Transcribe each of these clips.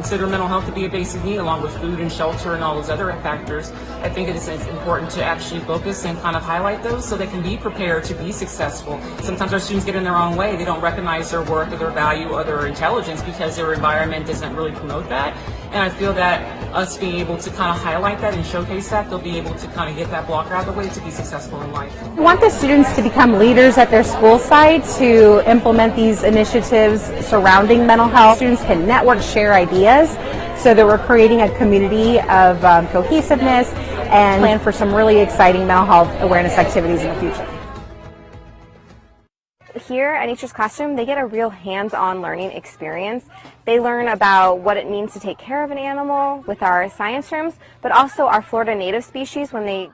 consider mental health to be a basic need along with food and shelter and all those other factors. I think it is important to actually focus and kind of highlight those so they can be prepared to be successful. Sometimes our students get in their own way. They don't recognize their worth or their value or their intelligence because their environment doesn't really promote that. And I feel that us being able to kind of highlight that and showcase that, they'll be able to kind of get that blocker out of the way to be successful in life. We want the students to become leaders at their school site to implement these initiatives surrounding mental health. Students can network, share ideas, so that we're creating a community of cohesiveness and plan for some really exciting mental health awareness activities in the future. Here at Nature's Classroom, they get a real hands-on learning experience. They learn about what it means to take care of an animal with our science terms, but also our Florida native species when they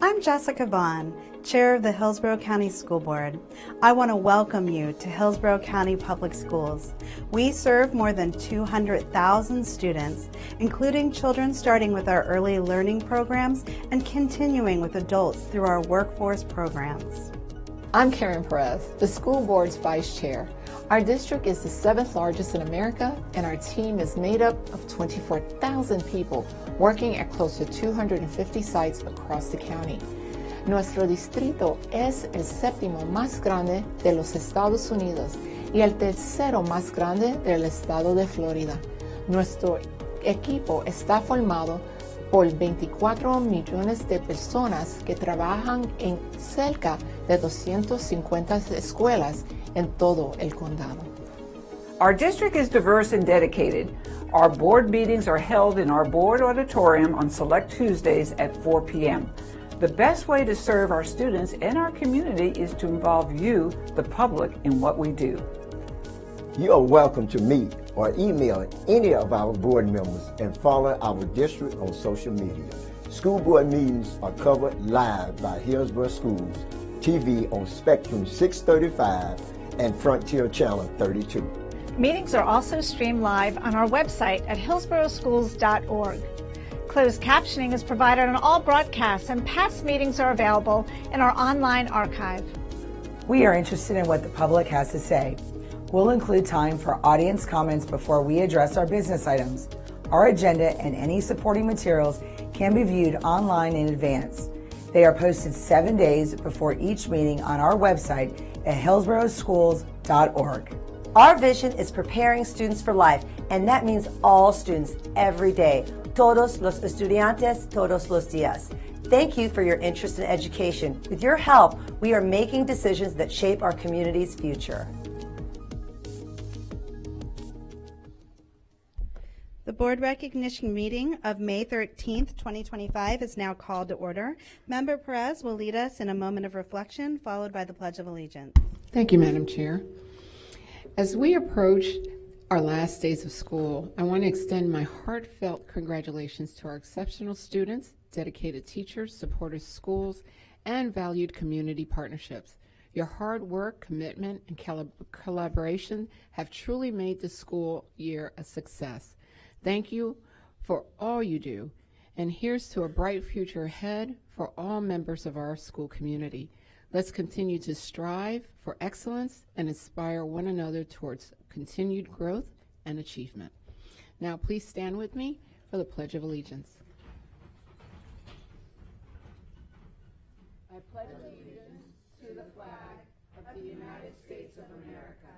I'm Jessica Vaughn, Chair of the Hillsborough County School Board. I want to welcome you to Hillsborough County Public Schools. We serve more than 200,000 students, including children starting with our early learning programs and continuing with adults through our workforce programs. I'm Karen Perez, the school board's vice chair. Our district is the 7th largest in America, and our team is made up of 24,000 people working at close to 250 sites across the county. Nuestro distrito es el 7º más grande de los Estados Unidos y el 3º más grande del estado de Florida. Nuestro equipo está formado por 24 millones de personas que trabajan en cerca de 250 escuelas en todo el condado. Our district is diverse and dedicated. Our board meetings are held in our board auditorium on select Tuesdays at 4 p.m. The best way to serve our students and our community is to involve you, the public, in what we do. You are welcome to meet or email any of our board members and follow our district on social media. School board meetings are covered live by Hillsborough Schools TV on Spectrum 635 and Frontier Channel 32. Meetings are also streamed live on our website at hillsboroschools.org. Closed captioning is provided on all broadcasts, and past meetings are available in our online archive. We are interested in what the public has to say. We'll include time for audience comments before we address our business items. Our agenda and any supporting materials can be viewed online in advance. They are posted 7 days before each meeting on our website at hillsboroschools.org. Our vision is preparing students for life, and that means all students every day. Todos los estudiantes, todos los días. Thank you for your interest in education. With your help, we are making decisions that shape our community's future. The board recognition meeting of May 13th, 2025 is now called to order. Member Perez will lead us in a moment of reflection, followed by the Pledge of Allegiance. Thank you, Madam Chair. As we approach our last days of school, I want to extend my heartfelt congratulations to our exceptional students, dedicated teachers, supportive schools, and valued community partnerships. Your hard work, commitment, and collaboration have truly made the school year a success. Thank you for all you do, and here's to a bright future ahead for all members of our school community. Let's continue to strive for excellence and inspire one another towards continued growth and achievement. Now, please stand with me for the Pledge of Allegiance. I pledge allegiance to the flag of the United States of America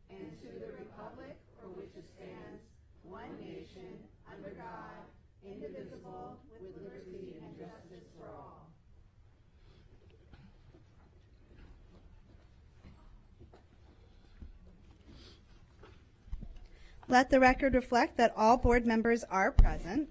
and to the republic for which it stands, one nation, under God, indivisible, with liberty and justice for all. Let the record reflect that all board members are present.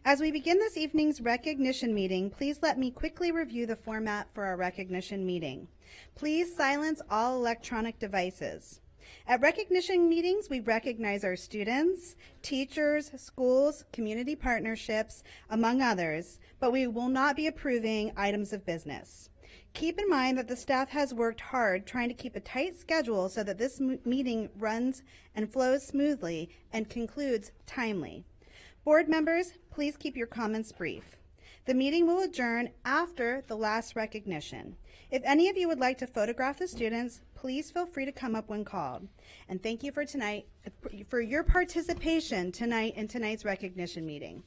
As we begin this evening's recognition meeting, please let me quickly review the format for our recognition meeting. Please silence all electronic devices. At recognition meetings, we recognize our students, teachers, schools, community partnerships, among others, but we will not be approving items of business. Keep in mind that the staff has worked hard trying to keep a tight schedule so that this meeting runs and flows smoothly and concludes timely. Board members, please keep your comments brief. The meeting will adjourn after the last recognition. If any of you would like to photograph the students, please feel free to come up when called. And thank you for your participation tonight in tonight's recognition meeting.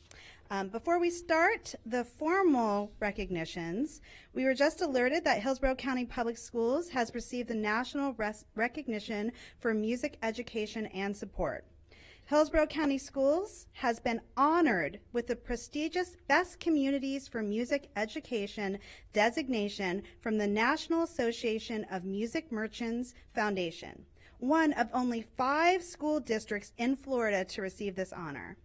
Before we start the formal recognitions, we were just alerted that Hillsborough County Public Schools has received the National Recognition for Music Education and Support. Hillsborough County Schools has been honored with the prestigious Best Communities for Music Education designation from the National Association of Music Merchants Foundation, one of only 5 school districts in Florida to receive this honor.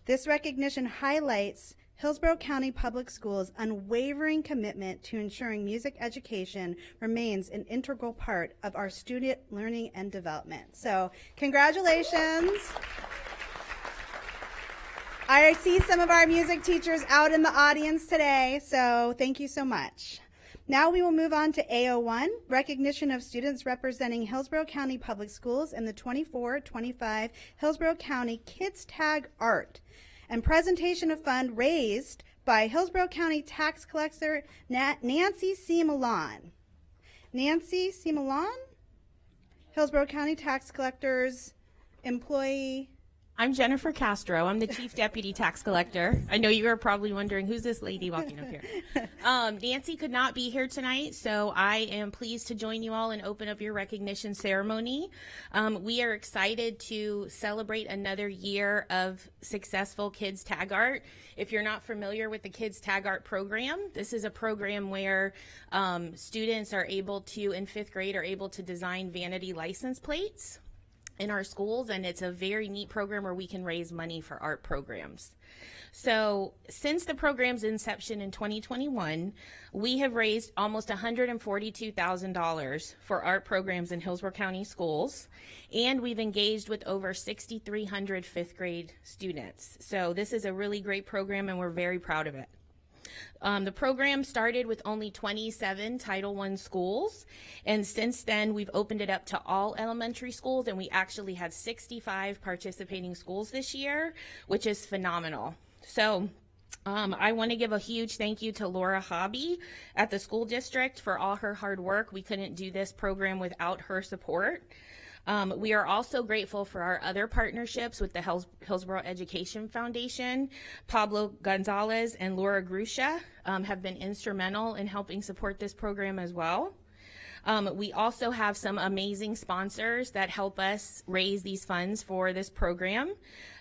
This recognition highlights Hillsborough County Public Schools' unwavering commitment to ensuring music education remains an integral part of our student learning and development. So, congratulations. I see some of our music teachers out in the audience today, so thank you so much. Now we will move on to AO1, recognition of students representing Hillsborough County Public Schools in the 24-25 Hillsborough County Kids Tag Art, and presentation of fund raised by Hillsborough County tax collector Nancy C. Milan. Nancy C. Milan, Hillsborough County tax collector's employee. I'm Jennifer Castro. I'm the Chief Deputy Tax Collector. I know you are probably wondering, who's this lady walking up here? Nancy could not be here tonight, so I am pleased to join you all and open up your recognition ceremony. We are excited to celebrate another year of successful Kids Tag Art. If you're not familiar with the Kids Tag Art program, this is a program where students are able to, in 5th grade, are able to design vanity license plates in our schools, and it's a very neat program where we can raise money for art programs. So since the program's inception in 2021, we have raised almost $142,000 for art programs in Hillsborough County schools, and we've engaged with over 6,300 fifth grade students. So this is a really great program, and we're very proud of it. The program started with only 27 Title I schools, and since then we've opened it up to all elementary schools, and we actually had 65 participating schools this year, which is phenomenal. So I want to give a huge thank you to Laura Hobby at the school district for all her hard work. We couldn't do this program without her support. We are also grateful for our other partnerships with the Hillsborough Education Foundation. Pablo Gonzalez and Laura Grusha have been instrumental in helping support this program as well. We also have some amazing sponsors that help us raise these funds for this program.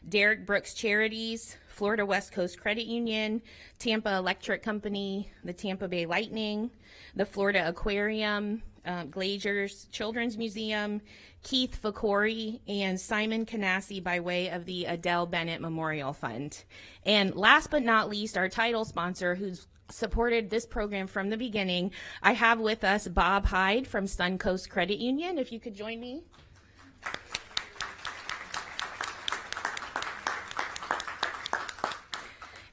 Derek Brooks Charities, Florida West Coast Credit Union, Tampa Electric Company, the Tampa Bay Lightning, the Florida Aquarium, Glazers Children's Museum, Keith Fakori, and Simon Canassi by way of the Adele Bennett Memorial Fund. And last but not least, our title sponsor, who's supported this program from the beginning, I have with us Bob Hyde from Suncoast Credit Union. If you could join me.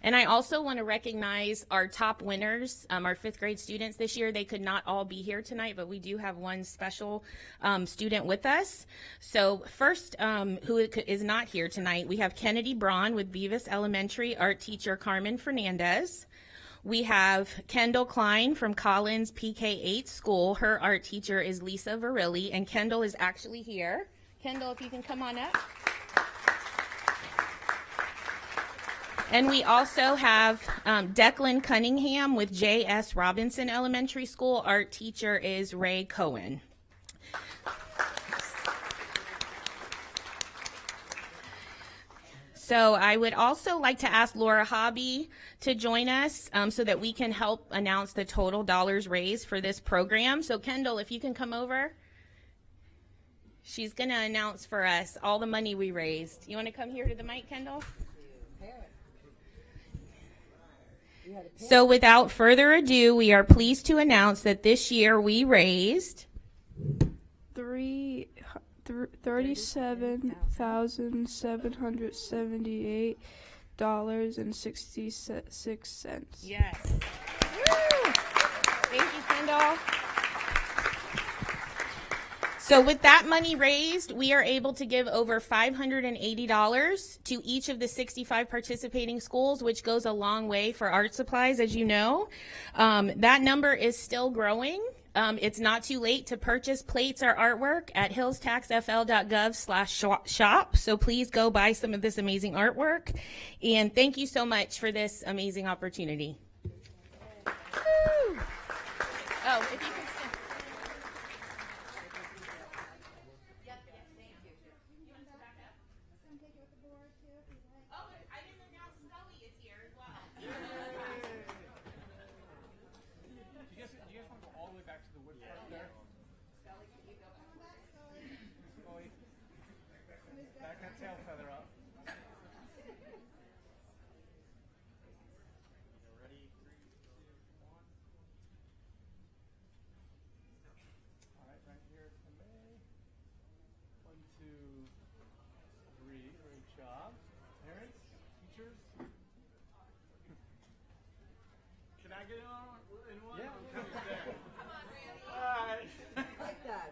And I also want to recognize our top winners, our fifth grade students this year. They could not all be here tonight, but we do have one special student with us. So first, who is not here tonight, we have Kennedy Braun with Beavis Elementary art teacher Carmen Fernandez. We have Kendall Klein from Collins PK8 School. Her art teacher is Lisa Varilli, and Kendall is actually here. Kendall, if you can come on up. And we also have Declan Cunningham with J.S. Robinson Elementary School. Art teacher is Ray Cohen. So I would also like to ask Laura Hobby to join us so that we can help announce the total dollars raised for this program. So Kendall, if you can come over. She's going to announce for us all the money we raised. You want to come here to the mic, Kendall? So without further ado, we are pleased to announce that this year we raised $37,778.66. Yes. Woo! Thank you, Kendall. So with that money raised, we are able to give over $580 to each of the 65 participating schools, which goes a long way for art supplies, as you know. That number is still growing. It's not too late to purchase plates or artwork at hillstaxfl.gov/shop. So please go buy some of this amazing artwork. And thank you so much for this amazing opportunity. Woo! Oh, if you can stand.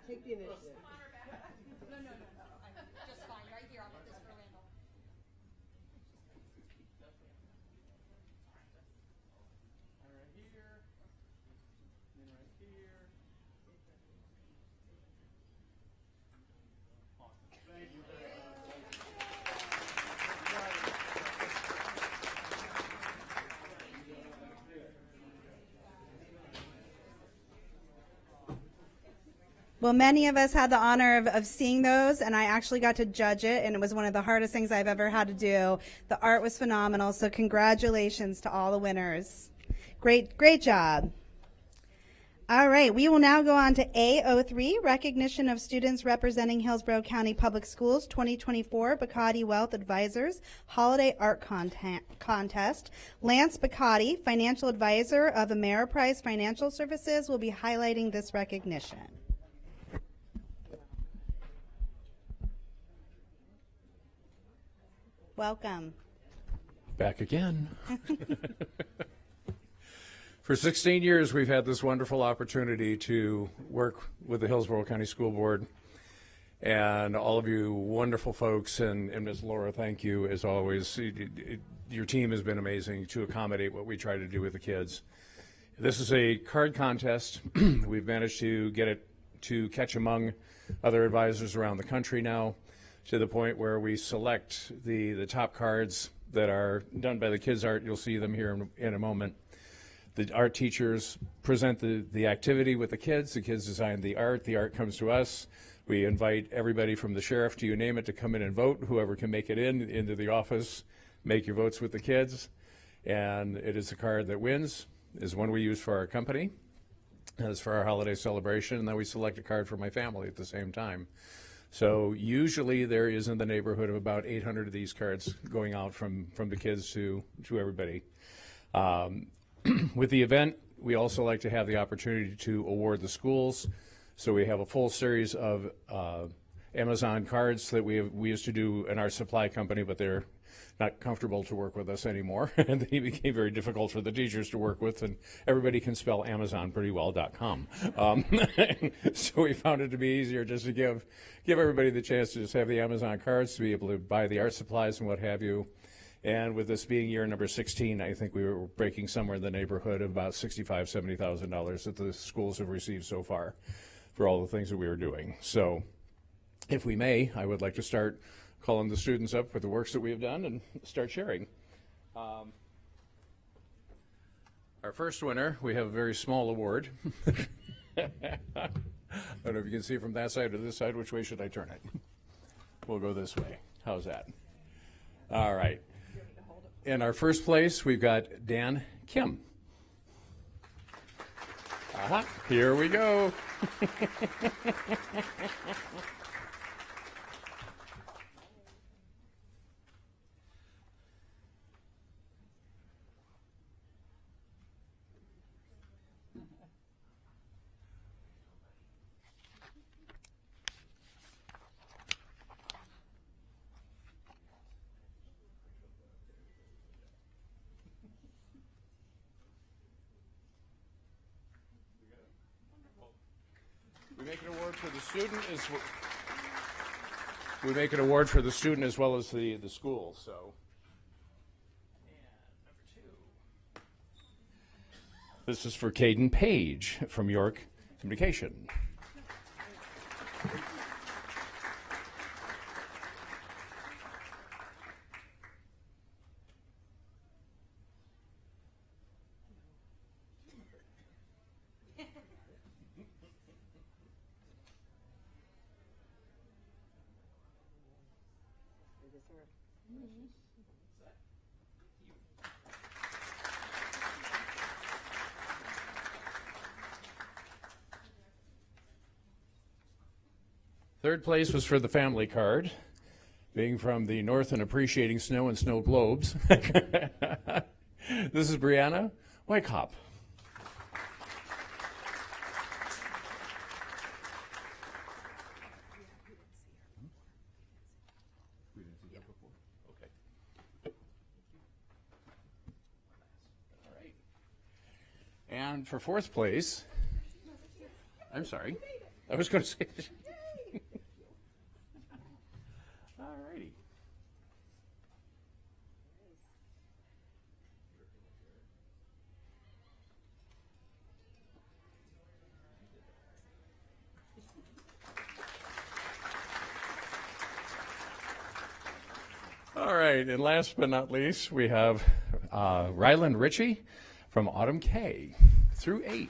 Take the initiative. No. Just fine. Right here. I'll put this for Randall. Right here. And right here. Awesome. Thank you very much. Well, many of us had the honor of seeing those, and I actually got to judge it, and it was one of the hardest things I've ever had to do. The art was phenomenal, so congratulations to all the winners. Great job. All right, we will now go on to A03, recognition of students representing Hillsborough County Public Schools 2024 Bacardi Wealth Advisors Holiday Art Contest. Lance Bacardi, financial advisor of Ameriprise Financial Services, will be highlighting this recognition. Welcome. Back again. For 16 years, we've had this wonderful opportunity to work with the Hillsborough County School Board and all of you wonderful folks, and Ms. Laura, thank you as always. Your team has been amazing to accommodate what we try to do with the kids. This is a card contest. We've managed to get it to catch among other advisors around the country now, to the point where we select the top cards that are done by the Kids Art. You'll see them here in a moment. The art teachers present the activity with the kids design the art comes to us. We invite everybody from the sheriff to you name it to come in and vote. Whoever can make it into the office, make your votes with the kids. And it is the card that wins, is one we use for our company. That's for our holiday celebration, and then we select a card for my family at the same time. So usually there is in the neighborhood of about 800 of these cards going out from the kids to everybody. With the event, we also like to have the opportunity to award the schools. So we have a full series of Amazon cards that we used to do in our supply company, but they're not comfortable to work with us anymore. And they became very difficult for the teachers to work with, and everybody can spell Amazon pretty well.com. So we found it to be easier just to give everybody the chance to just have the Amazon cards to be able to buy the art supplies and what have you. And with this being year number 16, I think we were breaking somewhere in the neighborhood of about $65,000, $70,000 that the schools have received so far for all the things that we were doing. So if we may, I would like to start calling the students up for the works that we have done and start sharing. Our first winner, we have a very small award. I don't know if you can see from that side or this side. Which way should I turn it? We'll go this way. How's that? All right. In our first place, we've got Dan Kim. Here we go. We make an award for the student as well as the school. So, and number 2. This is for Caden Page from York Communication. Third place was for the family card, being from the North and Appreciating Snow and Snow Globes. This is Brianna Wyckopp. And for fourth place, I'm sorry, I was going to say, all righty. All right, and last but not least, we have Ryland Ritchie from Autumn K through 8.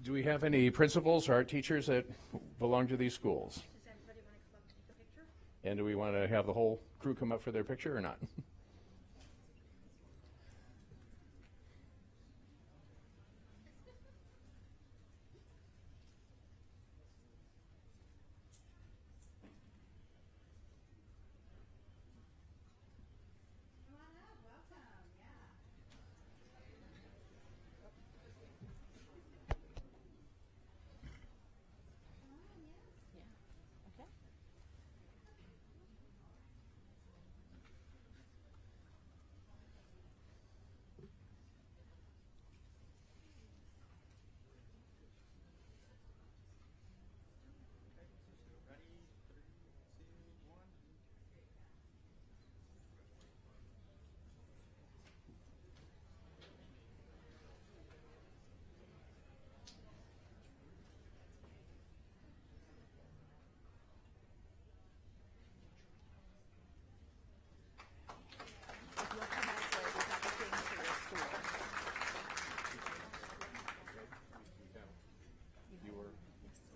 Do we have any principals or art teachers that belong to these schools? Does anybody want to come up to take a picture? And do we want to have the whole crew come up for their picture or not?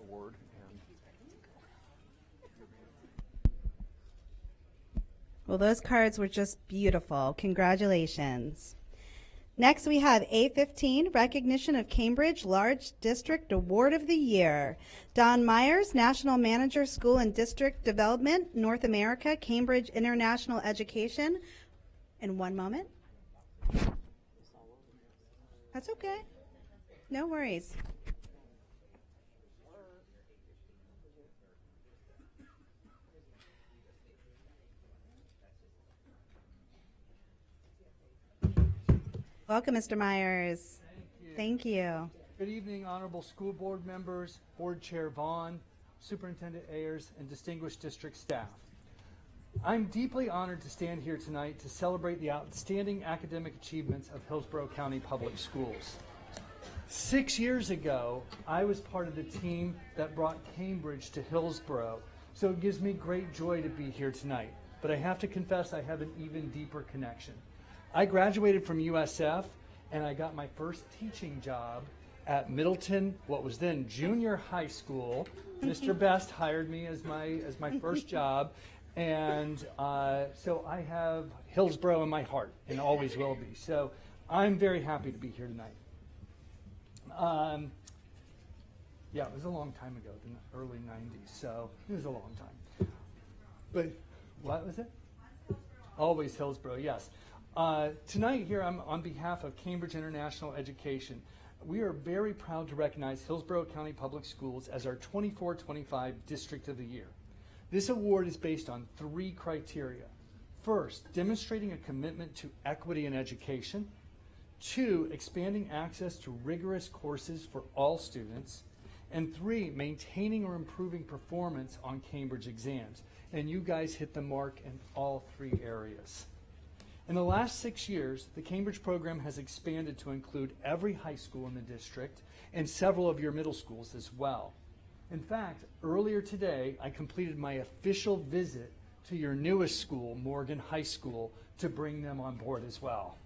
Award and Well, those cards were just beautiful. Congratulations. Next, we have A15, Recognition of Cambridge Large District Award of the Year. Don Myers, National Manager, School and District Development, North America, Cambridge International Education. In one moment. That's okay. No worries. Welcome, Mr. Myers. Thank you. Good evening, honorable school board members, board chair Vaughn, Superintendent Ayers, and distinguished district staff. I'm deeply honored to stand here tonight to celebrate the outstanding academic achievements of Hillsborough County Public Schools. 6 years ago, I was part of the team that brought Cambridge to Hillsborough, so it gives me great joy to be here tonight. But I have to confess I have an even deeper connection. I graduated from USF and I got my first teaching job at Middleton, what was then junior high school. Mr. Best hired me as my first job, and so I have Hillsborough in my heart and always will be. So I'm very happy to be here tonight. Yeah, it was a long time ago, the early 90s, so it was a long time. But what was it? Always Hillsborough, yes. Tonight here I'm on behalf of Cambridge International Education. We are very proud to recognize Hillsborough County Public Schools as our 24-25 District of the Year. This award is based on 3 criteria. First, demonstrating a commitment to equity in education. 2, expanding access to rigorous courses for all students. And 3, maintaining or improving performance on Cambridge exams. And you guys hit the mark in all 3 areas. In the last 6 years, the Cambridge program has expanded to include every high school in the district and several of your middle schools as well. In fact, earlier today, I completed my official visit to your newest school, Morgan High School, to bring them on board as well.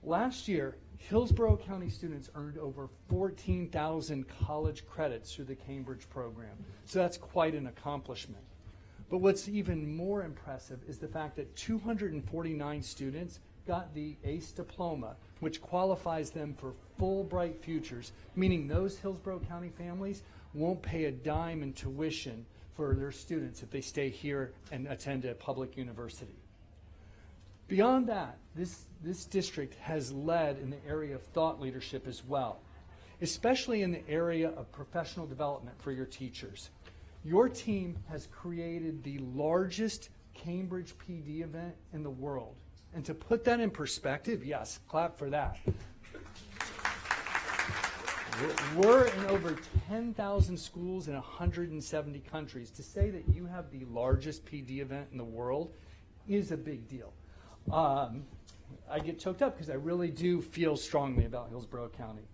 Last year, Hillsborough County students earned over 14,000 college credits through the Cambridge program, so that's quite an accomplishment. But what's even more impressive is the fact that 249 students got the ACE diploma, which qualifies them for full bright futures, meaning those Hillsborough County families won't pay a dime in tuition for their students if they stay here and attend a public university. Beyond that, this district has led in the area of thought leadership as well, especially in the area of professional development for your teachers. Your team has created the largest Cambridge PD event in the world. And to put that in perspective, yes, clap for that. We're in over 10,000 schools in 170 countries. To say that you have the largest PD event in the world is a big deal. I get choked up because I really do feel strongly about Hillsborough County.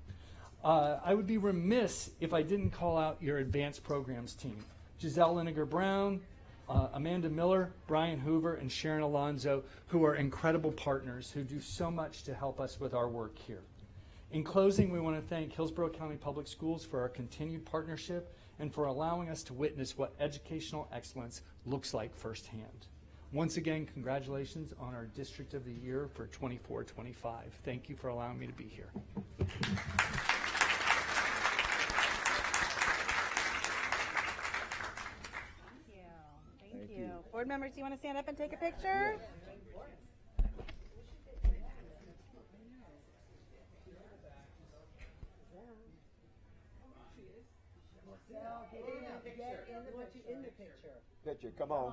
I would be remiss if I didn't call out your advanced programs team. Giselle Liniger Brown, Amanda Miller, Brian Hoover, and Sharon Alonzo, who are incredible partners who do so much to help us with our work here. In closing, we want to thank Hillsborough County Public Schools for our continued partnership and for allowing us to witness what educational excellence looks like firsthand. Once again, congratulations on our District of the Year for 24-25. Thank you for allowing me to be here. Thank you. Board members, do you want to stand up and take a picture? Picture, come on.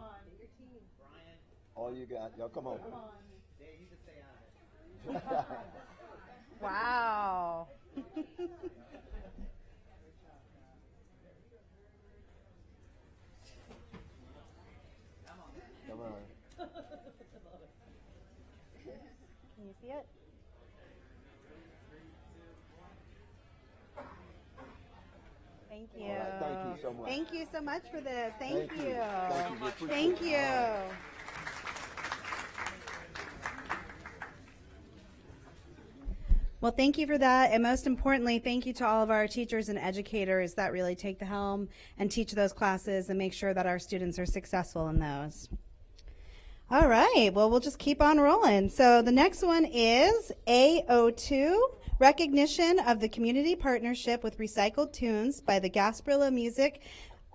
All you got, y'all come on. Wow. Come on. Can you see it? Thank you. All right, thank you so much. Thank you so much for this. Thank you. Thank you. We appreciate Thank it. you. All right. Well, thank you for that. And most importantly, thank you to all of our teachers and educators that really take the helm and teach those classes and make sure that our students are successful in those. All right. Well, we'll just keep on rolling. So the next one is AO2, recognition of the community partnership with Recycled Tunes by the Gasparilla Music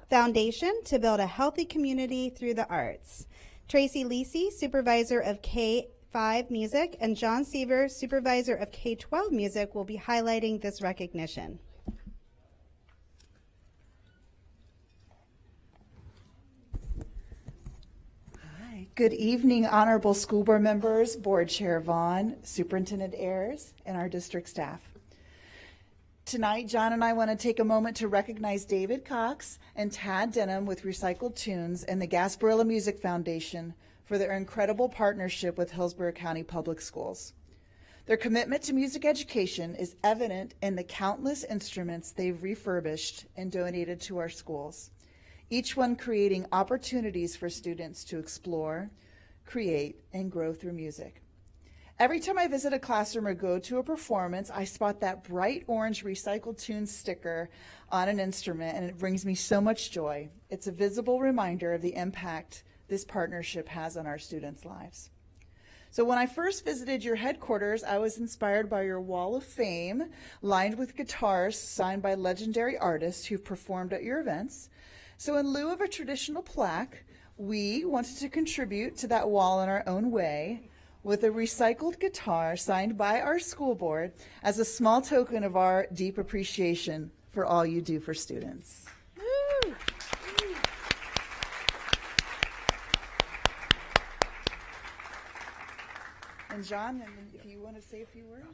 Foundation to build a healthy community through the arts. Tracy Lisi, supervisor of K5 Music, and John Seaver, supervisor of K12 Music, will be highlighting this recognition. Good evening, honorable school board members, Board Chair Vaughn, Superintendent Ayers, and our district staff. Tonight, John and I want to take a moment to recognize David Cox and Tad Denham with Recycled Tunes and the Gasparilla Music Foundation for their incredible partnership with Hillsborough County Public Schools. Their commitment to music education is evident in the countless instruments they've refurbished and donated to our schools, each one creating opportunities for students to explore, create, and grow through music. Every time I visit a classroom or go to a performance, I spot that bright orange Recycled Tunes sticker on an instrument, and it brings me so much joy. It's a visible reminder of the impact this partnership has on our students' lives. So when I first visited your headquarters, I was inspired by your wall of fame, lined with guitars signed by legendary artists who've performed at your events. So in lieu of a traditional plaque, we wanted to contribute to that wall in our own way with a recycled guitar signed by our school board as a small token of our deep appreciation for all you do for students. Woo! And John, if you want to say a few words.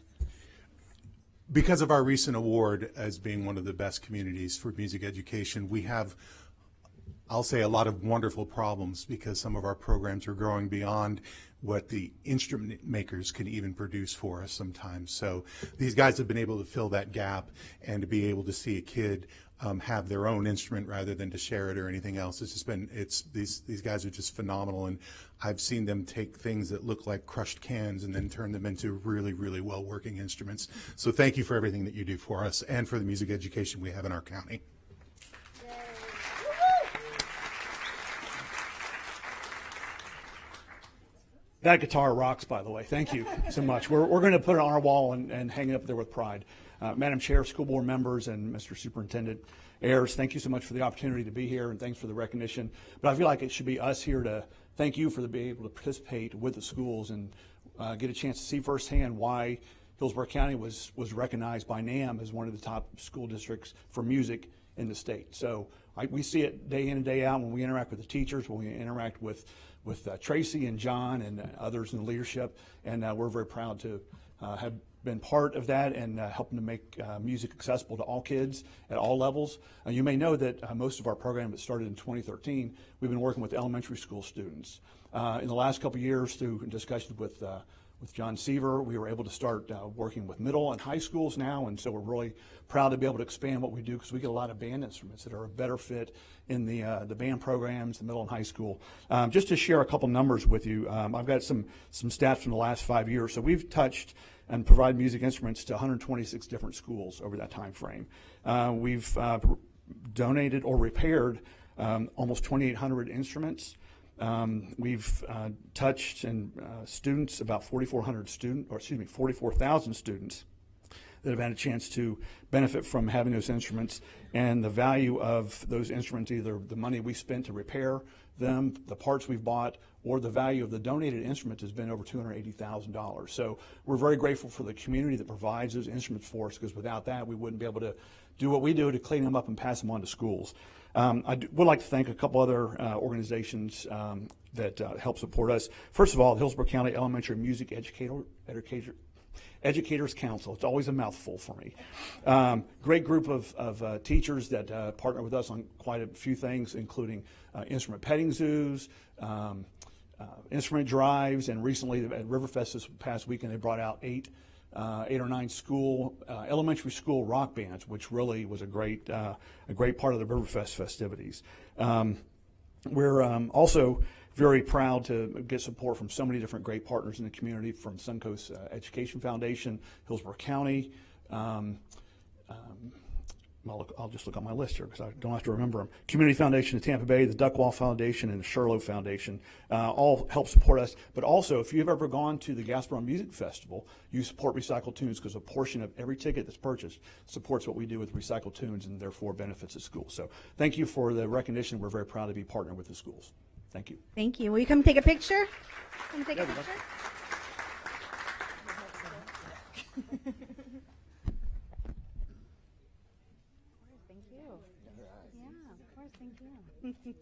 Because of our recent award as being one of the best communities for music education, we have, I'll say, a lot of wonderful problems because some of our programs are growing beyond what the instrument makers can even produce for us sometimes. So these guys have been able to fill that gap, and to be able to see a kid have their own instrument rather than to share it or anything else. It's just been, these guys are just phenomenal, and I've seen them take things that look like crushed cans and then turn them into really, really well working instruments. So thank you for everything that you do for us and for the music education we have in our county. That guitar rocks, by the way. Thank you so much. We're going to put it on our wall and hang it up there with pride. Madam Chair, school board members, and Mr. Superintendent Ayers, thank you so much for the opportunity to be here, and thanks for the recognition. But I feel like it should be us here to thank you for being able to participate with the schools and get a chance to see firsthand why Hillsborough County was recognized by NAM as one of the top school districts for music in the state. So we see it day in and day out when we interact with the teachers, when we interact with Tracy and John and others in the leadership, and we're very proud to have been part of that and helping to make music accessible to all kids at all levels. You may know that most of our program that started in 2013, we've been working with elementary school students. In the last couple of years, through discussions with John Seaver, we were able to start working with middle and high schools now, and so we're really proud to be able to expand what we do because we get a lot of band instruments that are a better fit in the band programs, the middle and high school. Just to share a couple numbers with you, I've got some stats from the last 5 years. So we've touched and provide music instruments to 126 different schools over that time frame. We've donated or repaired almost 2,800 instruments. We've touched and students, about 44,000 students that have had a chance to benefit from having those instruments, and the value of those instruments, either the money we spent to repair them, the parts we've bought, or the value of the donated instruments has been over $280,000. So we're very grateful for the community that provides those instruments for us, because without that we wouldn't be able to do what we do to clean them up and pass them on to schools. Would like to thank a couple other organizations that help support us. First of all, the Hillsborough County Elementary Music Educators Council. It's always a mouthful for me. Great group of teachers that partner with us on quite a few things, including instrument petting zoos, instrument drives, and recently at Riverfest this past weekend they brought out eight or nine elementary school rock bands, which really was a great part of the Riverfest festivities. We're also very proud to get support from so many different great partners in the community, from Suncoast Education Foundation, Hillsborough County. I'll just look on my list here because I don't have to remember them. Community Foundation of Tampa Bay, the Duckwall Foundation, and the Sherlow Foundation all help support us. But also, if you've ever gone to the Gasperon Music Festival, you support Recycled Tunes, because a portion of every ticket that's purchased supports what we do with Recycled Tunes and therefore benefits the schools. So thank you for the recognition. We're very proud to be partnered with the schools. Thank you. Thank you. Will you come take a picture? Come take a picture? Thank you. Yeah, of course, thank you. Thank you.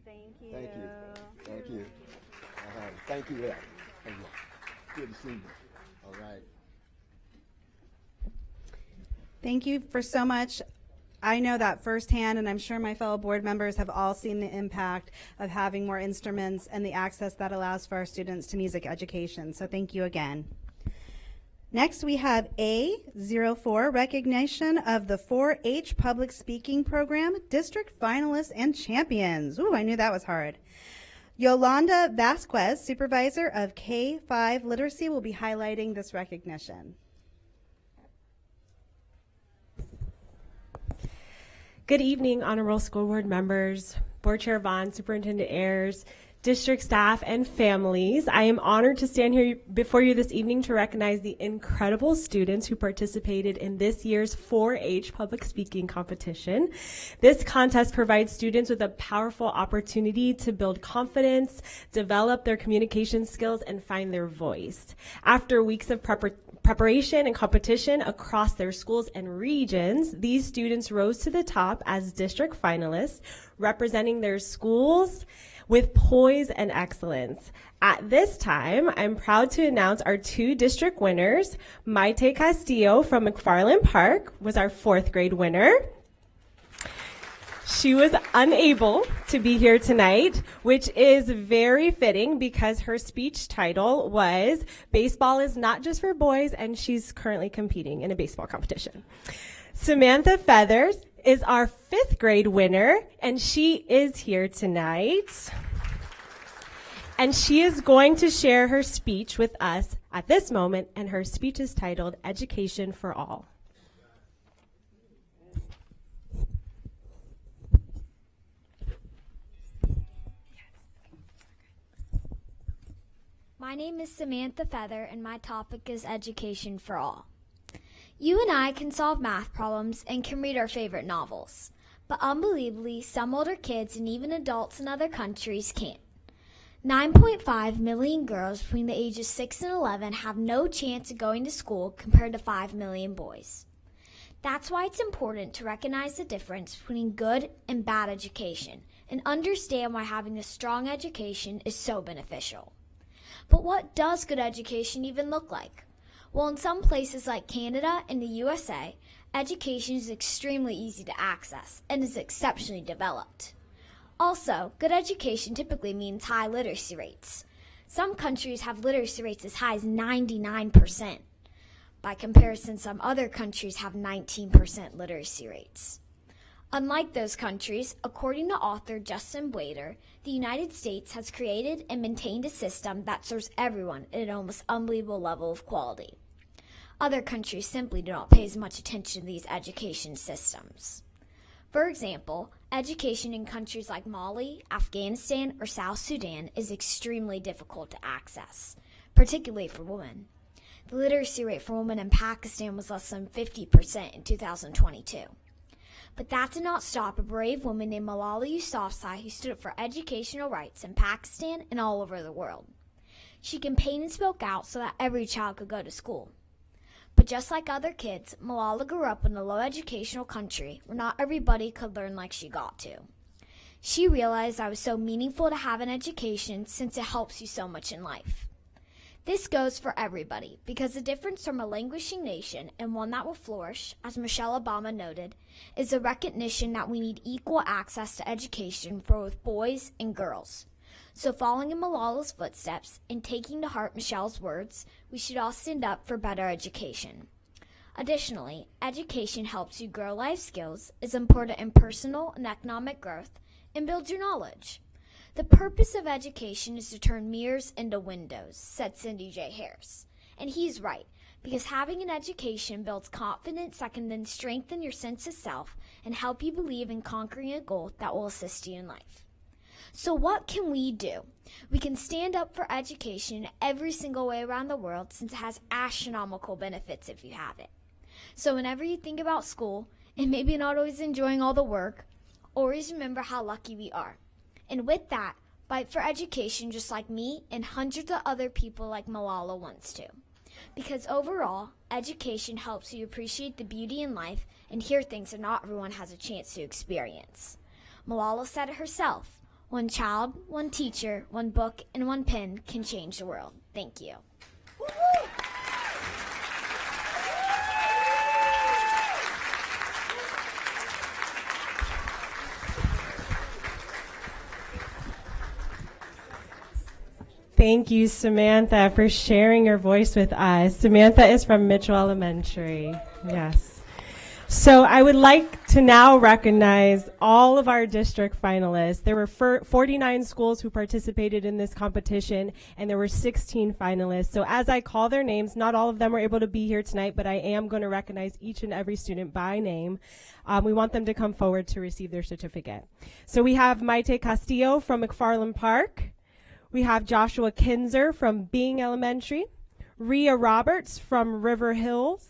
Thank you. Thank you. Thank you, Ed. Thank you. Good to see you. All right. Thank you for so much. I know that firsthand, and I'm sure my fellow board members have all seen the impact of having more instruments and the access that allows for our students to music education. So thank you again. Next, we have A04, recognition of the 4-H public speaking program, district finalists and champions. Ooh, I knew that was hard. Yolanda Vasquez, supervisor of K-5 literacy, will be highlighting this recognition. Good evening, Honorable School Board members, Board Chair Vaughn, Superintendent Ayers, district staff, and families. I am honored to stand here before you this evening to recognize the incredible students who participated in this year's 4-H public speaking competition. This contest provides students with a powerful opportunity to build confidence, develop their communication skills, and find their voice. After weeks of preparation and competition across their schools and regions, these students rose to the top as district finalists, representing their schools with poise and excellence. At this time, I'm proud to announce our two district winners. Maite Castillo from McFarland Park was our 4th grade winner. She was unable to be here tonight, which is very fitting because her speech title was "Baseball is Not Just for Boys," and she's currently competing in a baseball competition. Samantha Feathers is our 5th grade winner, and she is here tonight. And she is going to share her speech with us at this moment, and her speech is titled "Education for All." My name is Samantha Feather, and my topic is education for all. You and I can solve math problems and can read our favorite novels, but unbelievably, some older kids and even adults in other countries can't. 9.5 million girls between the ages 6 and 11 have no chance of going to school compared to 5 million boys. That's why it's important to recognize the difference between good and bad education and understand why having a strong education is so beneficial. But what does good education even look like? Well, in some places like Canada and the USA, education is extremely easy to access and is exceptionally developed. Also, good education typically means high literacy rates. Some countries have literacy rates as high as 99%. By comparison, some other countries have 19% literacy rates. Unlike those countries, according to author Justin Blader, the United States has created and maintained a system that serves everyone at an almost unbelievable level of quality. Other countries simply do not pay as much attention to these education systems. For example, education in countries like Mali, Afghanistan, or South Sudan is extremely difficult to access, particularly for women. The literacy rate for women in Pakistan was less than 50% in 2022. But that did not stop a brave woman named Malala Yousafzai who stood up for educational rights in Pakistan and all over the world. She campaigned and spoke out so that every child could go to school. But just like other kids, Malala grew up in a low educational country where not everybody could learn like she got to. She realized that it was so meaningful to have an education since it helps you so much in life. This goes for everybody because the difference from a languishing nation and one that will flourish, as Michelle Obama noted, is the recognition that we need equal access to education for both boys and girls. So following in Malala's footsteps and taking to heart Michelle's words, we should all stand up for better education. Additionally, education helps you grow life skills, is important in personal and economic growth, and builds your knowledge. The purpose of education is to turn mirrors into windows, said Cindy J. Harris. And he's right, because having an education builds confidence that can then strengthen your sense of self and help you believe in conquering a goal that will assist you in life. So what can we do? We can stand up for education every single way around the world since it has astronomical benefits if you have it. So whenever you think about school, and maybe not always enjoying all the work, always remember how lucky we are. And with that, fight for education just like me and hundreds of other people like Malala wants to. Because overall, education helps you appreciate the beauty in life and hear things that not everyone has a chance to experience. Malala said it herself. One child, one teacher, one book, and one pen can change the world. Thank you. Thank you, Samantha, for sharing your voice with us. Samantha is from Mitchell Elementary. Yes. So I would like to now recognize all of our district finalists. There were 49 schools who participated in this competition, and there were 16 finalists. So as I call their names, not all of them were able to be here tonight, but I am going to recognize each and every student by name. We want them to come forward to receive their certificate. So we have Maite Castillo from McFarland Park. We have Joshua Kinzer from Bing Elementary. Rhea Roberts from River Hills.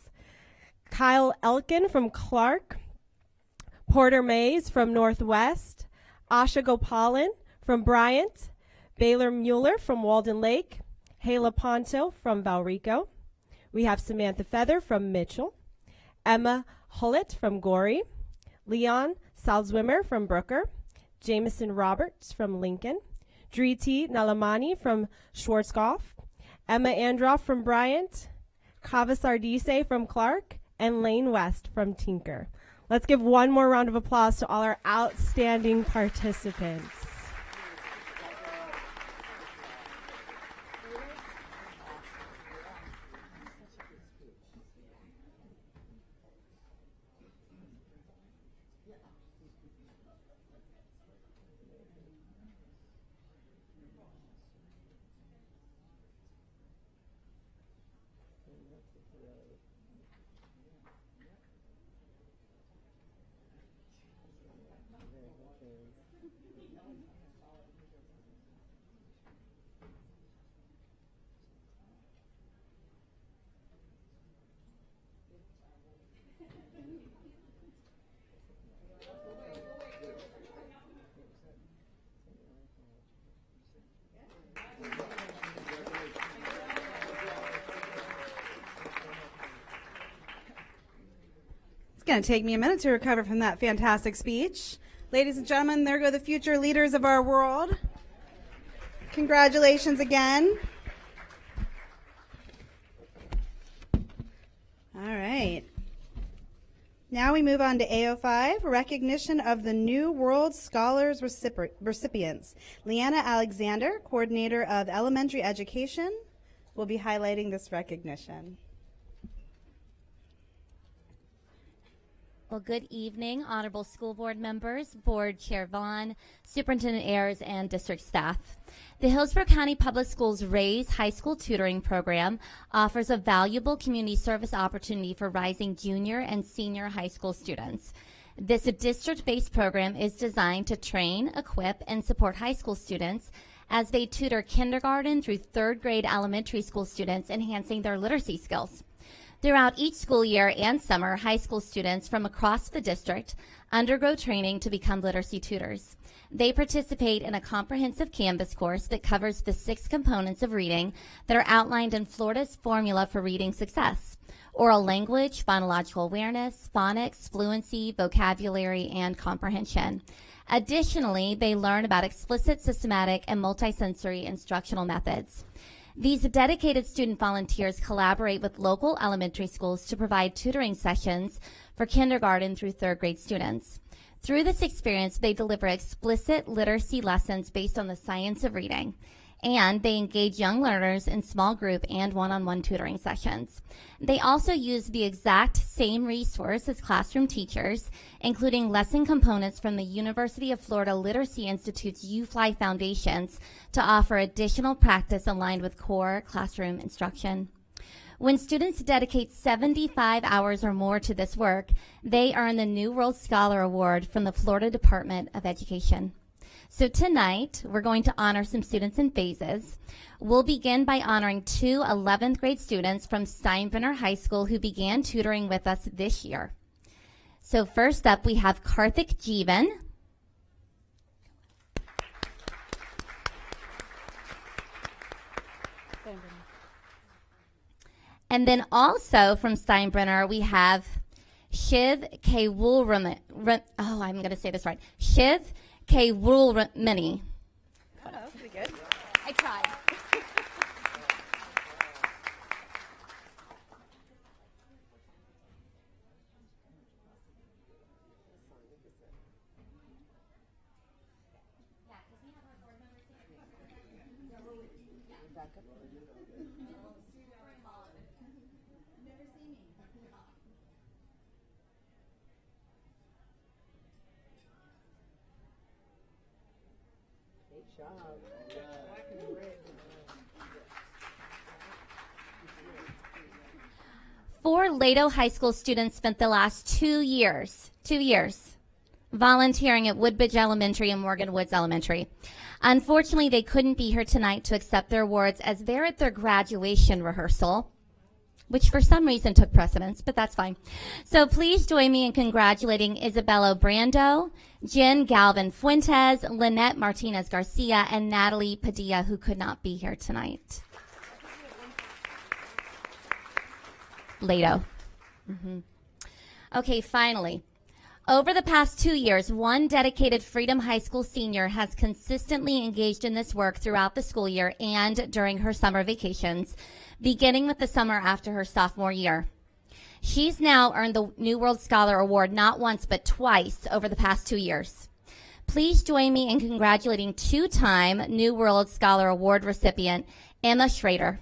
Kyle Elkin from Clark, Porter Mays from Northwest, Asha Gopalan from Bryant, Baylor Mueller from Walden Lake, Hayla Ponto from Valrico. We have Samantha Feather from Mitchell, Emma Hullett from Gorey, Leon Salzwimmer from Brooker, Jameson Roberts from Lincoln, Driti Nalamani from Schwarzkopf, Emma Androff from Bryant, Kava Sardise from Clark, and Lane West from Tinker. Let's give one more round of applause to all our outstanding participants. It's going to take me a minute to recover from that fantastic speech. Ladies and gentlemen, there go the future leaders of our world. Congratulations again. All right. Now we move on to AO5, recognition of the New World Scholars recipients. Leanna Alexander, coordinator of elementary education, will be highlighting this recognition. Well, good evening, Honorable School Board members, Board Chair Vaughn, Superintendent Ayers, and district staff. The Hillsborough County Public Schools RAISE High School Tutoring Program offers a valuable community service opportunity for rising junior and senior high school students. This district-based program is designed to train, equip, and support high school students as they tutor kindergarten through third grade elementary school students, enhancing their literacy skills. Throughout each school year and summer, high school students from across the district undergo training to become literacy tutors. They participate in a comprehensive Canvas course that covers the 6 components of reading that are outlined in Florida's Formula for Reading Success: oral language, phonological awareness, phonics, fluency, vocabulary, and comprehension. Additionally, they learn about explicit, systematic, and multisensory instructional methods. These dedicated student volunteers collaborate with local elementary schools to provide tutoring sessions for kindergarten through third grade students. Through this experience, they deliver explicit literacy lessons based on the science of reading, and they engage young learners in small group and one-on-one tutoring sessions. They also use the exact same resource as classroom teachers, including lesson components from the University of Florida Literacy Institute's UFly Foundations, to offer additional practice aligned with core classroom instruction. When students dedicate 75 hours or more to this work, they earn the New World Scholar Award from the Florida Department of Education. So tonight, we're going to honor some students in phases. We'll begin by honoring 2 11th grade students from Steinbrenner High School who began tutoring with us this year. So first up, we have Karthik Jeevan. And then also from Steinbrenner, we have Shiv Kewulramani. Oh, I'm going to say this right. Shiv Kewulramani. Oh, pretty good. I tried. Four Lato High School students spent the last 2 years volunteering at Woodbridge Elementary and Morgan Woods Elementary. Unfortunately, they couldn't be here tonight to accept their awards as they're at their graduation rehearsal, which for some reason took precedence, but that's fine. So please join me in congratulating Isabella Brando, Jen Galvin Fuentes, Lynette Martinez Garcia, and Natalie Padilla, who could not be here tonight. Lato. Okay, finally. Over the past 2 years, one dedicated Freedom High School senior has consistently engaged in this work throughout the school year and during her summer vacations, beginning with the summer after her sophomore year. She's now earned the New World Scholar Award not once but twice over the past 2 years. Please join me in congratulating 2-time New World Scholar Award recipient Emma Schrader.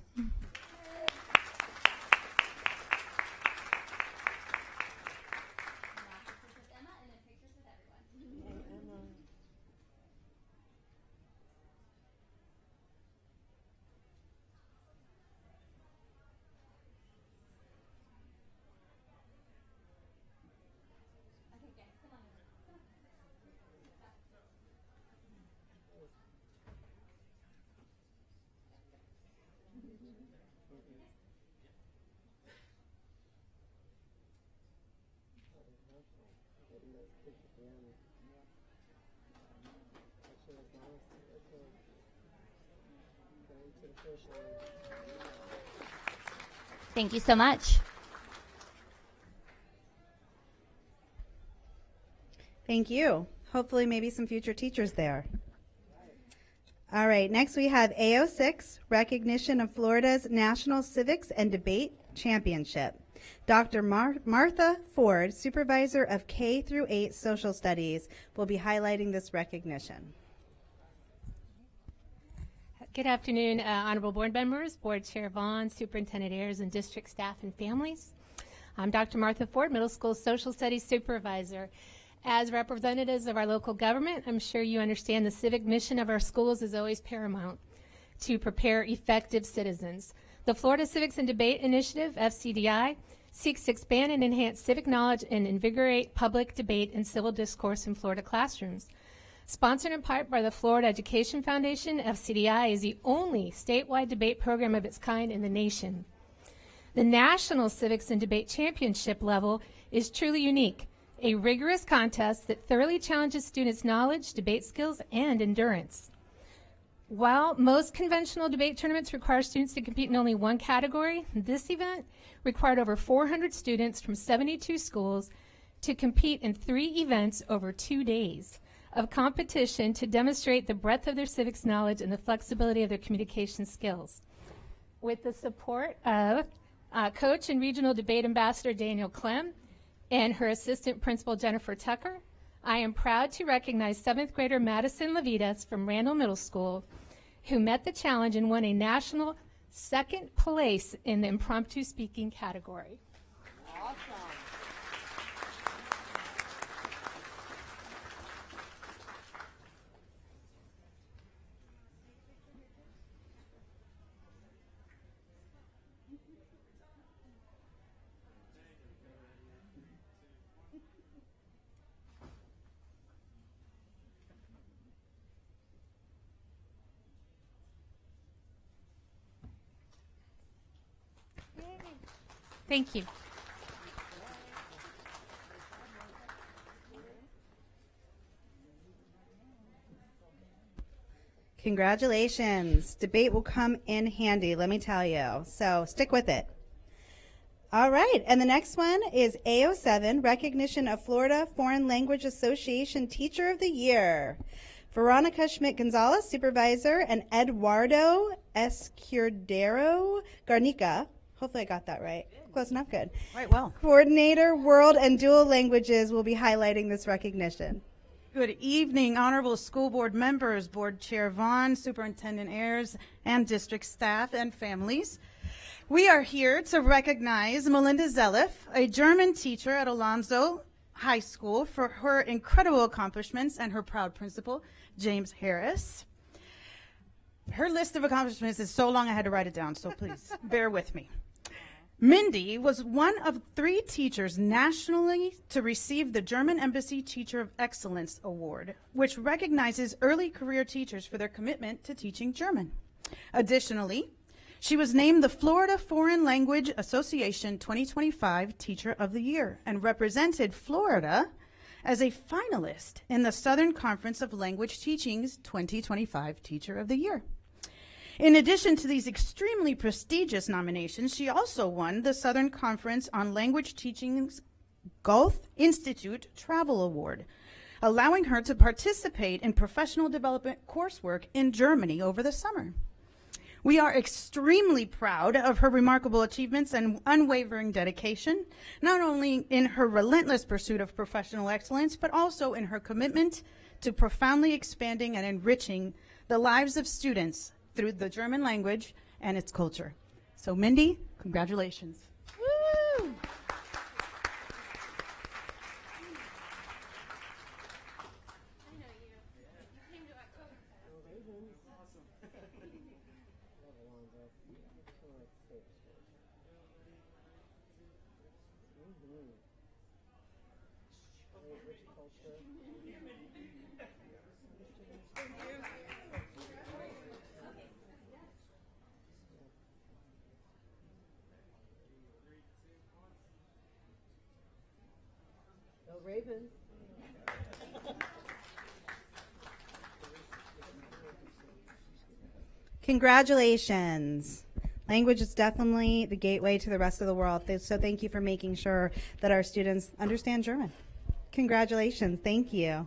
Thank you so much. Thank you. Hopefully maybe some future teachers there. All right, next we have AO6, recognition of Florida's National Civics and Debate Championship. Dr. Martha Ford, supervisor of K through 8 social studies, will be highlighting this recognition. Good afternoon, honorable board members, board chair Vaughn, superintendent Ayers, and district staff and families. I'm Dr. Martha Ford, Middle School Social Studies Supervisor. As representatives of our local government, I'm sure you understand the civic mission of our schools is always paramount: to prepare effective citizens. The Florida Civics and Debate Initiative, FCDI, seeks to expand and enhance civic knowledge and invigorate public debate and civil discourse in Florida classrooms. Sponsored in part by the Florida Education Foundation, FCDI is the only statewide debate program of its kind in the nation. The National Civics and Debate Championship level is truly unique, a rigorous contest that thoroughly challenges students' knowledge, debate skills, and endurance. While most conventional debate tournaments require students to compete in only one category, this event required over 400 students from 72 schools to compete in 3 events over 2 days of competition to demonstrate the breadth of their civics knowledge and the flexibility of their communication skills. With the support of Coach and Regional Debate Ambassador Daniel Clem and her assistant principal Jennifer Tucker, I am proud to recognize 7th grader Madison Levitas from Randall Middle School, who met the challenge and won a national 2nd place in the impromptu speaking category. Thank you. Congratulations. Debate will come in handy, let me tell you. So stick with it. All right, and the next one is AO7, Recognition of Florida Foreign Language Association Teacher of the Year. Veronica Schmidt-Gonzalez, Supervisor, and Eduardo Escudero Garnica. Hopefully I got that right. Close enough, good. Right, well. Coordinator, World and Dual Languages will be highlighting this recognition. Good evening, honorable school board members, Board Chair Vaughn, Superintendent Ayers, and district staff and families. We are here to recognize Melinda Zelliff, a German teacher at Alonzo High School, for her incredible accomplishments, and her proud principal, James Harris. Her list of accomplishments is so long I had to write it down, so please bear with me. Mindy was one of 3 teachers nationally to receive the German Embassy Teacher of Excellence Award, which recognizes early career teachers for their commitment to teaching German. Additionally, she was named the Florida Foreign Language Association 2025 Teacher of the Year and represented Florida as a finalist in the Southern Conference of Language Teaching's 2025 Teacher of the Year. In addition to these extremely prestigious nominations, she also won the Southern Conference on Language Teaching's Gulf Institute Travel Award, allowing her to participate in professional development coursework in Germany over the summer. We are extremely proud of her remarkable achievements and unwavering dedication, not only in her relentless pursuit of professional excellence, but also in her commitment to profoundly expanding and enriching the lives of students through the German language and its culture. So Mindy, congratulations. Woo! Ravens. Congratulations. Language is definitely the gateway to the rest of the world. So thank you for making sure that our students understand German. Congratulations. Thank you.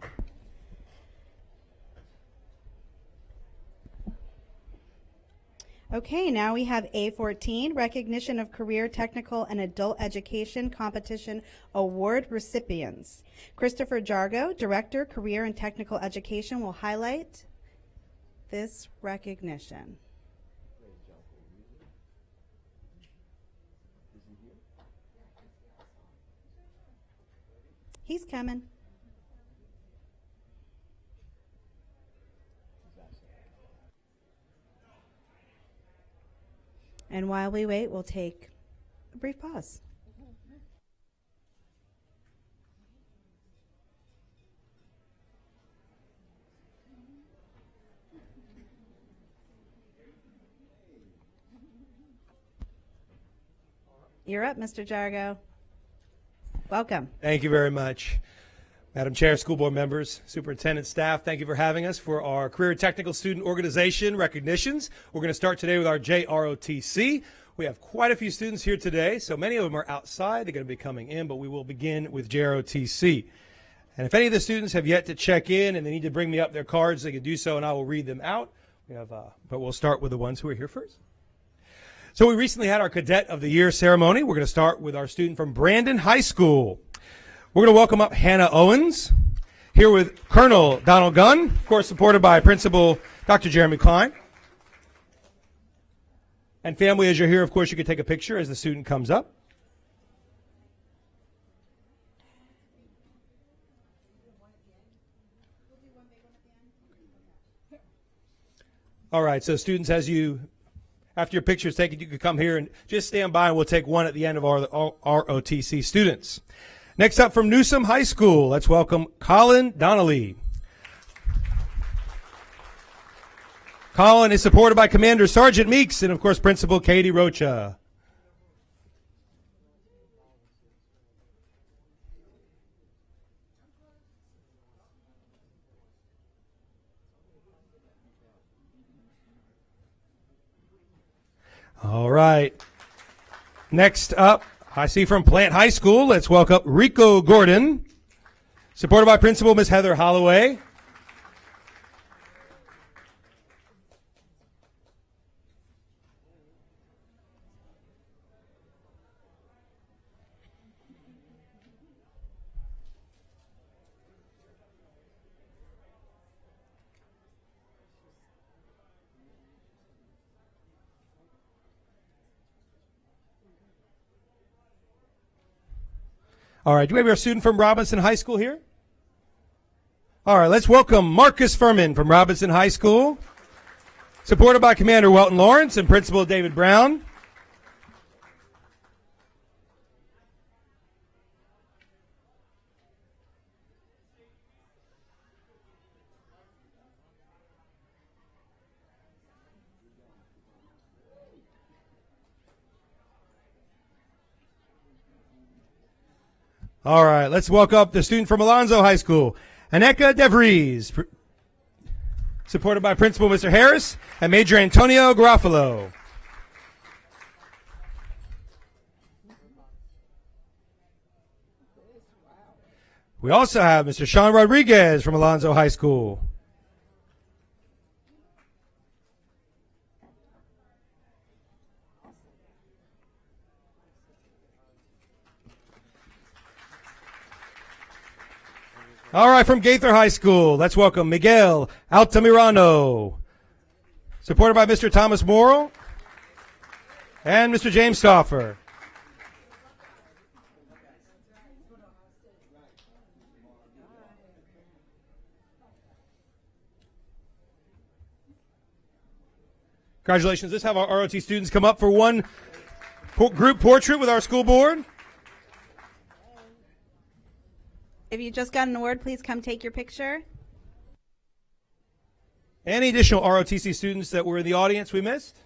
Okay, now we have A14, Recognition of Career, Technical, and Adult Education Competition Award Recipients. Christopher Jargo, Director, Career and Technical Education, will highlight this recognition. He's coming. And while we wait, we'll take a brief pause. You're up, Mr. Jargo. Welcome. Thank you very much. Madam Chair, school board members, superintendent, staff, thank you for having us for our Career Technical Student Organization recognitions. We're going to start today with our JROTC. We have quite a few students here today, so many of them are outside. They're going to be coming in, but we will begin with JROTC. And if any of the students have yet to check in and they need to bring me up their cards, they can do so, and I will read them out. But we'll start with the ones who are here first. So we recently had our Cadet of the Year ceremony. We're going to start with our student from Brandon High School. We're going to welcome up Hannah Owens, here with Colonel Donald Gunn, of course supported by Principal Dr. Jeremy Klein. And family, as you're here, of course, you can take a picture as the student comes up. All right, so students, after your picture is taken, you can come here and just stand by, and we'll take one at the end of our ROTC students. Next up from Newsom High School, let's welcome Colin Donnelly. Colin is supported by Commander Sergeant Meeks and, of course, Principal Katie Rocha. All right. Next up, I see from Plant High School, let's welcome Rico Gordon, supported by Principal Ms. Heather Holloway. All right, do we have our student from Robinson High School here? All right, let's welcome Marcus Furman from Robinson High School, supported by Commander Welton Lawrence and Principal David Brown. All right, let's welcome up the student from Alonzo High School, Aneka DeVries, supported by Principal Mr. Harris and Major Antonio Garofalo. We also have Mr. Sean Rodriguez from Alonzo High School. All right, from Gaither High School, let's welcome Miguel Altamirano, supported by Mr. Thomas Morrill and Mr. James Stauffer. Congratulations. Let's have our ROT students come up for one group portrait with our school board. If you just got an award, please come take your picture. Any additional ROTC students that were in the audience we missed?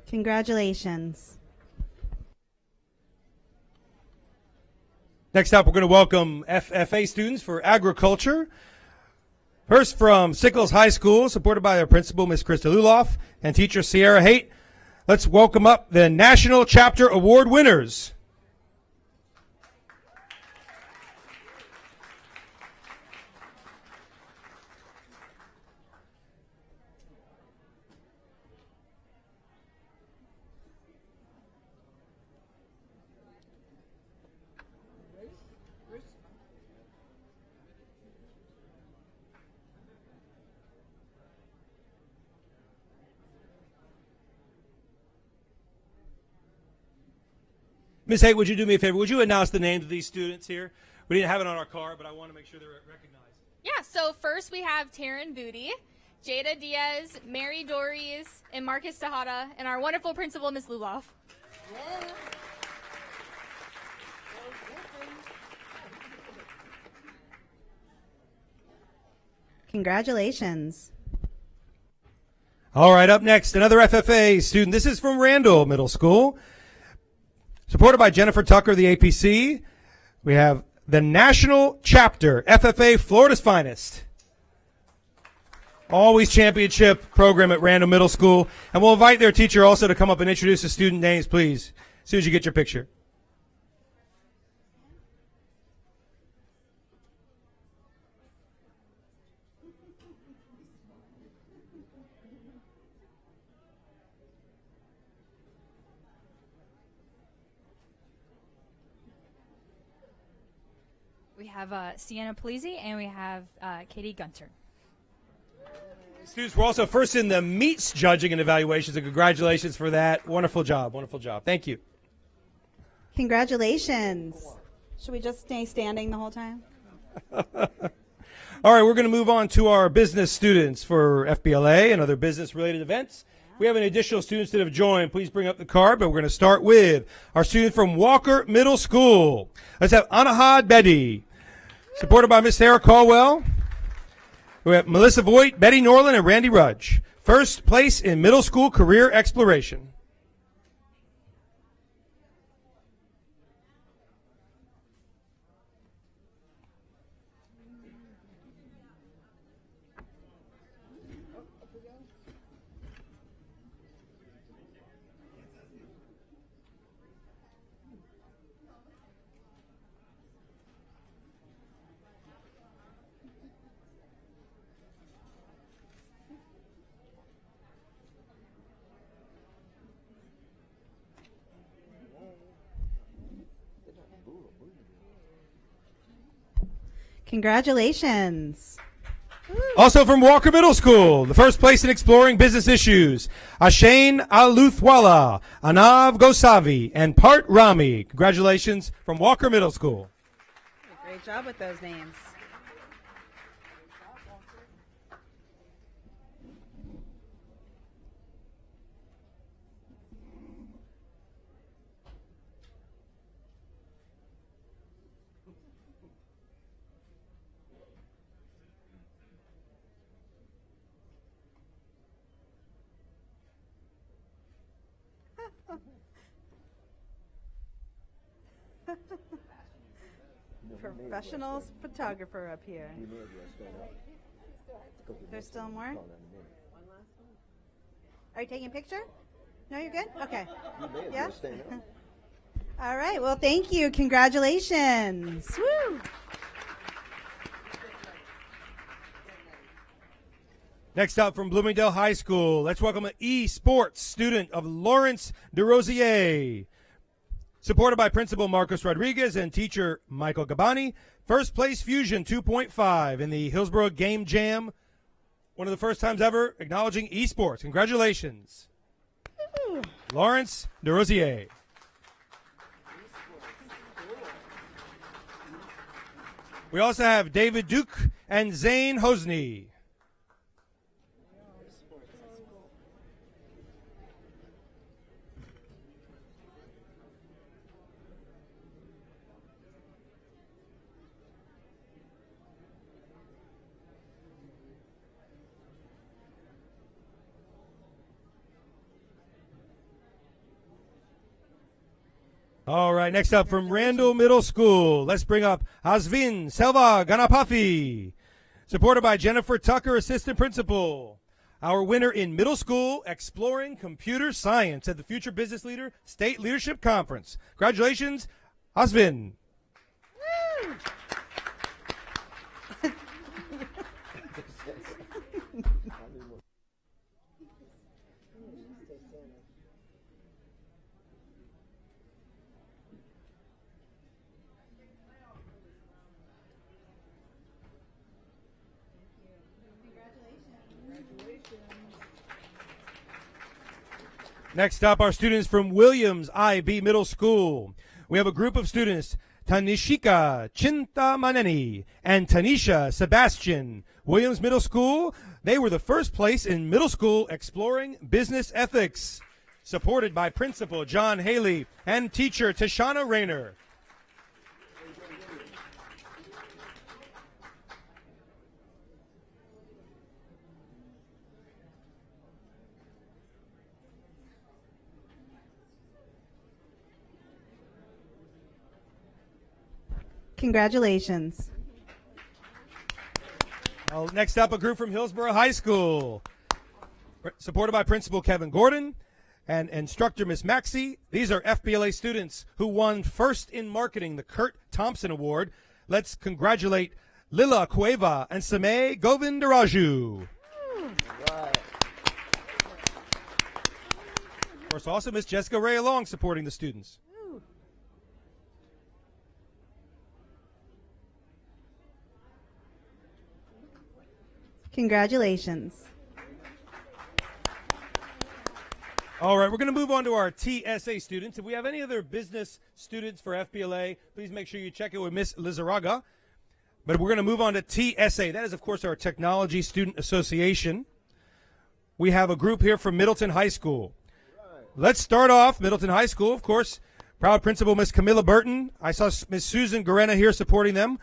Congratulations. Next up, we're going to welcome FFA students for agriculture. First from Sickles High School, supported by their principal, Ms. Krista Luloff, and teacher Sierra Haight. Let's welcome up the National Chapter Award winners. Ms. Haight, would you do me a favor? Would you announce the names of these students here? We didn't have it on our card, but I want to make sure they're recognized. Yeah, so first we have Taryn Booty, Jada Diaz, Mary Dories, and Marcus Tejada, and our wonderful principal, Ms. Luloff. Congratulations. All right, up next, another FFA student. This is from Randall Middle School. Supported by Jennifer Tucker, the APC. We have the National Chapter, FFA Florida's Finest. Always championship program at Randall Middle School. And we'll invite their teacher also to come up and introduce the student names, please, as soon as you get your picture. We have Sienna Polizzi and we have Katie Gunter. Students were also first in the meets judging and evaluations, and congratulations for that. Wonderful job, wonderful job. Thank you. Congratulations. Should we just stay standing the whole time? All right, we're going to move on to our business students for FBLA and other business-related events. We have any additional students that have joined. Please bring up the card, but we're going to start with our student from Walker Middle School. Let's have Anahad Bedi, supported by Miss Sarah Caldwell. We have Melissa Voigt, Betty Norland, and Randy Rudge. First place in middle school career exploration. Congratulations. Also from Walker Middle School, the first place in exploring business issues, Ashain Aluthwala, Anav Gosavi, and Part Rami. Congratulations from Walker Middle School. Great job with those names. Professional photographer up here. There's still more? Are you taking a picture? No, you're good? Okay. Yeah? All right. Well, thank you. Congratulations. Woo! Next up from Bloomingdale High School, let's welcome an esports student of Lawrence DeRosier. Supported by Principal Marcos Rodriguez and teacher Michael Gabani. First place Fusion 2.5 in the Hillsborough Game Jam. One of the first times ever acknowledging esports. Congratulations. Lawrence DeRosier. We also have David Duke and Zane Hosney. All right, next up from Randall Middle School, let's bring up Asvin Selva Ganapathi, supported by Jennifer Tucker, assistant principal. Our winner in middle school, exploring computer science at the Future Business Leader State Leadership Conference. Congratulations, Asvin. Next up, our students from Williams IB Middle School. We have a group of students, Tanishika Chintamaneni and Tanisha Sebastian. Williams Middle School, they were the first place in middle school exploring business ethics, supported by Principal John Haley and teacher Tashana Rayner. Congratulations. Next up, a group from Hillsborough High School, supported by Principal Kevin Gordon and instructor Miss Maxey. These are FBLA students who won first in marketing, the Kurt Thompson Award. Let's congratulate Lila Cueva and Samay Govindaraju. Of course, also Miss Jessica Ray Along supporting the students. Congratulations. All right, we're going to move on to our TSA students. If we have any other business students for FBLA, please make sure you check it with Miss Lizaraga. But we're going to move on to TSA. That is, of course, our Technology Student Association. We have a group here from Middleton High School. Let's start off Middleton High School, of course. Proud principal, Miss Camilla Burton. I saw Miss Susan Garena here supporting them.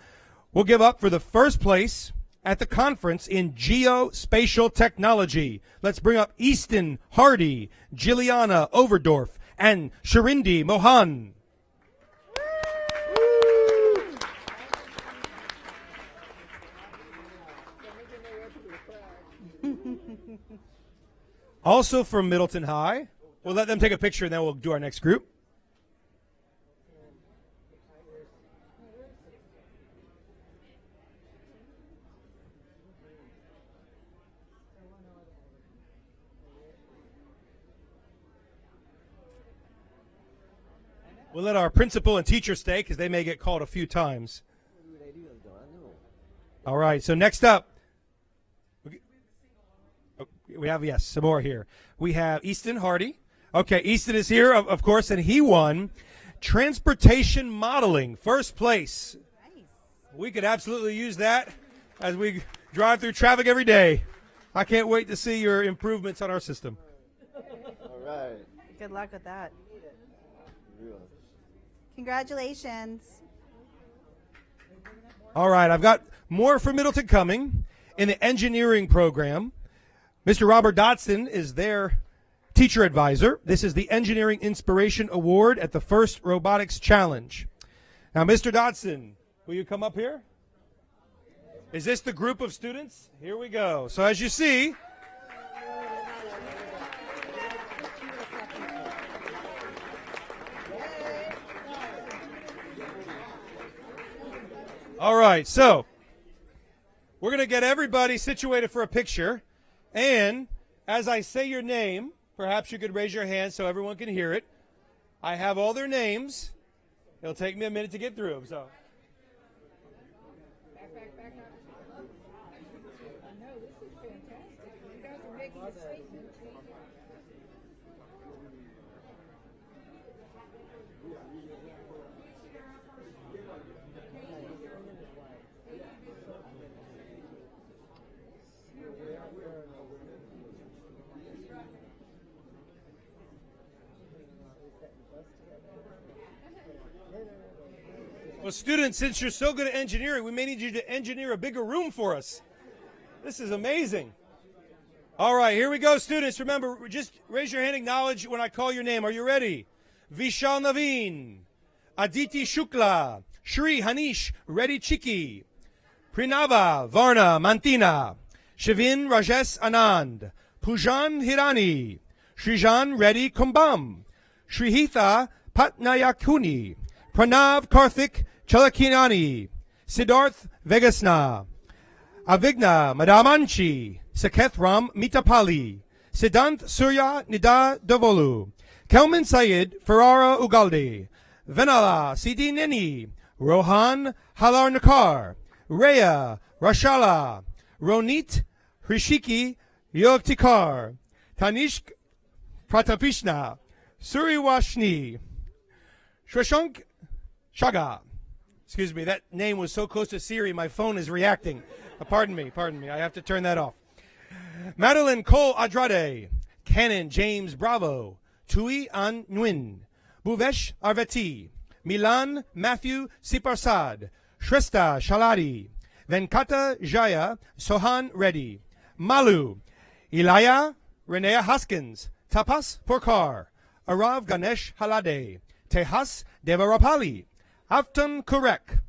We'll give up for the first place at the conference in geospatial technology. Let's bring up Easton Hardy, Gilliana Overdorf, and Sharindi Mohan. Also from Middleton High, we'll let them take a picture and then we'll do our next group. We'll let our principal and teacher stay because they may get called a few times. All right, so next up, we have, yes, some more here. We have Easton Hardy. Okay, Easton is here, of course, and he won transportation modeling, first place. Nice. We could absolutely use that as we drive through traffic every day. I can't wait to see your improvements on our system. All right. Good luck with that. Congratulations. All right, I've got more for Middleton coming in the engineering program. Mr. Robert Dotson is their teacher advisor. This is the Engineering Inspiration Award at the First Robotics Challenge. Now, Mr. Dotson, will you come up here? Is this the group of students? Here we go. So as you see, all right, so we're going to get everybody situated for a picture. And as I say your name, perhaps you could raise your hand so everyone can hear it. I have all their names. It'll take me a minute to get through them. So. Back up. I know, this is fantastic. You guys are making a statement. Well, students, since you're so good at engineering, we may need you to engineer a bigger room for us. This is amazing. All right, here we go, students. Remember, just raise your hand, acknowledge when I call your name. Are you ready? Vishal Naveen, Aditi Shukla, Shri Hanish Reddy Chiki, Pranava Varna Mantina, Shavin Rajesh Anand, Pujan Hirani, Srijan Reddy Kumbam, Srihitha Patnayakuni, Pranav Karthik Chalakinani, Siddharth Vegasna, Avigna Madamanchi, Saketh Ram Mitapali, Siddhant Surya Nida Davolu, Kelman Sayed Ferrara Ugalde, Venala Sidi Neni, Rohan Halar Nakar, Rhea Rashala, Ronit Hrishiki Yogtikar, Tanishk Pratapishna, Suriwashni, Shwashank Shaga. Excuse me, that name was so close to Siri, my phone is reacting. Pardon me, I have to turn that off. Madeline Cole Adrade, Canon James Bravo, Tui An Nguyen, Bhuvesh Arvati, Milan Matthew Siparsad, Shrestha Shaladi, Venkata Jaya Sohan Reddy, Malu, Ilaya Renea Haskins, Tapas Porkar, Arav Ganesh Halade, Tehas Devarapali, Avtan Kurek,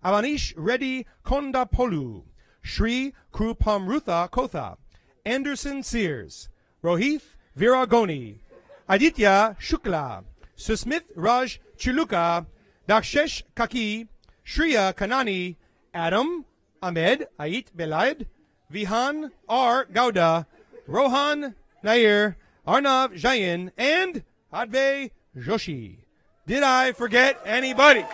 Avanish Reddy Kondapolu, Shri Krupamrutha Kotha, Anderson Sears, Rohith Viragoni, Aditya Shukla, Susmith Raj Chiluka, Dakshesh Kaki, Shriya Kanani, Adam Ahmed Ait Belaid, Vihan R. Gauda, Rohan Nair, Arnav Jain, and Adve Joshi. Did I forget anybody?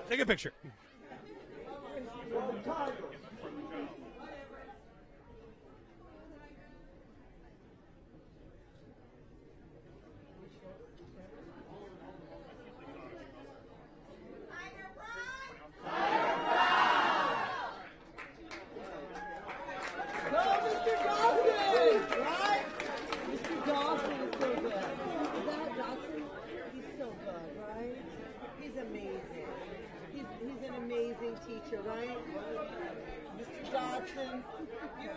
Take a picture. Teacher, right? Mr. Johnson, you're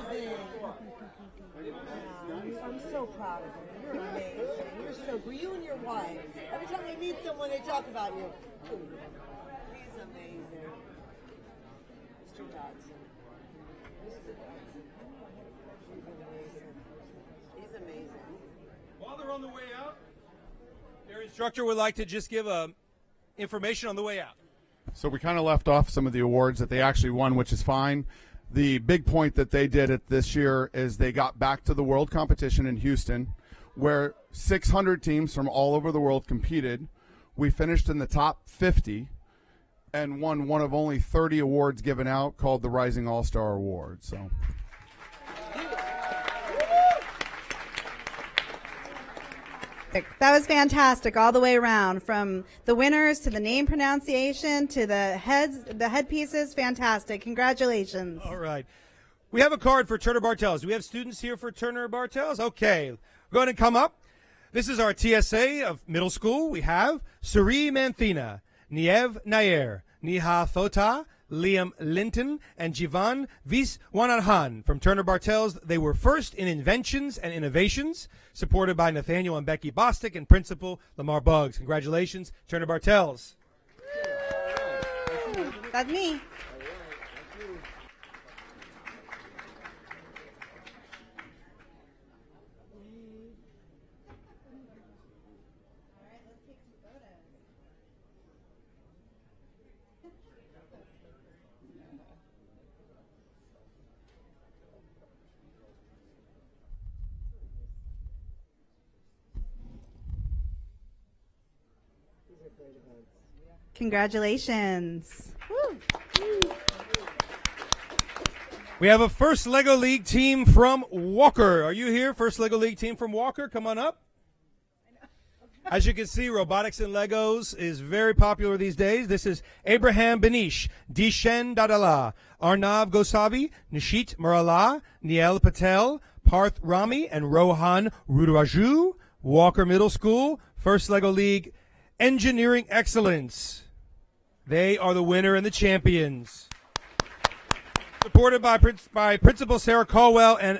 amazing. Wow, I'm so proud of you. You're amazing. You're so great. You and your wife. Every time they meet someone, they talk about you. He's amazing. Mr. Johnson. Mr. Johnson. He's amazing. He's amazing. While they're on the way out, their instructor would like to just give information on the way out. So we kind of left off some of the awards that they actually won, which is fine. The big point that they did at this year is they got back to the world competition in Houston, where 600 teams from all over the world competed. We finished in the top 50 and won one of only 30 awards given out called the Rising All-Star Award. So. That was fantastic all the way around, from the winners to the name pronunciation to the headpieces. Fantastic. Congratulations. All right. We have a card for Turner Bartels. Do we have students here for Turner Bartels? Okay. Go ahead and come up. This is our TSA of middle school. We have Suri Manthina, Niev Nair, Niha Thota, Liam Linton, and Jivan Viswanathan from Turner Bartels. They were first in inventions and innovations, supported by Nathaniel and Becky Bostic and Principal Lamar Buggs. Congratulations, Turner Bartels. That's me. Congratulations. Woo. We have a First Lego League team from Walker. Are you here? First Lego League team from Walker. Come on up. As you can see, robotics and Legos is very popular these days. This is Abraham Benish, Dishen Dadala, Arnav Gosavi, Nishit Murala, Niel Patel, Parth Rami, and Rohan Rudraju, Walker Middle School, First Lego League Engineering Excellence. They are the winner and the champions. Supported by Principal Sarah Caldwell and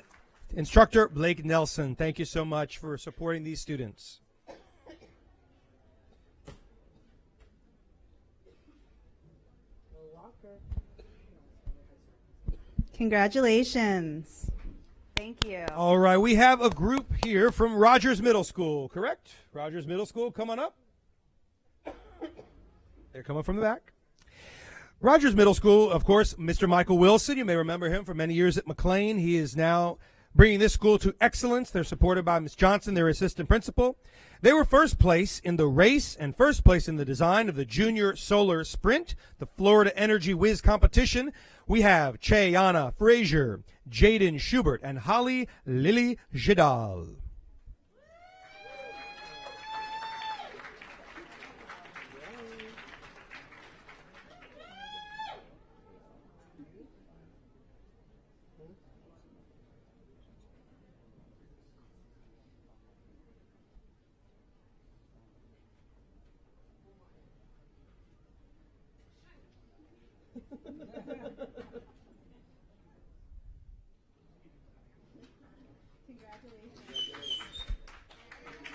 Instructor Blake Nelson, thank you so much for supporting these students. Congratulations. Thank you. All right, we have a group here from Rogers Middle School, correct? Rogers Middle School, come on up. They're coming from the back. Rogers Middle School, of course, Mr. Michael Wilson. You may remember him for many years at McLean. He is now bringing this school to excellence. They're supported by Ms. Johnson, their assistant principal. They were first place in the race and first place in the design of the Junior Solar Sprint, the Florida Energy Whiz competition. We have Cheyana Frazier, Jaden Schubert, and Holly Lily Jidal.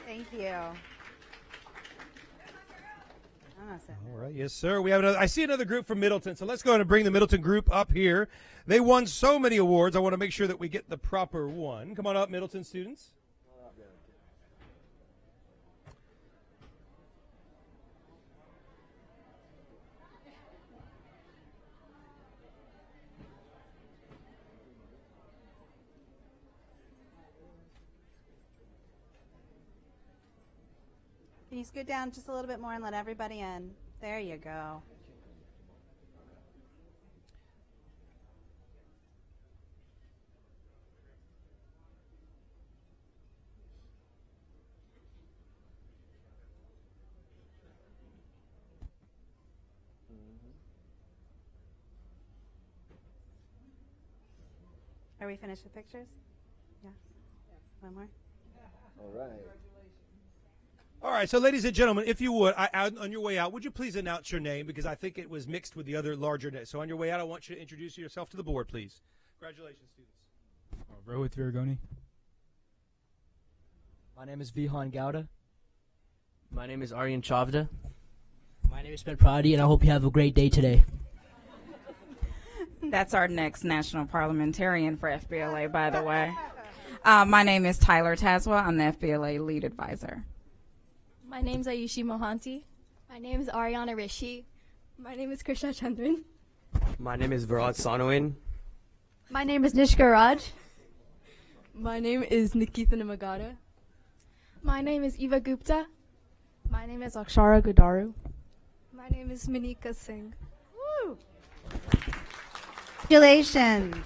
Thank you. All right, yes, sir. We have another. I see another group from Middleton, so let's go ahead and bring the Middleton group up here. They won so many awards. I want to make sure that we get the proper one. Come on up, Middleton students. Can you scoot down just a little bit more and let everybody in? There you go. Are we finished with pictures? Yeah. One more? All right. All right, so ladies and gentlemen, if you would, on your way out, would you please announce your name, because I think it was mixed with the other larger name. So on your way out, I want you to introduce yourself to the board, please. Congratulations, students. Rohit Viragoni. My name is Vihan Gowda. My name is Aryan Chavda. My name is Ben Pradi, and I hope you have a great day today. That's our next national parliamentarian for FBLA, by the way. My name is Tyler Tazwa. I'm the FBLA lead advisor. My name is Ayushi Mohanty. My name is Ariana Rishi. My name is Krishna Chandran. My name is Virat Sanoin. My name is Nishka Raj. My name is Nikita Namagata. My name is Eva Gupta. My name is Akshara Gudaru. My name is Manika Singh. Woo! Congratulations.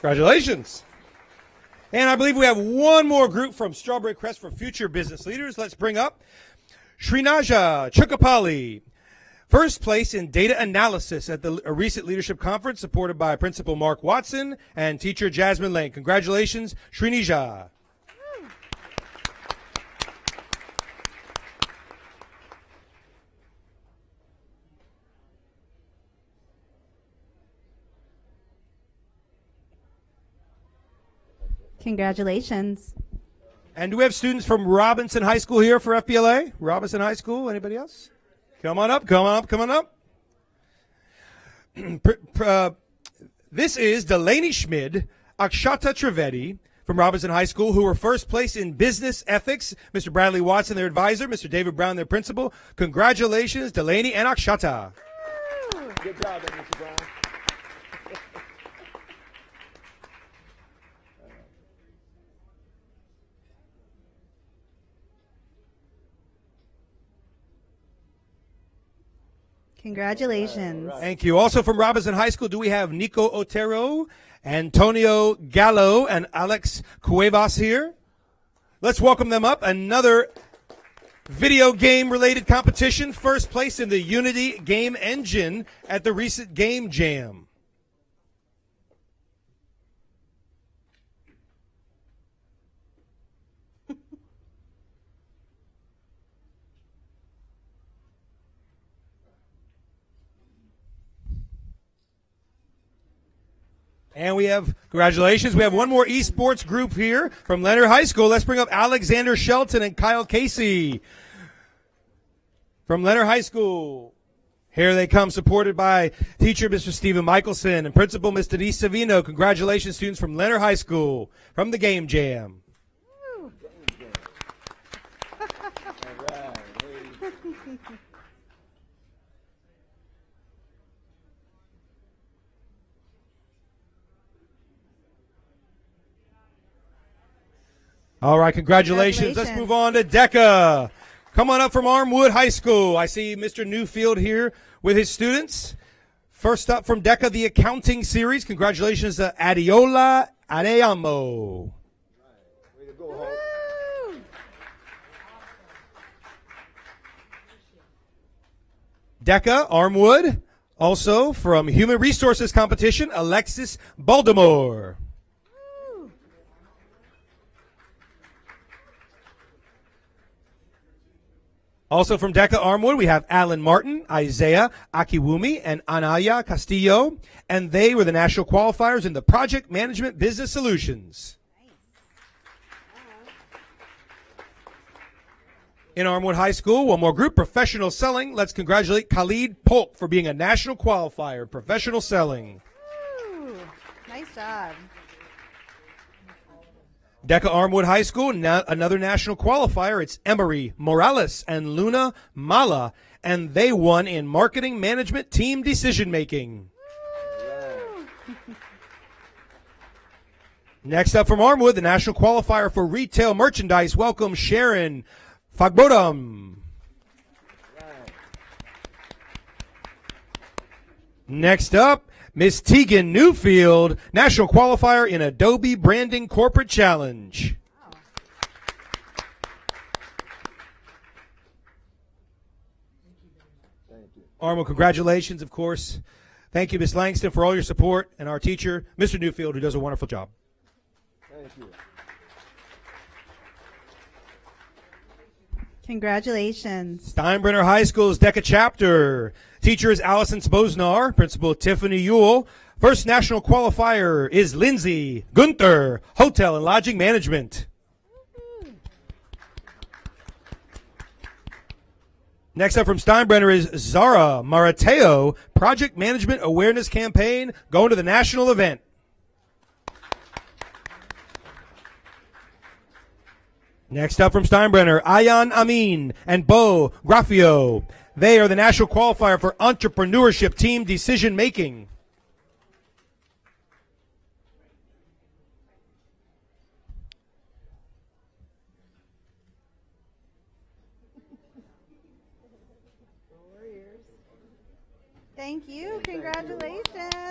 Congratulations. And I believe we have one more group from Strawberry Crest for future business leaders. Let's bring up Srinaja Chukapali, first place in data analysis at the recent leadership conference, supported by Principal Mark Watson and teacher Jasmine Lane. Congratulations, Srinija. Congratulations. And do we have students from Robinson High School here for FBLA? Robinson High School, anybody else? Come on up, come on up, come on up. This is Delaney Schmid, Akshata Trivedi from Robinson High School, who were first place in business ethics. Mr. Bradley Watson, their advisor, Mr. David Brown, their principal. Congratulations, Delaney and Akshata. Good job, Mr. Brown. Congratulations. Thank you. Also from Robinson High School, do we have Nico Otero, Antonio Gallo, and Alex Cuevas here? Let's welcome them up. Another video game related competition. First place in the Unity game engine at the recent Game Jam. And we have, congratulations, we have one more esports group here from Leonard High School. Let's bring up Alexander Shelton and Kyle Casey from Leonard High School. Here they come, supported by teacher Mr. Stephen Michelson and principal Ms. Denise Savino. Congratulations, students from Leonard High School, from the Game Jam. All right, congratulations. Let's move on to DECA. Come on up from Armwood High School. I see Mr. Newfield here with his students. First up from DECA, the accounting series. Congratulations to Adiola Arellamo. DECA, Armwood. Also from Human Resources Competition, Alexis Baltimore. Also from DECA Armwood, we have Alan Martin, Isaiah Akiwumi, and Anaya Castillo, and they were the national qualifiers in the Project Management Business Solutions. In Armwood High School, one more group, Professional Selling. Let's congratulate Khalid Polk for being a national qualifier in Professional Selling. Ooh, nice job. DECA Armwood High School, another national qualifier. It's Emery Morales and Luna Mala, and they won in Marketing Management Team Decision Making. Next up from Armwood, the national qualifier for Retail Merchandise. Welcome Sharon Fagbodam. Next up, Miss Tegan Newfield, national qualifier in Adobe Branding Corporate Challenge. Armwood, congratulations, of course. Thank you, Miss Langston, for all your support, and our teacher, Mr. Newfield, who does a wonderful job. Thank you. Congratulations. Steinbrenner High School's DECA chapter. Teacher is Allison Sposnar, principal Tiffany Ewell. First national qualifier is Lindsay Gunther, Hotel and Lodging Management. Next up from Steinbrenner is Zara Marateo, Project Management Awareness Campaign, going to the national event. Next up from Steinbrenner, Ayan Amin and Bo Grafio. They are the national qualifier for Entrepreneurship Team Decision Making. Thank you. Congratulations.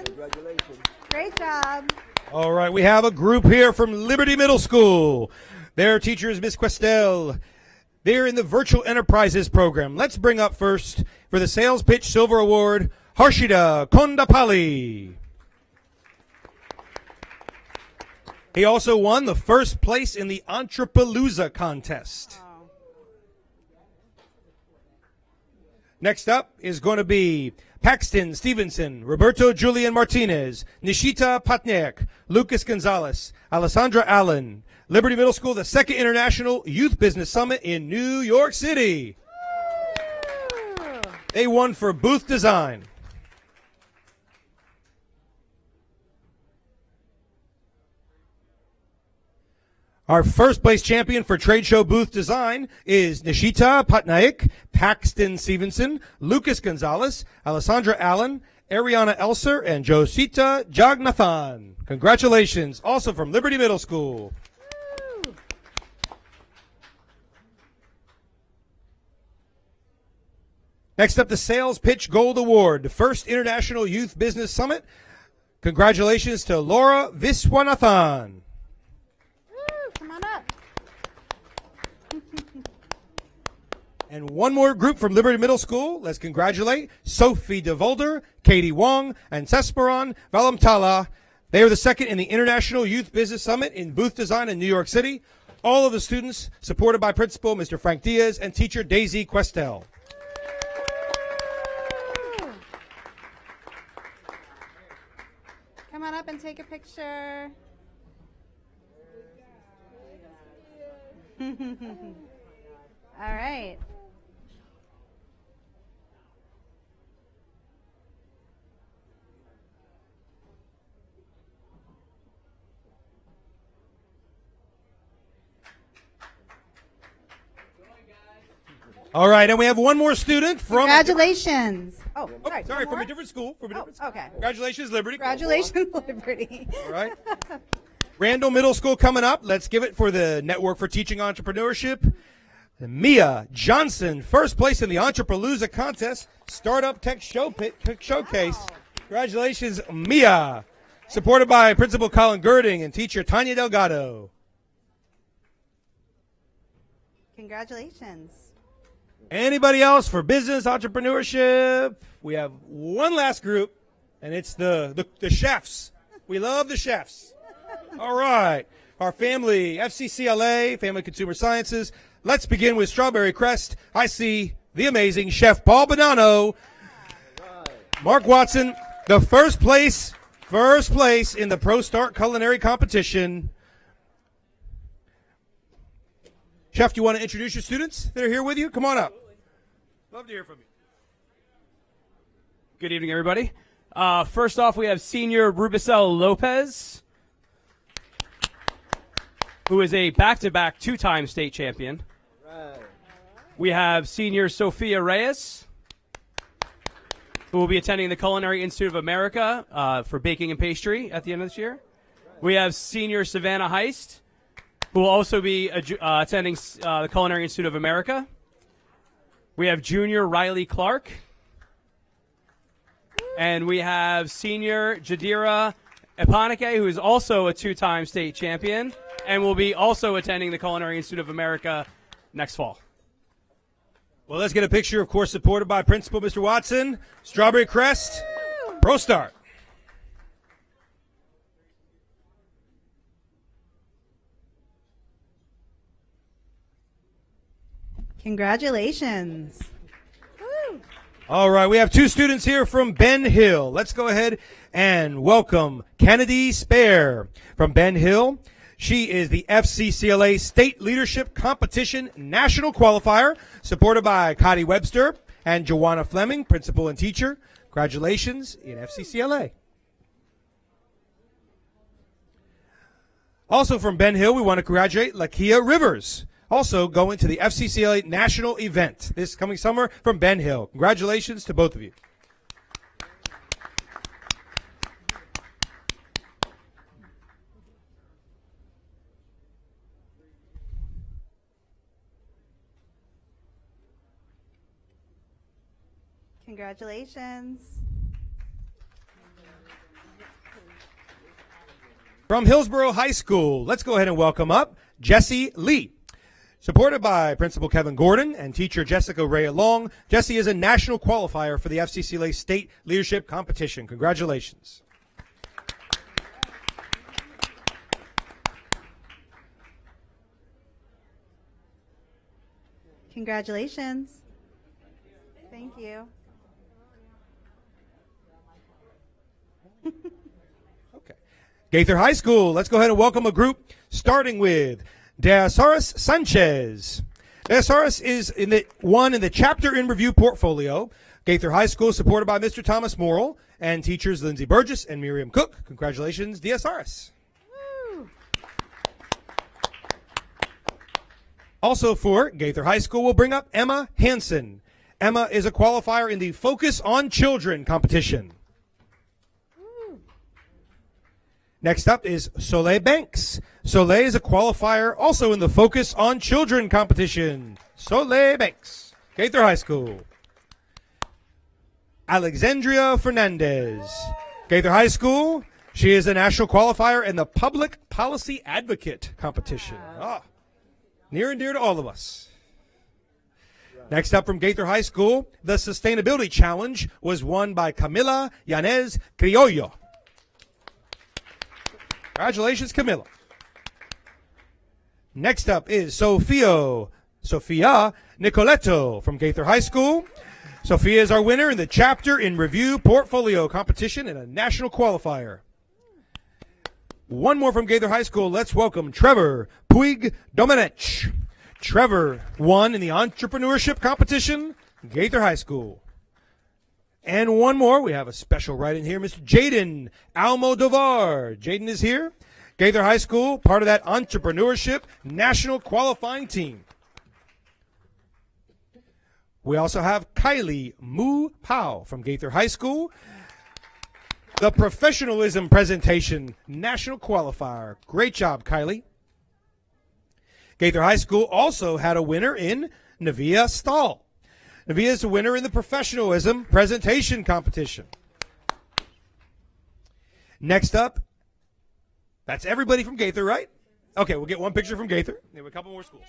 Congratulations. Great job. All right, we have a group here from Liberty Middle School. Their teacher is Miss Questel. They're in the Virtual Enterprises program. Let's bring up first for the Sales Pitch Silver Award, Harshita Kondapalli. He also won the first place in the Entrepalooza contest. Next up is going to be Paxton Stevenson, Roberto Julian Martinez, Nishita Patniak, Lucas Gonzalez, Alessandra Allen. Liberty Middle School, the second International Youth Business Summit in New York City. They won for booth design. Our first place champion for trade show booth design is Nishita Patnaik, Paxton Stevenson, Lucas Gonzalez, Alessandra Allen, Ariana Elser, and Josita Jagnathan. Congratulations. Also from Liberty Middle School. Next up, the Sales Pitch Gold Award, the first International Youth Business Summit. Congratulations to Laura Viswanathan. Come on up. And one more group from Liberty Middle School. Let's congratulate Sophie DeVolder, Katie Wong, and Sesperon Valamtala. They are the second in the International Youth Business Summit in booth design in New York City. All of the students supported by Principal Mr. Frank Diaz and teacher Daisy Questel. Come on up up and take a picture. All right. All right, and we have one more student from. Congratulations. Sorry, from a different school. Okay. Congratulations, Liberty. Congratulations, Liberty. All right. Randall Middle School coming up. Let's give it for the Network for Teaching Entrepreneurship. Mia Johnson, first place in the Entrepreneur contest, Startup Tech Showcase. Wow. Congratulations, Mia. Supported by Principal Colin Girding and teacher Tanya Delgado. Congratulations. Anybody else for business entrepreneurship? We have one last group, and it's the chefs. We love the chefs. All right. Our family, FCCLA, Family Consumer Sciences. Let's begin with Strawberry Crest. I see the amazing Chef Paul Bonanno. Mark Watson, the first place in the Pro Start Culinary Competition. Chef, do you want to introduce your students that are here with you? Come on up. Love to hear from you. Good evening, everybody. First off, we have senior Rubicel Lopez, who is a back-to-back two-time state champion. Right. We have senior Sophia Reyes, who will be attending the Culinary Institute of America for baking and pastry at the end of this year. We have senior Savannah Heist, who will also be attending the Culinary Institute of America. We have junior Riley Clark. And we have senior Jadira Epanike, who is also a two-time state champion and will be also attending the Culinary Institute of America next fall. Well, let's get a picture, of course, supported by Principal Mr. Watson. Strawberry Crest, Pro Start. Congratulations. All right, we have two students here from Ben Hill. Let's go ahead and welcome Kennedy Spare from Ben Hill. She is the FCCLA State Leadership Competition National Qualifier, supported by Cotty Webster and Joanna Fleming, principal and teacher. Congratulations in FCCLA. Also from Ben Hill, we want to congratulate Lakia Rivers, also going to the FCCLA National Event this coming summer from Ben Hill. Congratulations to both of you. Congratulations. From Hillsborough High School, let's go ahead and welcome up Jessie Lee. Supported by Principal Kevin Gordon and teacher Jessica Ray Long, Jessie is a national qualifier for the FCCLA State Leadership Competition. Congratulations. Congratulations. Thank you. Gaither High School, let's go ahead and welcome a group starting with Deasaris Sanchez. Deasaris is in the Chapter in Review portfolio. Gaither High School, supported by Mr. Thomas Morrill and teachers Lindsay Burgess and Miriam Cook. Congratulations, Deasaris. Also for Gaither High School, we'll bring up Emma Hansen. Emma is a qualifier in the Focus on Children competition. Next up is Soleil Banks. Soleil is a qualifier also in the Focus on Children competition. Soleil Banks, Gaither High School. Alexandria Fernandez, Gaither High School. She is a national qualifier in the Public Policy Advocate competition. Near and dear to all of us. Next up from Gaither High School, the Sustainability Challenge was won by Camila Yanez Criollo. Congratulations, Camilla. Next up is Sofia Nicoletto from Gaither High School. Sophia is our winner in the Chapter in Review portfolio competition and a national qualifier. One more from Gaither High School. Let's welcome Trevor Puig Domenech. Trevor won in the entrepreneurship competition, Gaither High School. And one more. We have a special write-in here, Mr. Jaden Almodovar. Jaden is here. Gaither High School, part of that entrepreneurship national qualifying team. We also have Kylie Mu Pao from Gaither High School. The professionalism presentation national qualifier. Great job, Kylie. Gaither High School also had a winner in Navia Stahl. Navia is a winner in the professionalism presentation competition. Next up, that's everybody from Gaither, right? Okay, we'll get one picture from Gaither. We have a couple more schools.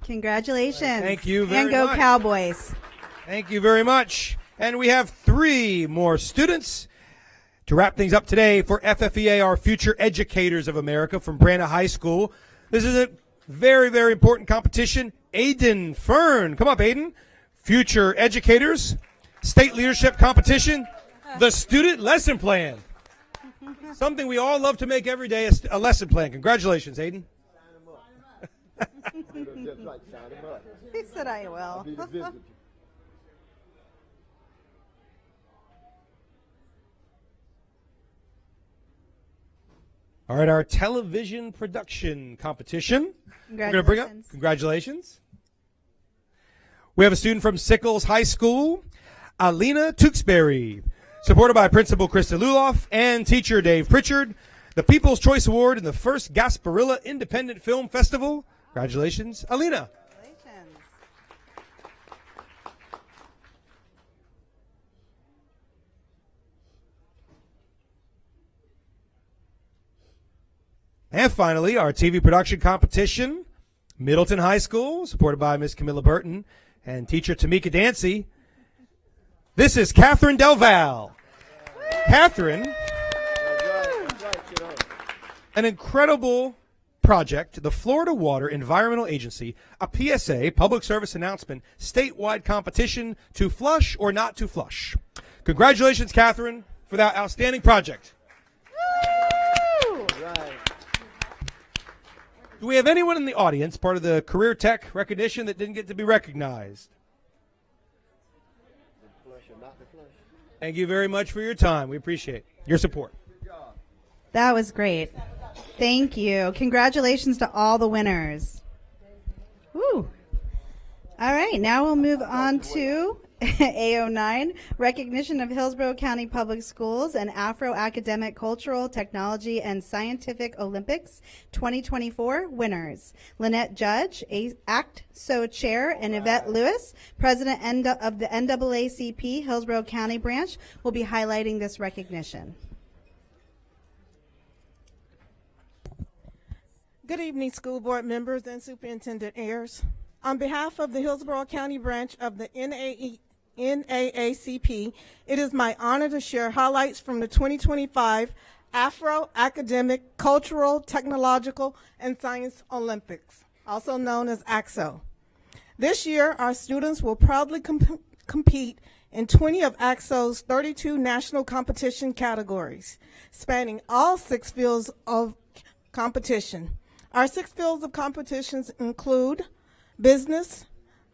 Congratulations. Thank you very much. And go much. Cowboys. Thank you very much. And we have 3 more students to wrap things up today for FFEA, our Future Educators of America from Brandon High School. This is a very, very important competition. Aiden Fern. Come up, Aiden. Future Educators, State Leadership Competition, the Student Lesson Plan. Something we all love to make every day, a lesson plan. Congratulations, Aiden. He said I will. All right, our television production competition. We're going to bring up congratulations. We have a student from Sickles High School, Alina Tewksbury, supported by Principal Krista Luloff and teacher Dave Pritchard. The People's Choice Award in the first Gasparilla Independent Film Festival. Congratulations, Alina. And finally, our TV production competition, Middleton High School, supported by Miss Camilla Burton and teacher Tamika Dancy. This is Catherine Delval. Catherine, an incredible project, the Florida Water Environmental Agency, a PSA, public service announcement, statewide competition to flush or not to flush. Congratulations, Catherine, for that outstanding project. Do we have anyone in the audience, part of the Career Tech recognition, that didn't get to be recognized? Thank you very much for your time. We appreciate your support. That was great. Thank you. Congratulations to all the winners. Woo. All right, now we'll move on to A09, recognition of Hillsborough County Public Schools and Afro-Academic Cultural, Technology, and Scientific Olympics 2024 winners. Lynette Judge, ACT-SO Chair, and Yvette Lewis, President of the NAACP Hillsborough County Branch, will be highlighting this recognition. Good evening, school board members and Superintendent Ayers. On behalf of the Hillsborough County branch of the NAACP, it is my honor to share highlights from the 2025 Afro-Academic, Cultural, Technological, and Science Olympics, also known as ACT-SO. This year, our students will proudly compete in 20 of ACT-SO's 32 national competition categories, spanning all 6 fields of competition. Our 6 fields of competitions include business,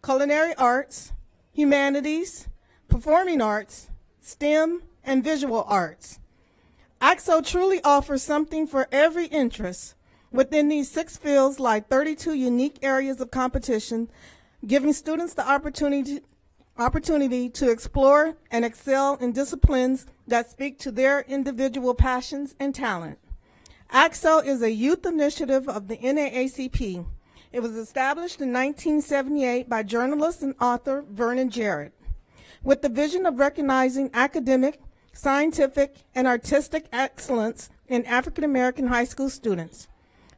culinary arts, humanities, performing arts, STEM, and visual arts. ACT-SO truly offers something for every interest. Within these 6 fields lie 32 unique areas of competition, giving students the opportunity to explore and excel in disciplines that speak to their individual passions and talent. ACT-SO is a youth initiative of the NAACP. It was established in 1978 by journalist and author Vernon Jarrett, with the vision of recognizing academic, scientific, and artistic excellence in African American high school students,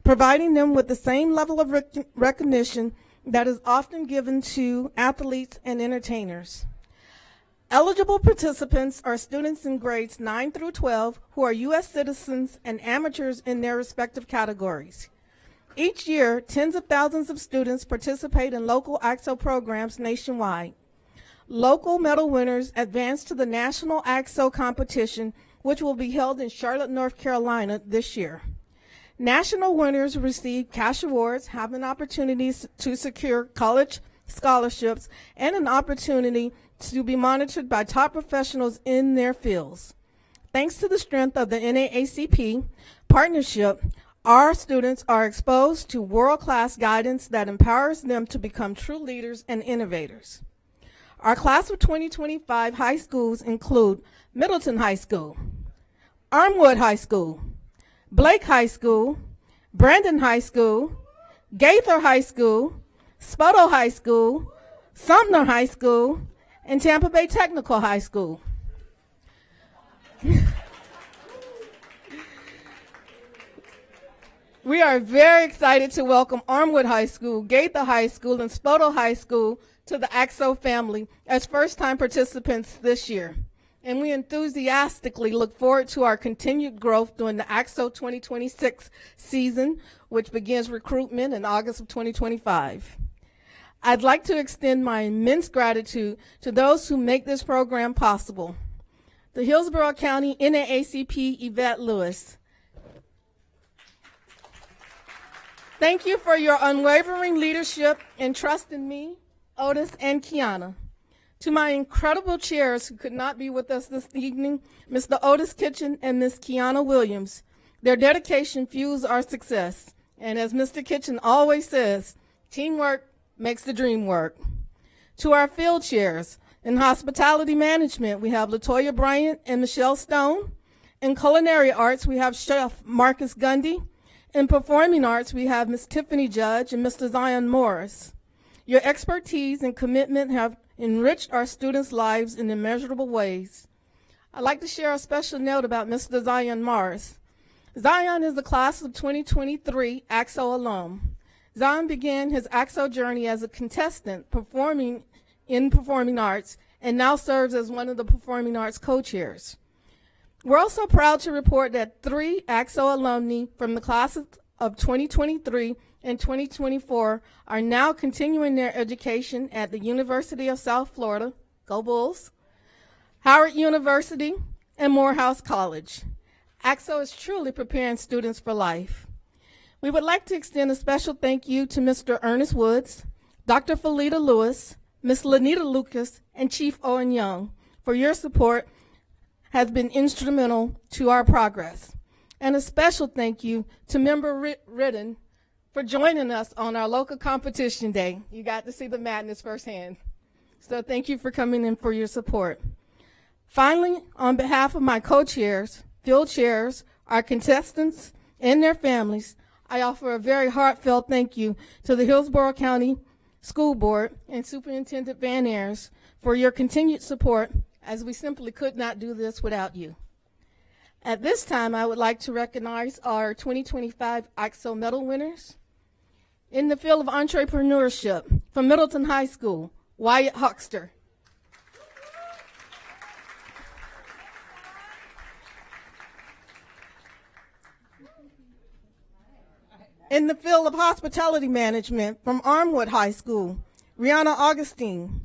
providing them with the same level of recognition that is often given to athletes and entertainers. Eligible participants are students in grades 9 through 12 who are U.S. citizens and amateurs in their respective categories. Each year, tens of thousands of students participate in local AXO programs nationwide. Local medal winners advance to the National AXO competition, which will be held in Charlotte, North Carolina this year. National winners receive cash awards, have an opportunity to secure college scholarships, and an opportunity to be monitored by top professionals in their fields. Thanks to the strength of the NAACP partnership, our students are exposed to world-class guidance that empowers them to become true leaders and innovators. Our class of 2025 high schools include Middleton High School, Armwood High School, Blake High School, Brandon High School, Gaither High School, Spoto High School, Sumner High School, and Tampa Bay Technical High School. We are very excited to welcome Armwood High School, Gaither High School, and Spoto High School to the AXO family as first-time participants this year. And we enthusiastically look forward to our continued growth during the AXO 2026 season, which begins recruitment in August of 2025. I'd like to extend my immense gratitude to those who make this program possible. The Hillsborough County NAACP Yvette Lewis. Thank you for your unwavering leadership and trust in me, Otis, and Kiana. To my incredible chairs who could not be with us this evening, Mr. Otis Kitchen and Ms. Kiana Williams, their dedication fuels our success. And as Mr. Kitchen always says, teamwork makes the dream work. To our field chairs, in hospitality management, we have LaToya Bryant and Michelle Stone. In culinary arts, we have Chef Marcus Gundy. In performing arts, we have Ms. Tiffany Judge and Mr. Zion Morris. Your expertise and commitment have enriched our students' lives in immeasurable ways. I'd like to share a special note about Mr. Zion Morris. Zion is the class of 2023 AXO alum. Zion began his AXO journey as a contestant performing in performing arts and now serves as one of the performing arts co-chairs. We're also proud to report that 3 AXO alumni from the classes of 2023 and 2024 are now continuing their education at the University of South Florida, go Bulls, Howard University, and Morehouse College. AXO is truly preparing students for life. We would like to extend a special thank you to Mr. Ernest Woods, Dr. Felita Lewis, Ms. Lanita Lucas, and Chief Owen Young for your support has been instrumental to our progress. And a special thank you to Member Ridden for joining us on our local competition day. You got to see the madness firsthand. So thank you for coming in for your support. Finally, on behalf of my co-chairs, field chairs, our contestants, and their families, I offer a very heartfelt thank you to the Hillsborough County School Board and Superintendent Van Ayers for your continued support, as we simply could not do this without you. At this time, I would like to recognize our 2025 AXO medal winners. In the field of entrepreneurship, from Middleton High School, Wyatt Huckster. In the field of hospitality management, from Armwood High School, Rihanna Augustine.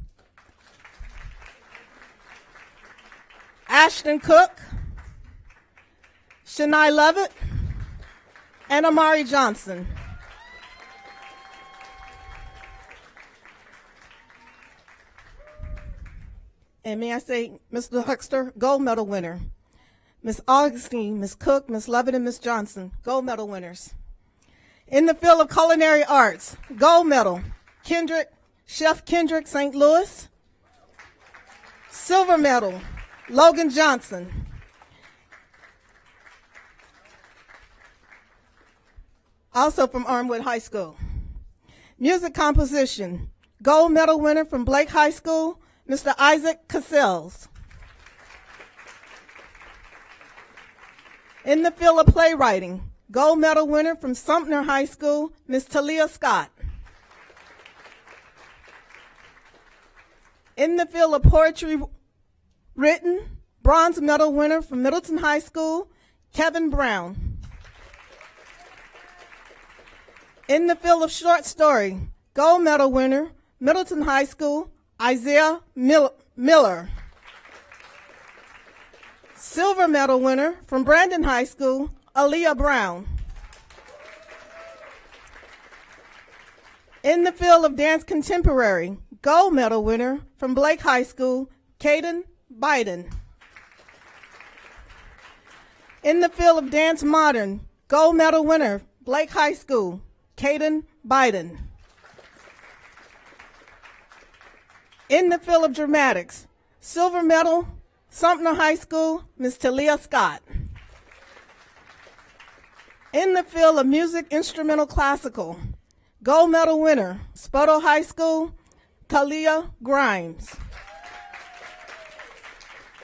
Ashton Cook, Shania Lovett, and Amari Johnson. And may I say, Mr. Huckster, gold medal winner. Ms. Augustine, Ms. Cook, Ms. Lovett, and Ms. Johnson, gold medal winners. In the field of culinary arts, gold medal, Chef Kendrick St. Louis. Silver medal, Logan Johnson. Also from Armwood High School. Music composition, gold medal winner from Blake High School, Mr. Isaac Cassels. In the field of playwriting, gold medal winner from Sumner High School, Ms. Talia Scott. In the field of poetry written, bronze medal winner from Middleton High School, Kevin Brown. In the field of short story, gold medal winner, Middleton High School, Isaiah Miller. Silver medal winner from Brandon High School, Aaliyah Brown. In the field of dance contemporary, gold medal winner from Blake High School, Caden Biden. In the field of dance modern, gold medal winner, Blake High School, Caden Biden. In the field of dramatics, silver medal, Sumter High School, Miss Talia Scott. In the field of music instrumental classical, gold medal winner, Spoto High School, Kalia Grimes.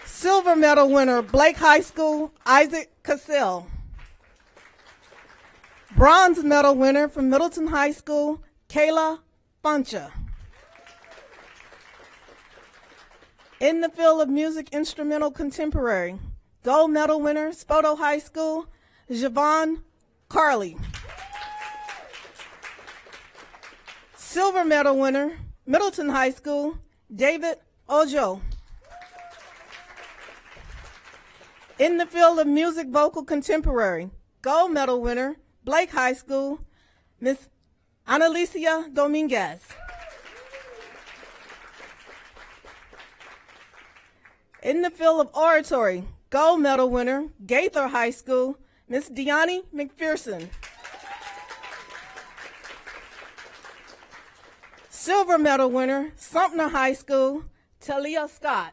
Silver medal winner, Blake High School, Isaac Cassell. Bronze medal winner from Middleton High School, Kayla Funcha. In the field of music instrumental contemporary, gold medal winner, Spoto High School, Javon Carley. Silver medal winner, Middleton High School, David Ojo. In the field of music vocal contemporary, gold medal winner, Blake High School, Miss Analicia Dominguez. In the field of oratory, gold medal winner, Gaither High School, Miss Deani McPherson. Silver medal winner, Sumter High School, Talia Scott.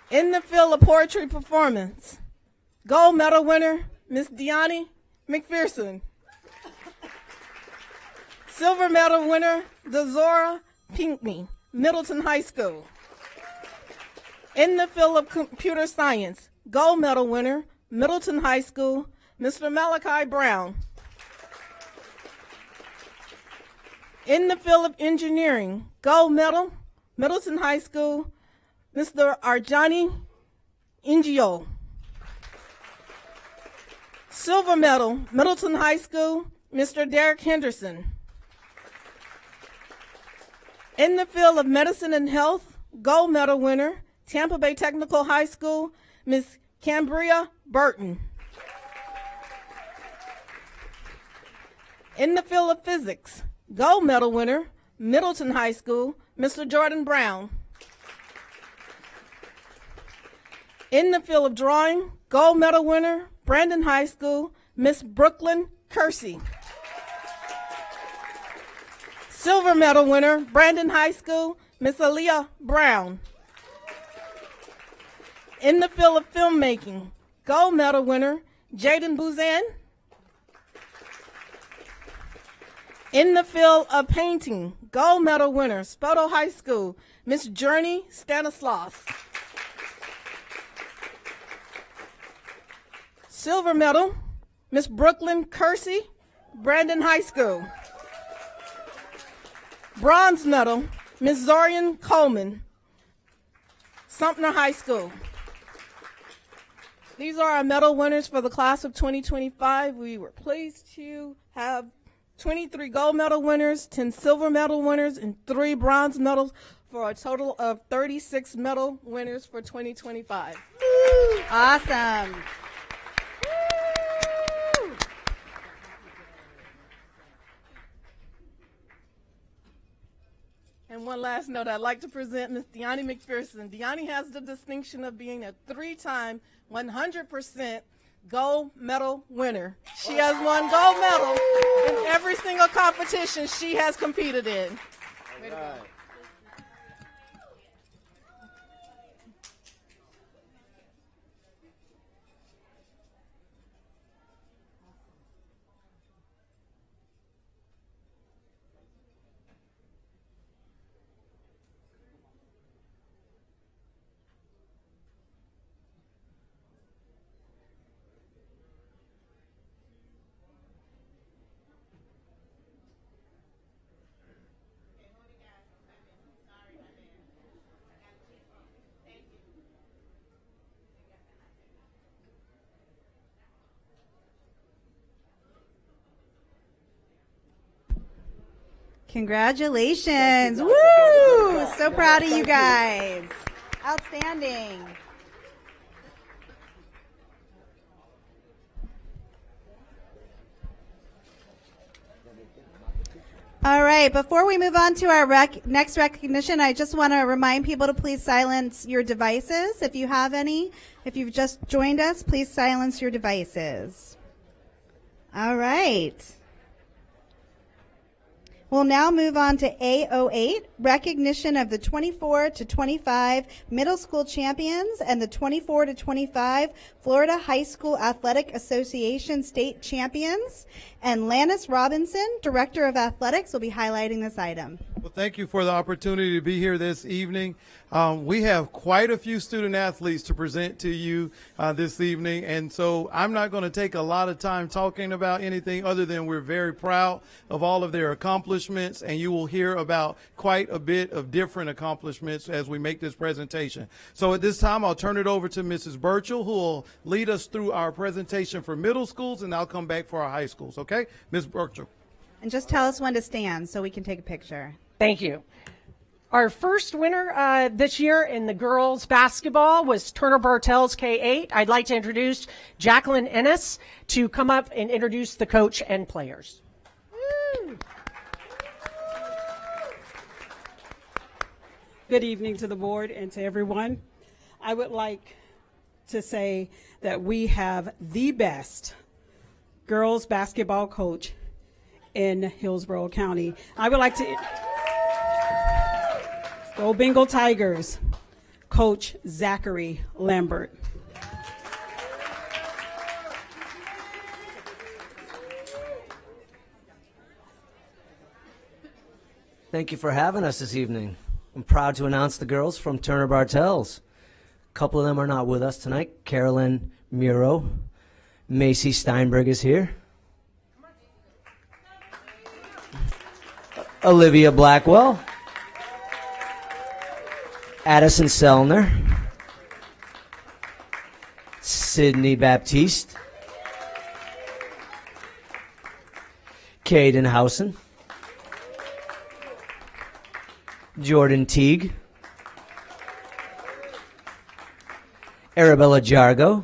In the field of poetry performance, gold medal winner, Miss Deani McPherson. Silver medal winner, Dezora Pinkney, Middleton High School. In the field of computer science, gold medal winner, Middleton High School, Mr. Malachi Brown. In the field of engineering, gold medal, Middleton High School, Mr. Arjani Ingio. Silver medal, Middleton High School, Mr. Derek Henderson. In the field of medicine and health, gold medal winner, Tampa Bay Technical High School, Miss Cambria Burton. In the field of physics, gold medal winner, Middleton High School, Mr. Jordan Brown. In the field of drawing, gold medal winner, Brandon High School, Miss Brooklyn Kersey. Silver medal winner, Brandon High School, Miss Aaliyah Brown. In the field of filmmaking, gold medal winner, Jaden Buzan. In the field of painting, gold medal winner, Spoto High School, Miss Journey Stanislaus. Silver medal, Miss Brooklyn Kersey, Brandon High School. Bronze medal, Miss Zorian Coleman, Sumter High School. These are our medal winners for the class of 2025. We were pleased to have 23 gold medal winners, 10 silver medal winners, and 3 bronze medals for a total of 36 medal winners for 2025. Awesome. And one last note, I'd like to present Miss Deani McPherson. Deani has the distinction of being a 3-time 100% gold medal winner. She has won gold medal in every single competition she has competed in. Way to go. Congratulations. Woo! So proud of you guys. Outstanding. All right, before we move on to our next recognition, I just want to remind people to please silence your devices if you have any. If you've just joined us, please silence your devices. All right. We'll now move on to A08, recognition of the 24 to 25 middle school champions and the 24 to 25 Florida High School Athletic Association state champions. And Lannis Robinson, Director of Athletics, will be highlighting this item. Well, thank you for the opportunity to be here this evening. We have quite a few student athletes to present to you this evening, and so I'm not going to take a lot of time talking about anything other than we're very proud of all of their accomplishments, and you will hear about quite a bit of different accomplishments as we make this presentation. So at this time, I'll turn it over to Mrs. Burchell, who will lead us through our presentation for middle schools, and I'll come back for our high schools, okay? Ms. Burchell. And just tell us when to stand so we can take a picture. Thank you. Our first winner this year in the girls basketball was Turner Bartels K8. I'd like to introduce Jacqueline Ennis to come up and introduce the coach and players. Woo. Good evening to the board and to everyone. I would like to say that we have the best girls basketball coach in Hillsborough County. I would like to go Bengal Tigers, Coach Zachary Lambert. Thank you for having us this evening. I'm proud to announce the girls from Turner Bartels. A couple of them are not with us tonight. Carolyn Muro, Macy Steinberg is here. Olivia Blackwell, Addison Sellner, Sydney Baptiste, Caden Housen, Jordan Teague, Arabella Jargo,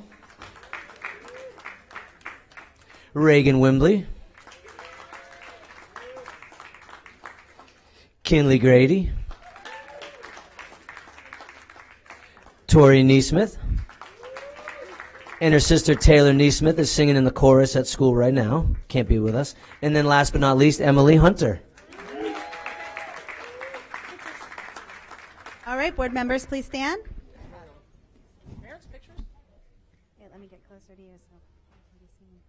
Reagan Wimbley, Kinley Grady, Tori Neesmith, and her sister Taylor Neesmith is singing in the chorus at school right now. Can't be with us. And then last but not least, Emily Hunter. All right, board members, please stand. Okay, let me get closer to you so I can be seen.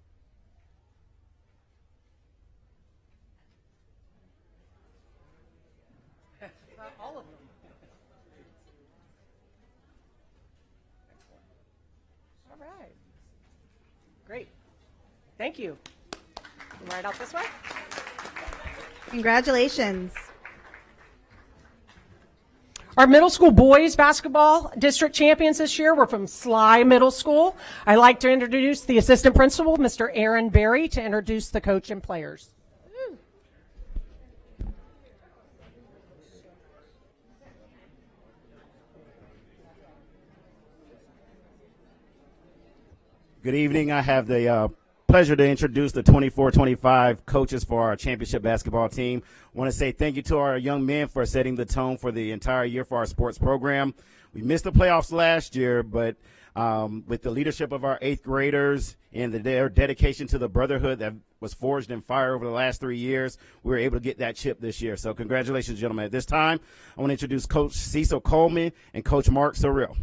All of them. All right. Great. Thank you. Right out this way. Congratulations. Our middle school boys basketball district champions this year were from Sly Middle School. I'd like to introduce the assistant principal, Mr. Aaron Berry, to introduce the coach and players. Good evening. I have the pleasure to introduce the 24-25 coaches for our championship basketball team. I want to say thank you to our young men for setting the tone for the entire year for our sports program. We missed the playoffs last year, but with the leadership of our 8th graders and their dedication to the brotherhood that was forged in fire over the last 3 years, we were able to get that chip this year. So congratulations, gentlemen. At this time, I want to introduce Coach Cecil Coleman and Coach Mark Sorrell.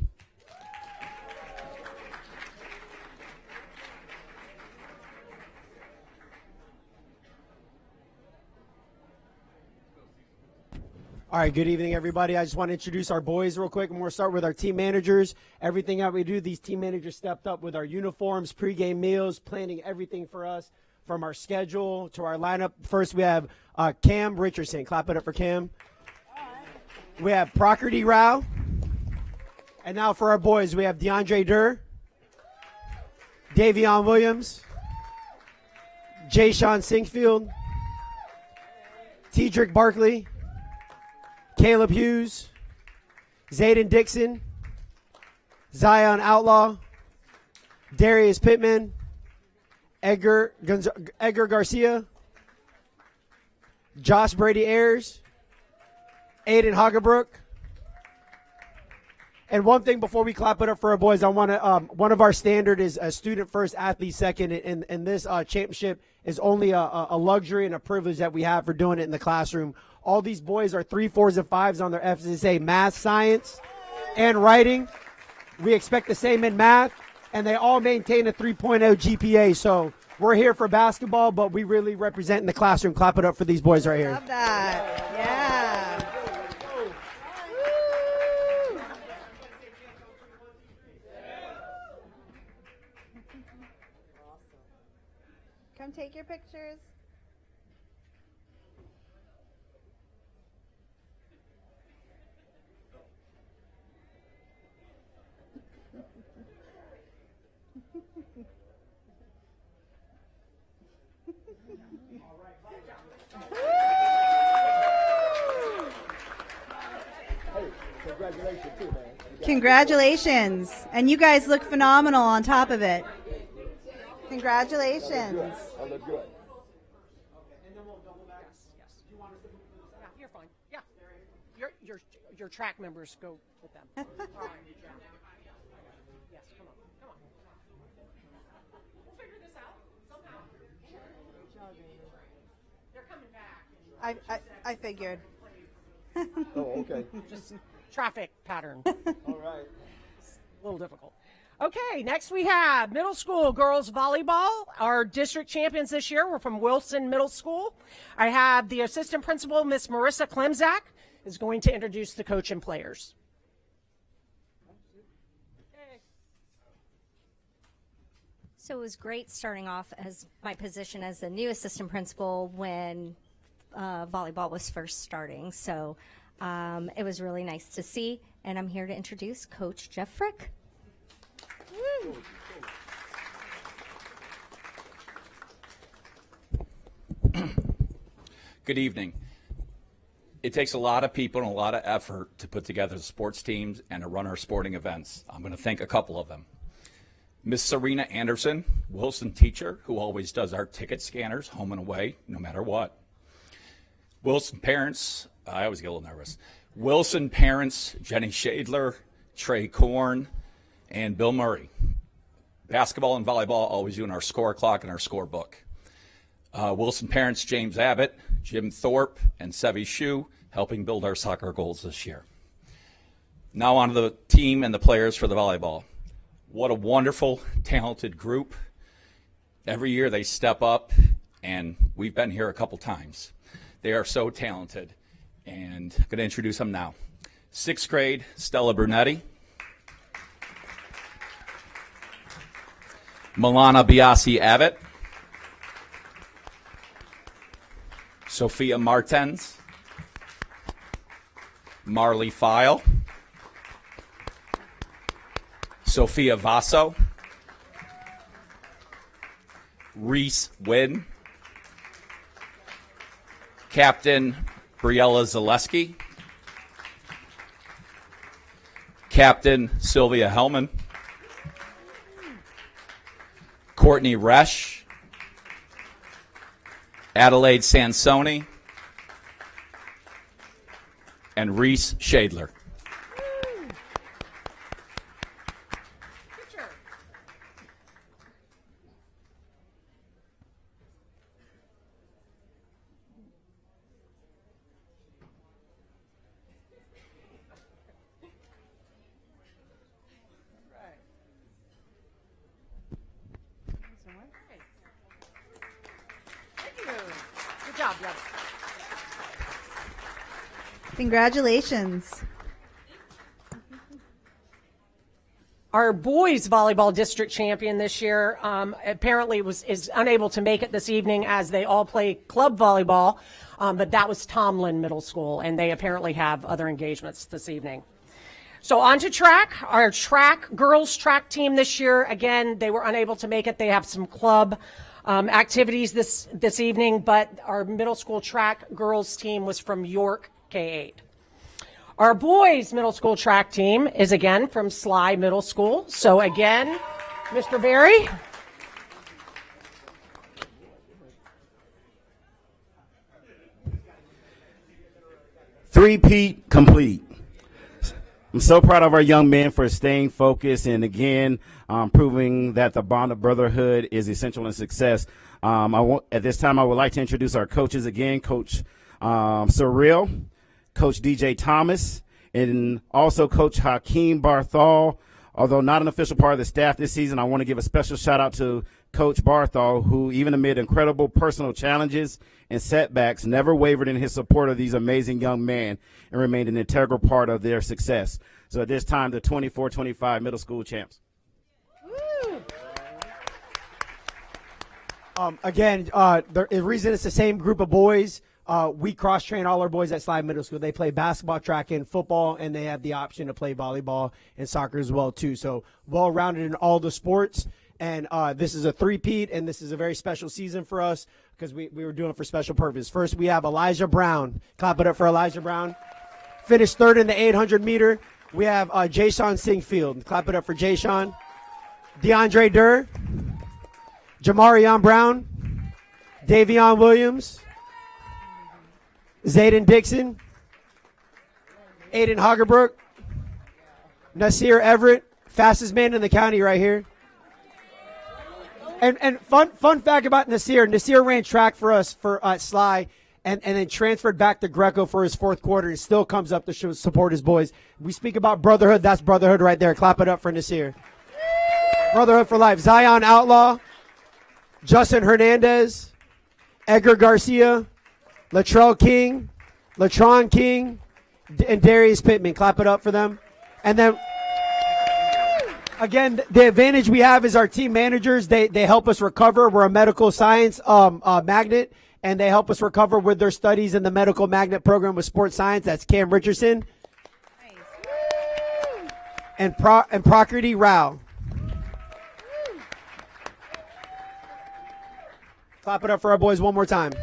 All right, good evening, everybody. I just want to introduce our boys real quick, and we'll start with our team managers. Everything that we do, these team managers stepped up with our uniforms, pregame meals, planning everything for us, from our schedule to our lineup. First, we have Cam Richardson. Clap it up for Cam. We have Procurty Rao. And now for our boys, we have DeAndre Durr, Davion Williams, Jay Sean Sinkfield, Tedrick Barkley, Caleb Hughes, Zayden Dixon, Zion Outlaw, Darius Pittman, Edgar Garcia, Josh Brady Ayers, Aiden Hagebrook. And one thing before we clap it up for our boys, I want to, one of our standard is a student first, athlete second, and this championship is only a luxury and a privilege that we have for doing it in the classroom. All these boys are 3, 4s, and 5s on their FSA math, science, and writing. We expect the same in math, and they all maintain a 3.0 GPA. So we're here for basketball, but we really represent in the classroom. Clap it up for these boys right here. Love that. Yeah. Come take your pictures. Congratulations, too, man. Congratulations. And you guys look phenomenal on top of it. Congratulations. I look good. You're fine. Yeah. Your track members go with them. All right. Yes, come on. We'll figure this out somehow. They're coming back. I figured. Oh, okay. Just traffic pattern. All right. A little difficult. Okay, next we have middle school girls volleyball. Our district champions this year were from Wilson Middle School. I have the assistant principal, Miss Marissa Klemzak, is going to introduce the coach and players. So it was great starting off as my position as the new assistant principal when volleyball was first starting. So it was really nice to see, and I'm here to introduce Coach Jeff Frick. Good evening. It takes a lot of people and a lot of effort to put together the sports teams and to run our sporting events. I'm going to thank a couple of them. Miss Serena Anderson, Wilson teacher, who always does our ticket scanners home and away, no matter what. Wilson parents, I always get a little nervous. Wilson parents, Jenny Shadler, Trey Korn, and Bill Murray. Basketball and volleyball always doing our score clock and our scorebook. Wilson parents, James Abbott, Jim Thorpe, and Sevi Shu, helping build our soccer goals this year. Now on to the team and the players for the volleyball. What a wonderful, talented group. Every year they step up, and we've been here a couple times. They are so talented, and I'm going to introduce them now. 6th grade, Stella Brunetti. Milana Biasi Abbott. Sophia Martens. Marley File. Sophia Vaso. Reese Wynn. Captain Briella Zaleski. Captain Sylvia Hellman. Courtney Resch. Adelaide Sansoni. And Reese Shadler. Good job, Jeff. Congratulations. Our boys volleyball district champion this year apparently is unable to make it this evening as they all play club volleyball, but that was Tomlin Middle School, and they apparently have other engagements this evening. So on to track. Our girls track team this year, again, they were unable to make it. They have some club activities this evening, but our middle school track girls team was from York K-8. Our boys middle school track team is again from Sly Middle School. So again, Mr. Berry. Three-peat complete. I'm so proud of our young men for staying focused and again proving that the bond of brotherhood is essential in success. At this time, I would like to introduce our coaches again, Coach Surreal, Coach DJ Thomas, and also Coach Hakeem Barthol. Although not an official part of the staff this season, I want to give a special shout out to Coach Barthol, who even amid incredible personal challenges and setbacks, never wavered in his support of these amazing young men and remained an integral part of their success. So at this time, the 24-25 middle school champs. The reason it's the same group of boys, we cross-train all our boys at Slide Middle School. They play basketball, track, and football, and they have the option to play volleyball and soccer as well, too. So well-rounded in all the sports. And this is a three-peat, and this is a very special season for us because we were doing it for special purpose. First, we have Elijah Brown. Clap it up for Elijah Brown. Finished third in the 800-meter. We have Jayshawn Singfield. Clap it up for Jayshawn. DeAndre Durr. Jamarion Brown. Davion Williams. Zayden Dixon. Aiden Hagerbrook. Nasir Everett. Fastest man in the county right here. And fun fact about Nasir ran track for us for Sly and then transferred back to Greco for his fourth quarter and still comes up to support his boys. We speak about brotherhood. That's brotherhood right there. Clap it up for Nasir. Brotherhood for life. Zion Outlaw, Justin Hernandez, Edgar Garcia, Latrell King, Latron King, and Darius Pittman. Clap it up for them. And then again, the advantage we have is our team managers. They help us recover. We're a medical science magnet, and they help us recover with their studies in the medical magnet program with sports science. That's Cam Richardson. Nice. And Prakriti Rao. Clap it up for our boys one more time.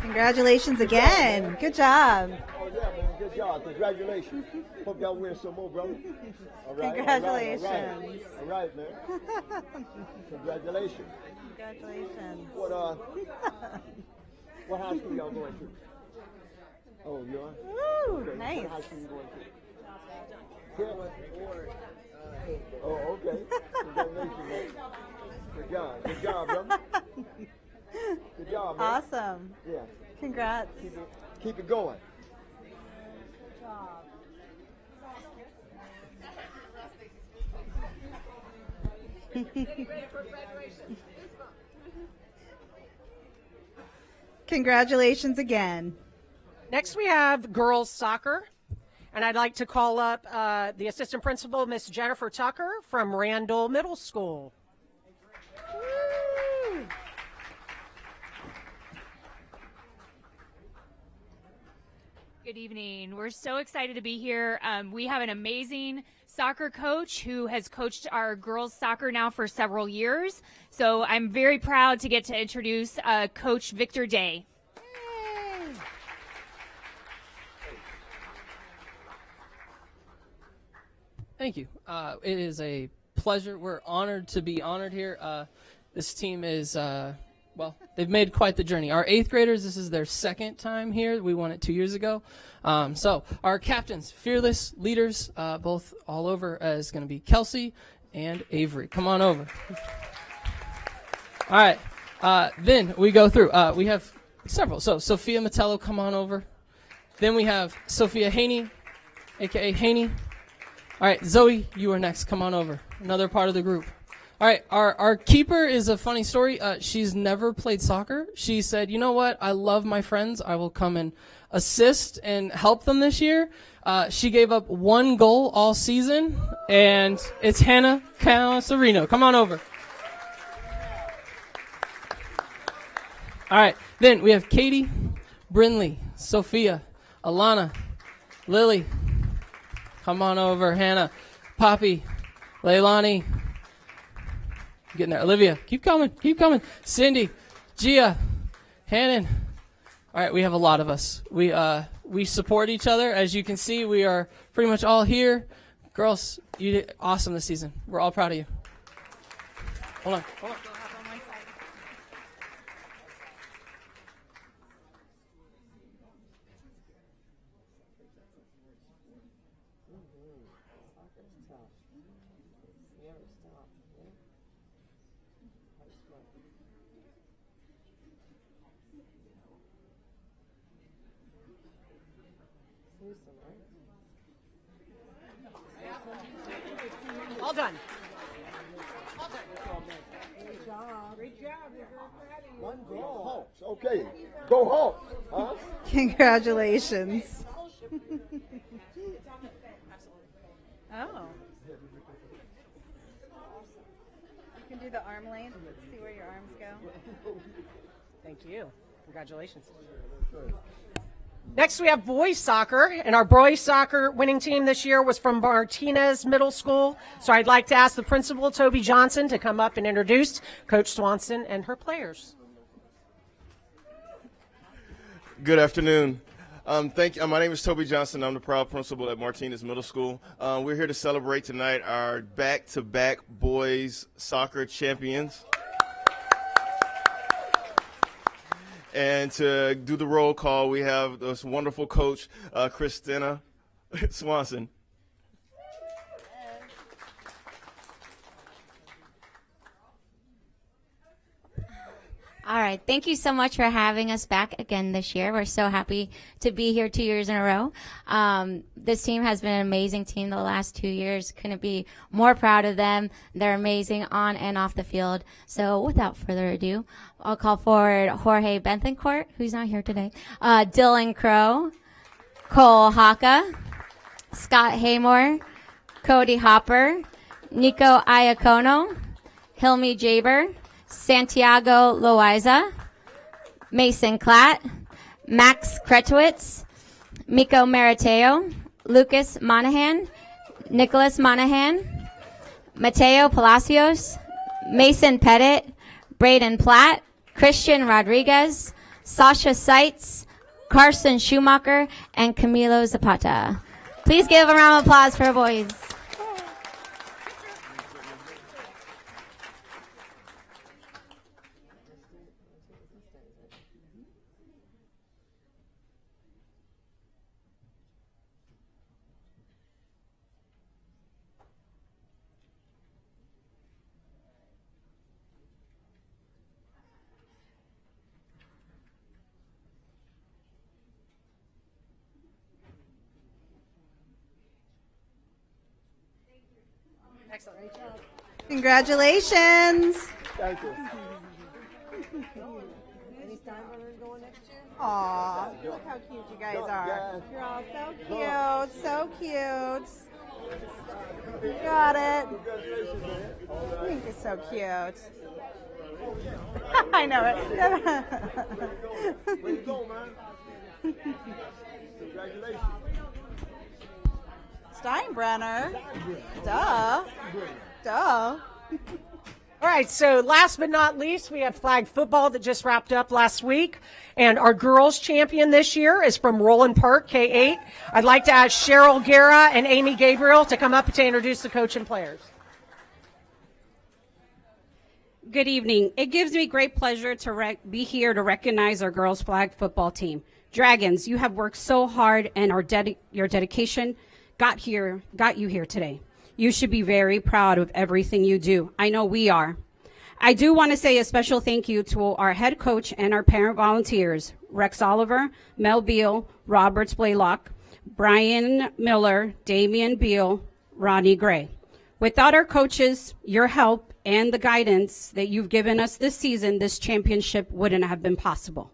Congratulations again. Good job. Oh, yeah, man. Good job. Congratulations. Hope y'all win some more, brother. All right. Congratulations. All right, man. Congratulations. Congratulations. What high school y'all going to? Oh, you are? Woo, okay. nice. What high school you going to? Oh, okay. Congratulations, man. Good job. Good job, brother. Good job, man. Awesome. Yeah. Congrats. Keep it going. Good job. Congratulations again. Next, we have girls soccer. And I'd like to call up the assistant principal, Miss Jennifer Tucker from Randall Middle School. Woo. Good evening. We're so excited to be here. We have an amazing soccer coach who has coached our girls soccer now for several years. So I'm very proud to get to introduce Coach Victor Day. Thank you. It is a pleasure. We're honored to be honored here. This team is, well, they've made quite the journey. Our 8th graders, this is their 2nd time here. We won it 2 years ago. So our captains, fearless leaders, both all over, is going to be Kelsey and Avery. Come on over. All right. Then we go through. We have several. So Sophia Metello, come on over. Then we have Sophia Haney, a.k.a. Haney. All right, Zoe, you are next. Come on over. Another part of the group. All right, our keeper is a funny story. She's never played soccer. She said, you know what? I love my friends. I will come and assist and help them this year. She gave up 1 goal all season, and it's Hannah Caserino. Come on over. All right, then we have Katie, Brinley, Sophia, Alana, Lily. Come on over, Hannah, Poppy, Leilani. Getting there. Olivia, keep coming. Cindy, Gia, Hannon. All right, we have a lot of us. We support each other. As you can see, we are pretty much all here. Girls, you did awesome this season. We're all proud of you. Hold on. All done. One goal. Hawks. Okay. Go Hawks. Huh? Congratulations. Oh. You can do the arm length. See where your arms go. Thank you. Congratulations. Next, we have boys soccer, and our boys soccer winning team this year was from Martinez Middle School. So I'd like to ask the principal, Toby Johnson, to come up and introduce Coach Swanson and her players. Good afternoon. My name is Toby Johnson. I'm the proud principal at Martinez Middle School. We're here to celebrate tonight our back-to-back boys soccer champions. And to do the roll call, we have this wonderful coach, Christina Swanson. All right. Thank you so much for having us back again this year. We're so happy to be here 2 years in a row. This team has been an amazing team the last 2 years. Couldn't be more proud of them. They're amazing on and off the field. So without further ado, I'll call forward Jorge Bethencourt, who's not here today, Dylan Crow, Cole Haka, Scott Haymore, Cody Hopper, Nico Iacono, Hilmi Jaber, Santiago Loaiza, Mason Klatt, Max Kretowitz, Miko Mariteo, Lucas Monahan, Nicholas Monahan, Mateo Palacios, Mason Pettit, Braden Platt, Christian Rodriguez, Sasha Seitz, Carson Schumacher, and Camilo Zapata. Please give a round of applause for our boys. Excellent. Congratulations. Thank you. Aw, look how cute you guys are. You're all so cute, so cute. You got it. I think you're so cute. I know it. Way to go, man. Congratulations. Steinbrenner. Duh. Duh. All right, so last but not least, we have flag football that just wrapped up last week. And our girls champion this year is from Roland Park, K-8. I'd like to ask Cheryl Guerra and Amy Gabriel to come up to introduce the coach and players. Good evening. It gives me great pleasure to be here to recognize our girls flag football team. Dragons, you have worked so hard, and your dedication got you here today. You should be very proud of everything you do. I know we are. I do want to say a special thank you to our head coach and our parent volunteers, Rex Oliver, Mel Beal, Roberts Blaylock, Brian Miller, Damian Beal, Ronnie Gray. Without our coaches, your help, and the guidance that you've given us this season, this championship wouldn't have been possible.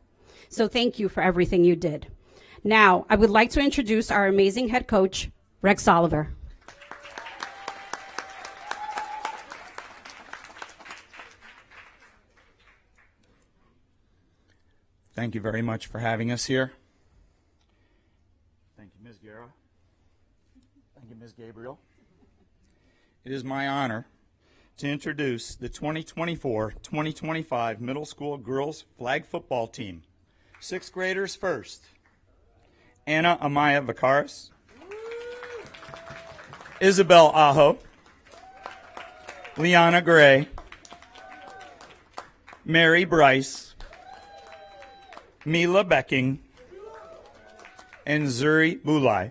So thank you for everything you did. Now, I would like to introduce our amazing head coach, Rex Oliver. Thank you very much for having us here. Thank you, Ms. Guerra. Thank you, Ms. Gabriel. It is my honor to introduce the 2024-2025 middle school girls flag football team. Sixth graders first. Anna Amaya Vacaris, Isabel Aho, Liana Gray, Mary Bryce, Mila Becking, and Zuri Bulai.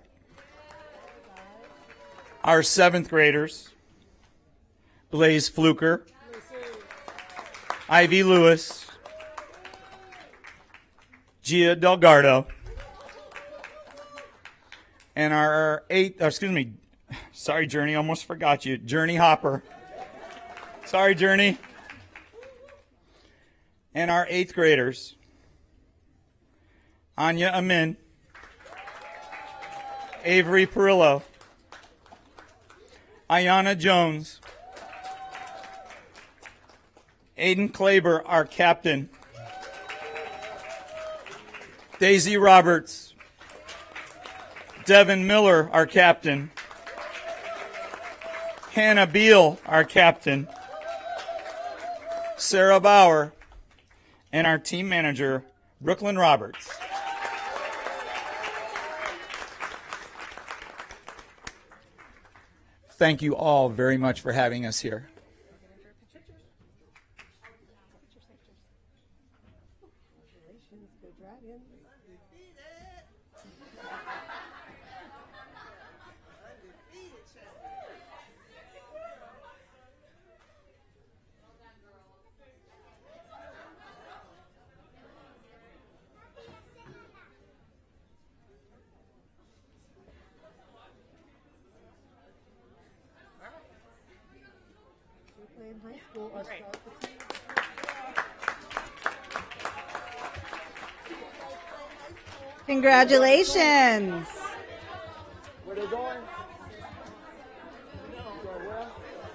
Our seventh graders, Blaze Fluker, Ivy Lewis, Gia Delgardo, and our sorry Journey, almost forgot you, Journey Hopper. Sorry Journey. And our eighth graders, Anya Amin, Avery Perillo, Ayana Jones, Aiden Klaber, our captain, Daisy Roberts, Devin Miller, our captain, Hannah Beal, our captain, Sarah Bauer, and our team manager, Brooklyn Roberts. Thank you all very much for having us here. Congratulations. Where they going?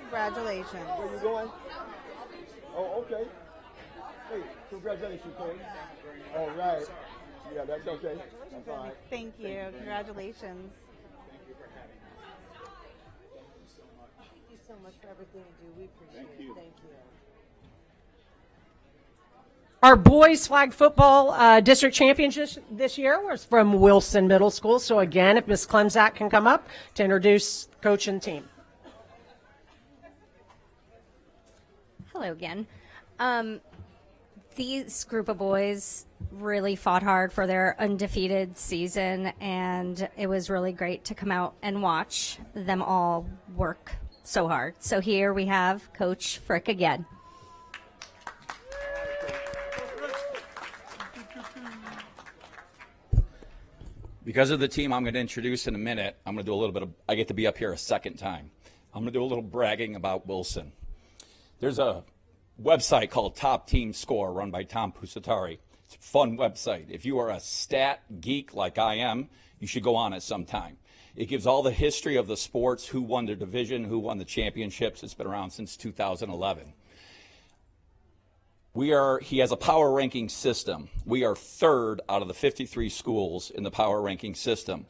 Congratulations. Where you going? Oh, okay. Hey, congratulations, Cole. All right. Yeah, that's okay. That's all right. Thank you. Congratulations. Thank you so much for everything you do. We appreciate it. Thank you. Our boys flag football district championship this year was from Wilson Middle School. So again, if Ms. Klemzak can come up to introduce coach and team. Hello again. These group of boys really fought hard for their undefeated season, and it was really great to come out and watch them all work so hard. So here we have Coach Frick again. Because of the team I'm going to introduce in a minute, I'm going to do a little bit of, I get to be up here a second time. I'm going to do a little bragging about Wilson. There's a website called Top Team Score run by Tom Pusatari. It's a fun website. If you are a stat geek like I am, you should go on it sometime. It gives all the history of the sports, who won the division, who won the championships. It's been around since 2011. He has a power ranking system. We are third out of the 53 schools in the power ranking system.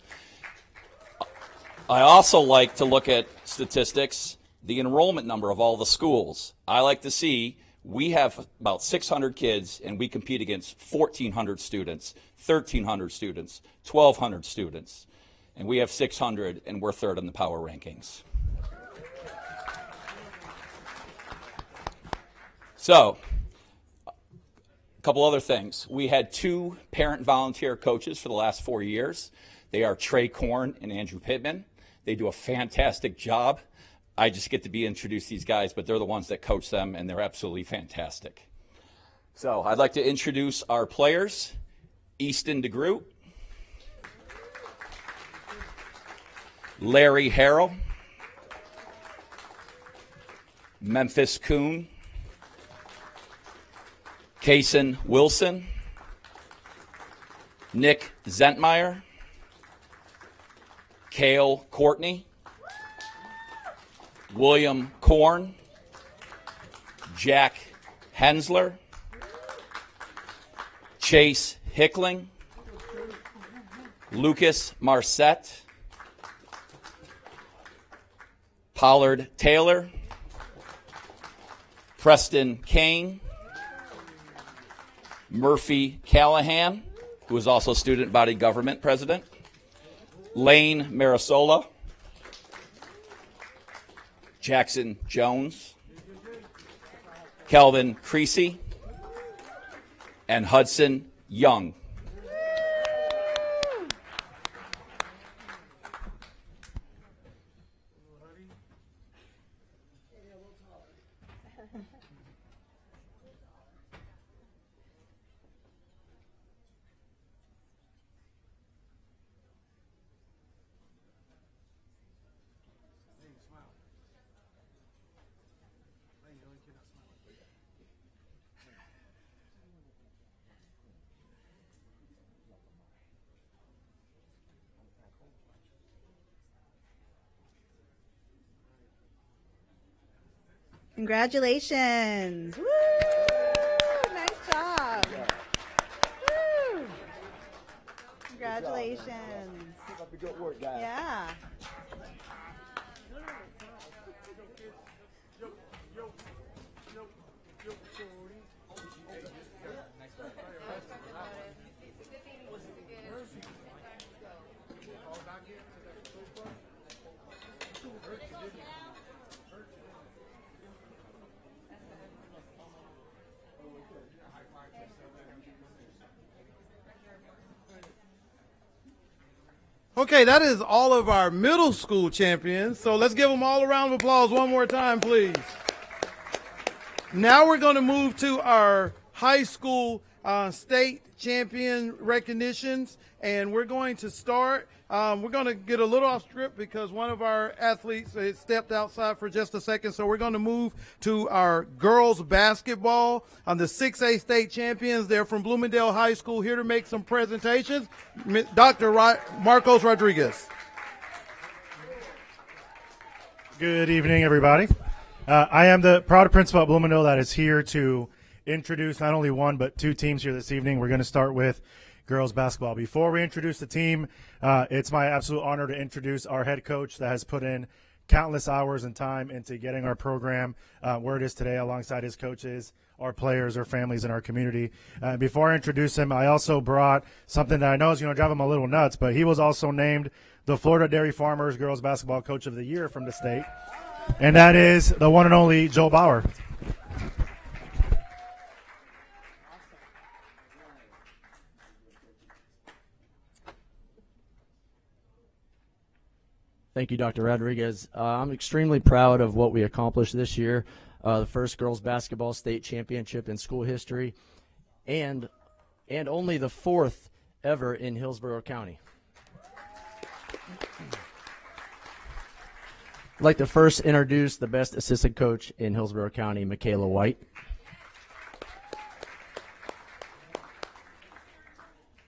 I also like to look at statistics, the enrollment number of all the schools. I like to see we have about 600 kids and we compete against 1,400 students, 1,300 students, 1,200 students. And we have 600 and we're third in the power rankings. So, a couple other things. We had 2 parent volunteer coaches for the last 4 years. They are Trey Korn and Andrew Pittman. They do a fantastic job. I just get to be introduced these guys, but they're the ones that coach them, and they're absolutely fantastic. So I'd like to introduce our players. Easton DeGroot, Larry Harrell, Memphis Kuhn, Kason Wilson, Nick Zentmeyer, Kale Courtney, William Korn, Jack Hensler, Chase Hickling, Lucas Marset, Pollard Taylor, Preston Kane, Murphy Callahan, who is also student body government president, Lane Marisola, Jackson Jones, Kelvin Creasy, and Hudson Young. Congratulations. Woo! Nice job. Woo! Congratulations. Keep up the good work, guys. Yeah. Okay, that is all of our middle school champions. So let's give them all a round of applause one more time, please. Now we're going to move to our high school state champion recognitions, and we're going to start. We're going to get a little off script because one of our athletes has stepped outside for just a second. So we're going to move to our girls basketball. The 6A state champions. They're from Bloomingdale High School, here to make some presentations. Dr. Marcos Rodriguez. Good evening, everybody. I am the proud principal at Bloomingdale that is here to introduce not only one but two teams here this evening. We're going to start with girls basketball. Before we introduce the team, it's my absolute honor to introduce our head coach that has put in countless hours and time into getting our program where it is today, alongside his coaches, our players, our families, and our community. Before I introduce him, I also brought something that I know is going to drive him a little nuts, but he was also named the Florida Dairy Farmers Girls Basketball Coach of the Year from the state, and that is the one and only Joe Bauer. Thank you, Dr. Rodriguez. I'm extremely proud of what we accomplished this year, the first girls basketball state championship in school history, and only the fourth ever in Hillsborough County. I'd like to first introduce the best assistant coach in Hillsborough County, Michaela White.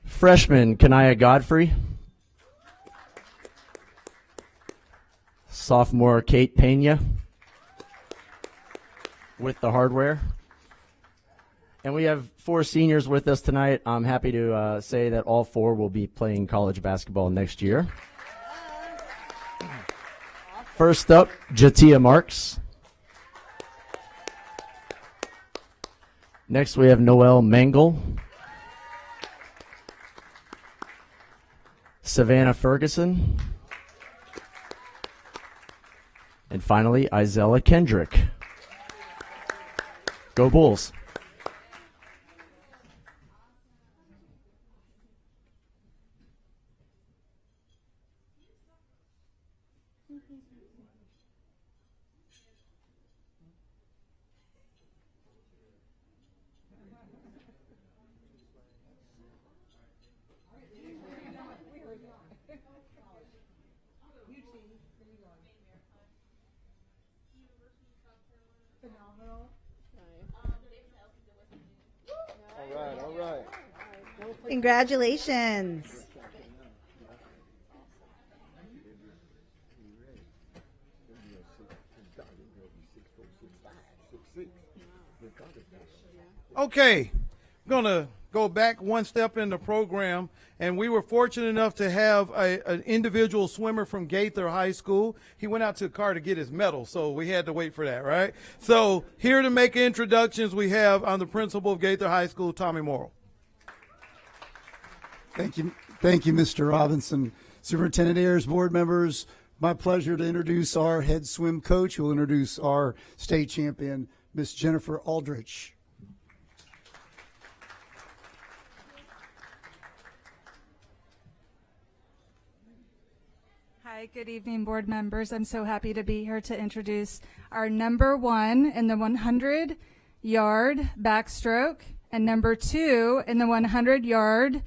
Freshman, Kanaya Godfrey. Sophomore, Kate Pena with the hardware. And we have four seniors with us tonight. I'm happy to say that all four will be playing college basketball next year. First up, Jatia Marks. Next, we have Noelle Mengel. Savannah Ferguson. And finally, Isella Kendrick. Go Bulls. Phenomenal. All right, all right. Congratulations. Okay, I'm going to go back one step in the program, and we were fortunate enough to have an individual swimmer from Gaither High School. He went out to the car to get his medal, so we had to wait for that, right? So here to make introductions, we have the principal of Gaither High School, Tommy Morrow. Thank you, Mr. Robinson. Superintendent Ayers, board members, my pleasure to introduce our head swim coach, who will introduce our state champion, Miss Jennifer Aldrich. Hi, good evening, board members. I'm so happy to be here to introduce our number 1 in the 100-yard backstroke and number 2 in the 100-yard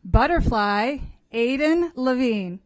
butterfly, Aiden Levine.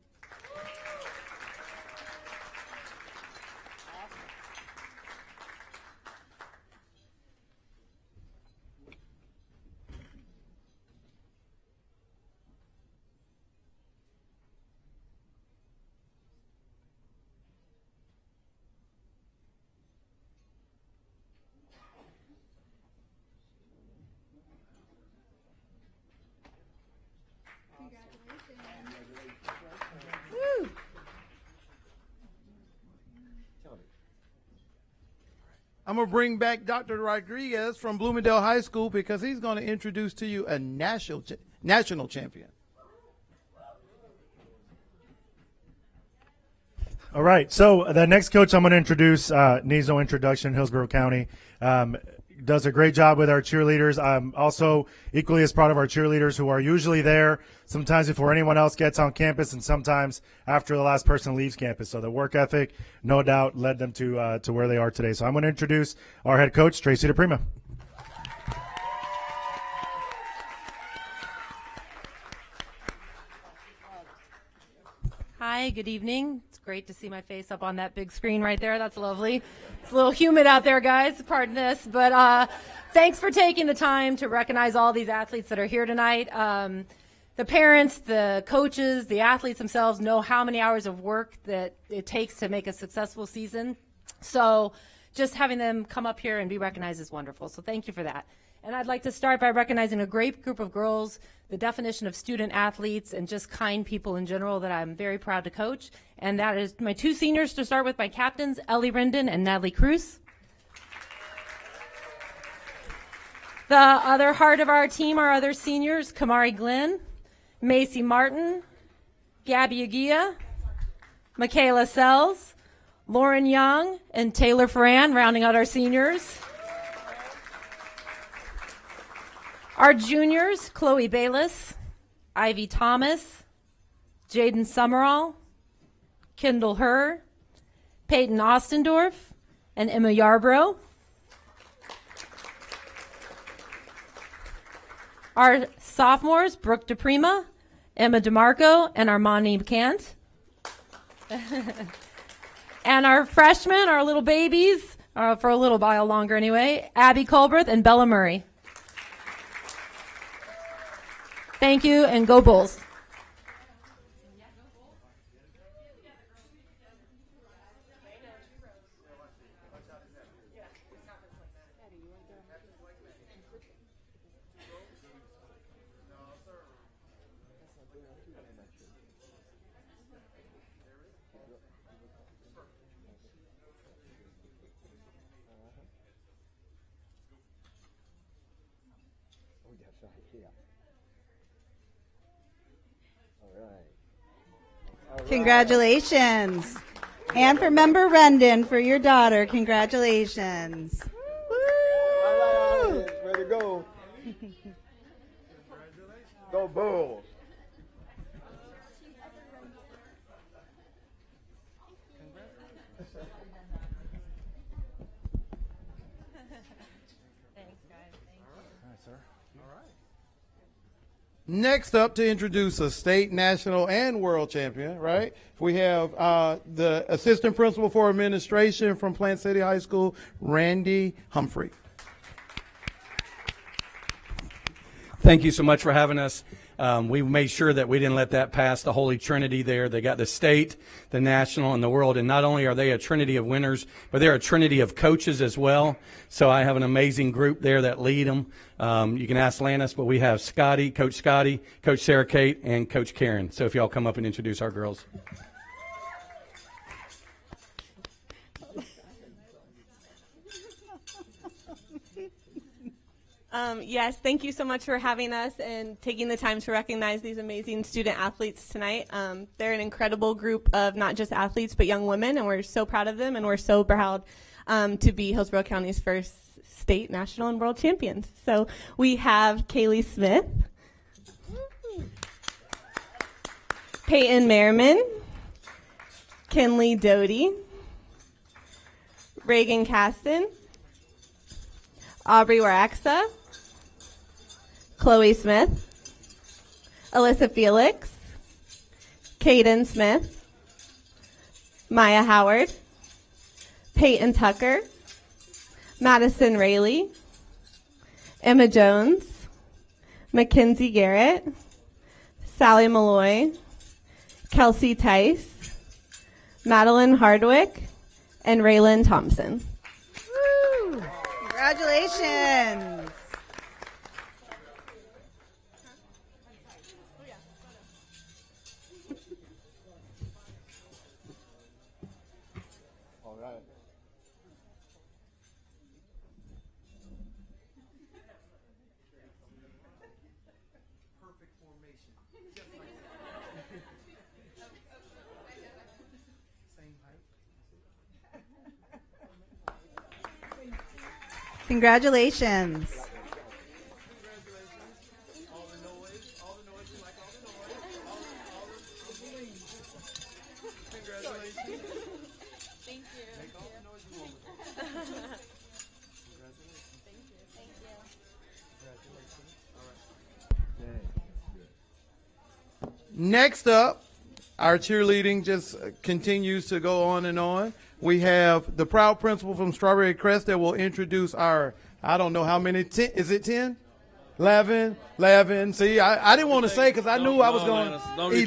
I'm going to bring back Dr. Rodriguez from Bloomingdale High School because he's going to introduce to you a national champion. All right, so the next coach I'm going to introduce needs no introduction, Hillsborough County. Does a great job with our cheerleaders. I'm also equally as proud of our cheerleaders who are usually there sometimes before anyone else gets on campus and sometimes after the last person leaves campus. So the work ethic, no doubt, led them to where they are today. So I'm going to introduce our head coach, Tracy DePrima. Hi, good evening. It's great to see my face up on that big screen right there. That's lovely. It's a little humid out there, guys. Pardon this. But thanks for taking the time to recognize all these athletes that are here tonight. The parents, the coaches, the athletes themselves know how many hours of work that it takes to make a successful season. So just having them come up here and be recognized is wonderful. So thank you for that. And I'd like to start by recognizing a great group of girls, the definition of student athletes and just kind people in general that I'm very proud to coach. And that is my 2 seniors to start with, my captains, Ellie Rendon and Natalie Cruz. The other heart of our team, our other seniors, Kamari Glenn, Macy Martin, Gabby Aguia, Michaela Sells, Lauren Young, and Taylor Ferran, rounding out our seniors. Our juniors, Chloe Bayless, Ivy Thomas, Jaden Summerall, Kendall Herr, Peyton Ostendorf, and Emma Yarbrough. Our sophomores, Brooke DePrima, Emma DeMarco, and Armani Kant. And our freshmen, our little babies, for a little while longer anyway, Abby Colberth and Bella Murray. Thank you, and go Bulls. Congratulations. And for member Rendon, for your daughter, congratulations. All right, ready to go. Go Bulls. Next up to introduce a state, national, and world champion, right? We have the assistant principal for administration from Plant City High School, Randy Humphrey. Thank you so much for having us. We made sure that we didn't let that pass the Holy Trinity there. They got the state, the national, and the world. And not only are they a trinity of winners, but they're a trinity of coaches as well. So I have an amazing group there that lead them. You can ask Lannis, but we have Scotty, Coach Sarah Kate, and Coach Karen. So if y'all come up and introduce our girls. Yes, thank you so much for having us and taking the time to recognize these amazing student athletes tonight. They're an incredible group of not just athletes, but young women, and we're so proud of them, and we're so proud to be Hillsborough County's first state, national, and world champions. So we have Kaylee Smith, Peyton Merriman, Kinley Doty, Reagan Caston, Aubrey Waraxa, Chloe Smith, Alyssa Felix, Caden Smith, Maya Howard, Peyton Tucker, Madison Rayleigh, Emma Jones, Mackenzie Garrett, Sally Malloy, Kelsey Tice, Madeline Hardwick, and Raylan Thompson. Woo! Congratulations. All right. Perfect formation. Same height. Congratulations. Next up, our cheerleading just continues to go on and on. We have the proud principal from Strawberry Crest that will introduce our, I don't know how many, 10, is it 10? 11. See, I didn't want to say because I knew I was going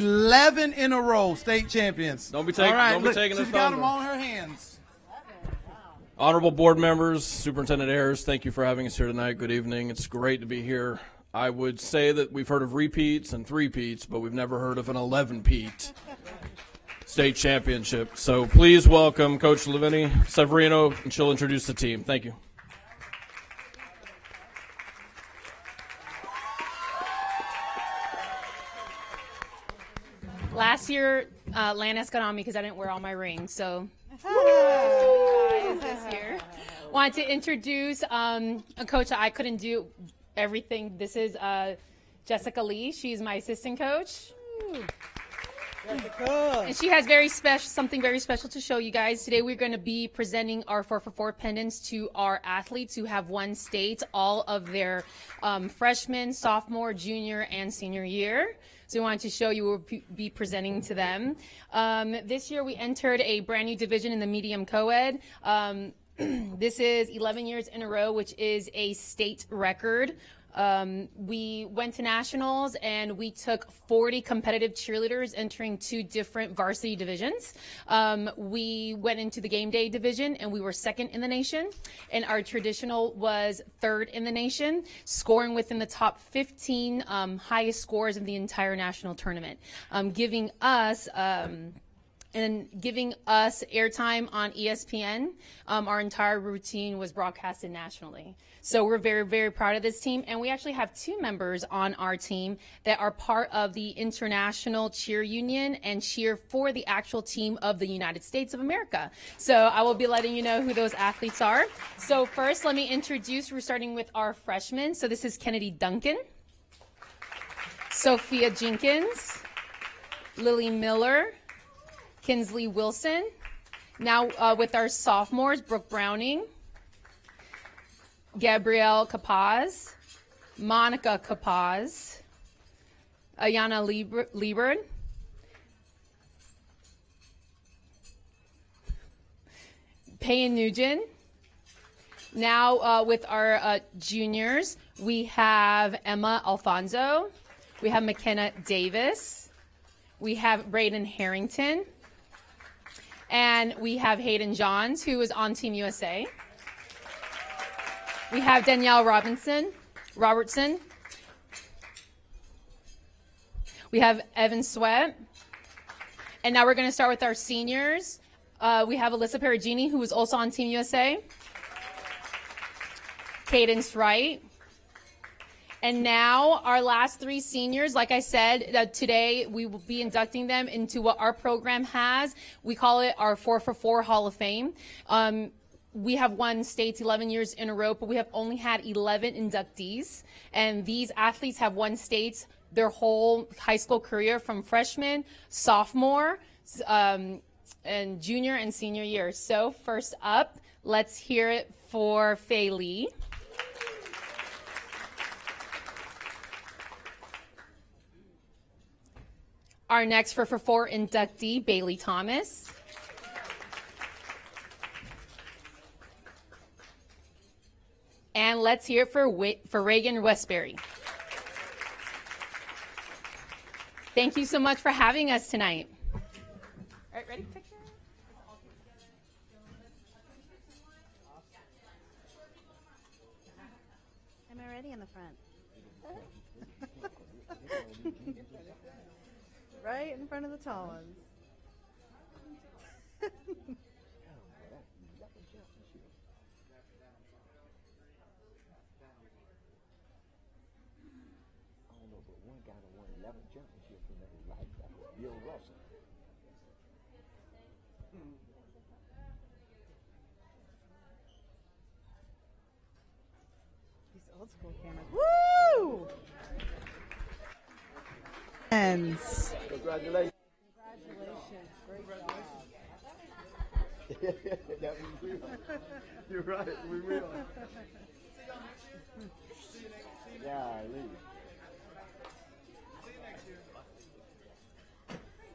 11 in a row state champions. Don't be taking she's the got thunder. them on her hands. Honorable board members, Superintendent Ayers, thank you for having us here tonight. Good evening. It's great to be here. I would say that we've heard of repeats and three-peats, but we've never heard of an 11-peat state championship. So please welcome Coach Lavini Severino, and she'll introduce the team. Thank you. Last year, Lannis got on me because I didn't wear all my rings. So guys, this year, wanted to introduce a coach that I couldn't do everything. This is Jessica Lee. She's my assistant coach. And she has something very special to show you guys. Today we're going to be presenting our 4for4 pendants to our athletes who have won state all of their freshman, sophomore, junior, and senior year. So we wanted to show you we'll be presenting to them. This year we entered a brand new division in the medium co-ed. This is 11 years in a row, which is a state record. We went to nationals and we took 40 competitive cheerleaders entering 2 different varsity divisions. We went into the game day division and we were 2nd in the nation, and our traditional was 3rd in the nation, scoring within the top 15 highest scores in the entire national tournament, giving us airtime on ESPN. Our entire routine was broadcasted nationally. So we're very, very proud of this team. And we actually have 2 members on our team that are part of the International Cheer Union and cheer for the actual team of the United States of America. So I will be letting you know who those athletes are. So first, let me introduce, we're starting with our freshmen. So this is Kennedy Duncan, Sophia Jenkins, Lily Miller, Kinsley Wilson. Now with our sophomores, Brooke Browning, Gabrielle Capaz, Monica Capaz, Ayana Liebert, Payne Nugent. Now with our juniors, we have Emma Alfonso, we have McKenna Davis, we have Braden Harrington, and we have Hayden Johns, who is on Team USA. We have Danielle Robertson. We have Evan Sweat. And now we're going to start with our seniors. We have Alyssa Perugini, who is also on Team USA. Cadence Wright. And now our last three seniors, like I said, today we will be inducting them into what our program has. We call it our 4for4 Hall of Fame. We have won states 11 years in a row, but we have only had 11 inductees. And these athletes have won states their whole high school career, from freshman, sophomore, and junior and senior years. So first up, let's hear it for Fei Lee. Our next 4for4 inductee, Bailey Thomas. And let's hear it for Reagan Westbury. Thank you so much for having us tonight. All right, ready? Picture? Am I ready in the front? Right in front of the tall ones. These old school cameras. Woo! Congratulations. Congratulations. Great That was real. You're right, we will. Yeah,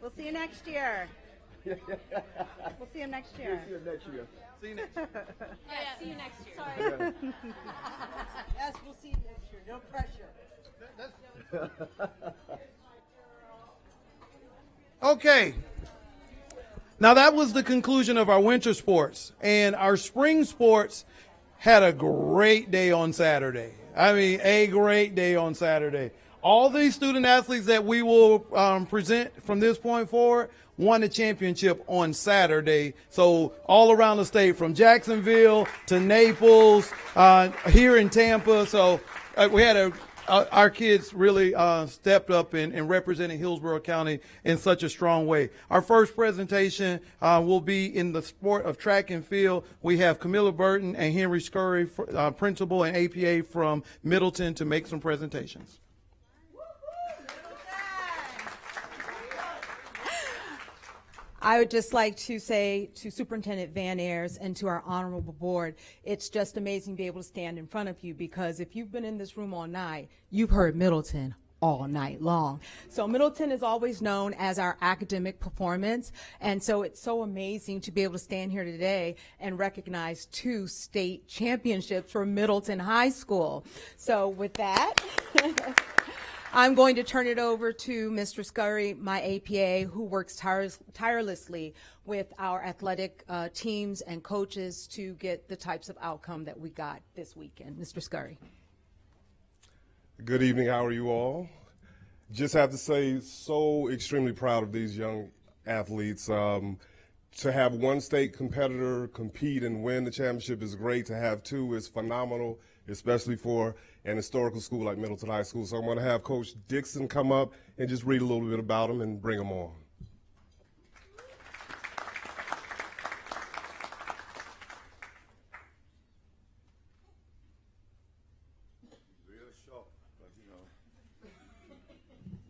We'll see you next year. We'll see you next year. See you next year. See you next year. Yeah, see you next year. Sorry. Yes, we'll see you next year. No pressure. Okay. Now that was the conclusion of our winter sports, and our spring sports had a great day on Saturday. I mean, a great day on Saturday. All these student athletes that we will present from this point forward won the championship on Saturday. So all around the state, from Jacksonville to Naples, here in Tampa. So we had our kids really stepped up in representing Hillsborough County in such a strong way. Our first presentation will be in the sport of track and field. We have Camilla Burton and Henry Scurry, principal and APA from Middleton, to make some presentations. I would just like to say to Superintendent Van Ayers and to our honorable board, it's just amazing to be able to stand in front of you, because if you've been in this room all night, you've heard Middleton all night long. So Middleton is always known as our academic performance, and so it's so amazing to be able to stand here today and recognize 2 state championships for Middleton High School. So with that, I'm going to turn it over to Mr. Scurry, my APA, who works tirelessly with our athletic teams and coaches to get the types of outcome that we got this weekend. Mr. Scurry. Good evening. How are you all? Just have to say, so extremely proud of these young athletes. To have one state competitor compete and win the championship is great. To have 2 is phenomenal, especially for an historical school like Middleton High School. So I'm going to have Coach Dixon come up and just read a little bit about them and bring them on. Real short, but you know,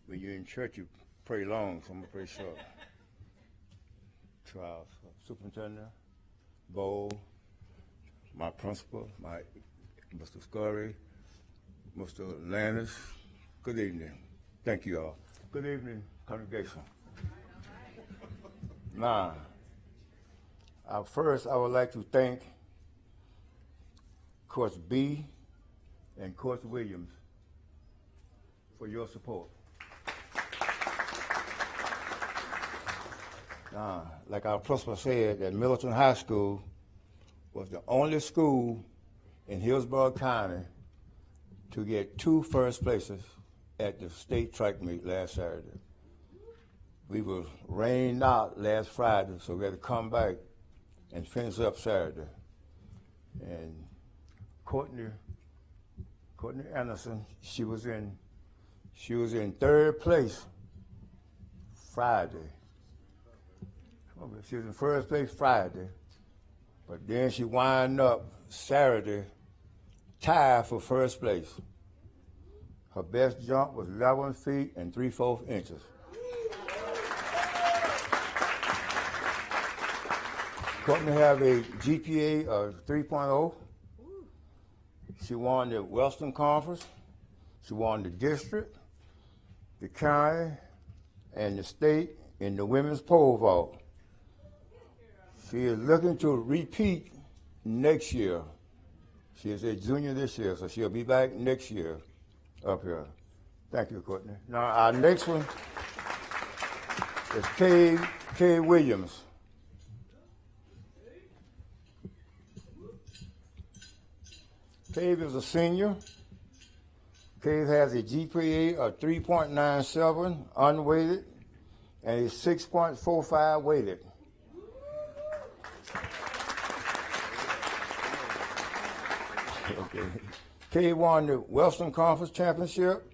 when you're in church, you pray long, so I'm going to pray short. To our superintendent, Bo, my principal, Mr. Scurry, Mr. Landis, good evening. Thank you all. Good evening, congregation. Now, first I would like to thank Coach B and Coach Williams for your support. Like our principal said, that Middleton High School was the only school in Hillsborough County to get 2 first places at the state track meet last Saturday. We were rained out last Friday, so we had to come back and finish up Saturday. And Courtney Anderson, she was in 3rd place Friday. She was in 1st place Friday, but then she wound up Saturday tied for 1st place. Her best jump was 11 feet and 3/4 inches. Courtney have a GPA of 3.0. She won the Western Conference. She won the district, the county, and the state in the women's pole vault. She is looking to repeat next year. She is a junior this year, so she'll be back next year up here. Thank you, Courtney. Now, our next one is Kay Williams. Cave is a senior. Cave has a GPA of 3.97 unweighted and a 6.45 weighted. Okay. Cave won the Western Conference Championship,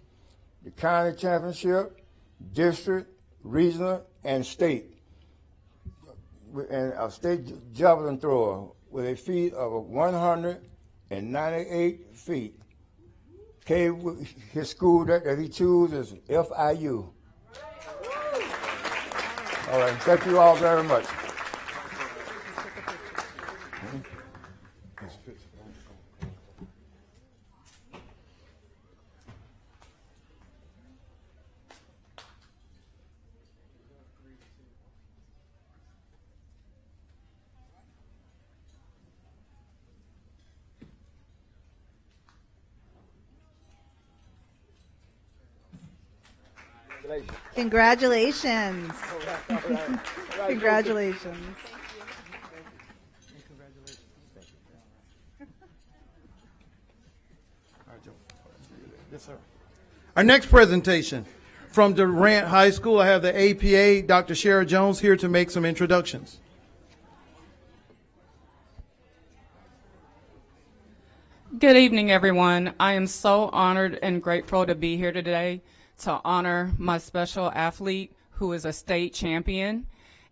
the County Championship, District, Regional, and State. And a state javelin thrower with a feet of 198 feet. His school that he chooses is FIU. All right, thank you all very much. Congratulations. Congratulations. Yes, sir. Our next presentation from Durant High School, I have the APA, Dr. Shara Jones, here to make some introductions. Good evening, everyone. I am so honored and grateful to be here today to honor my special athlete who is a state champion.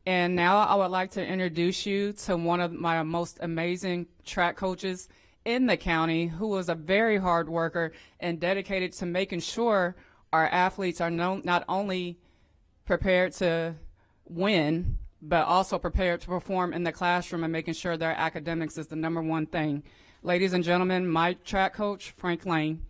And now I would like to introduce you to one of my most amazing track coaches in the county, who was a very hard worker and dedicated to making sure our athletes are not only prepared to win, but also prepared to perform in the classroom and making sure their academics is the #1 thing. Ladies and gentlemen, my track coach, Frank Lane.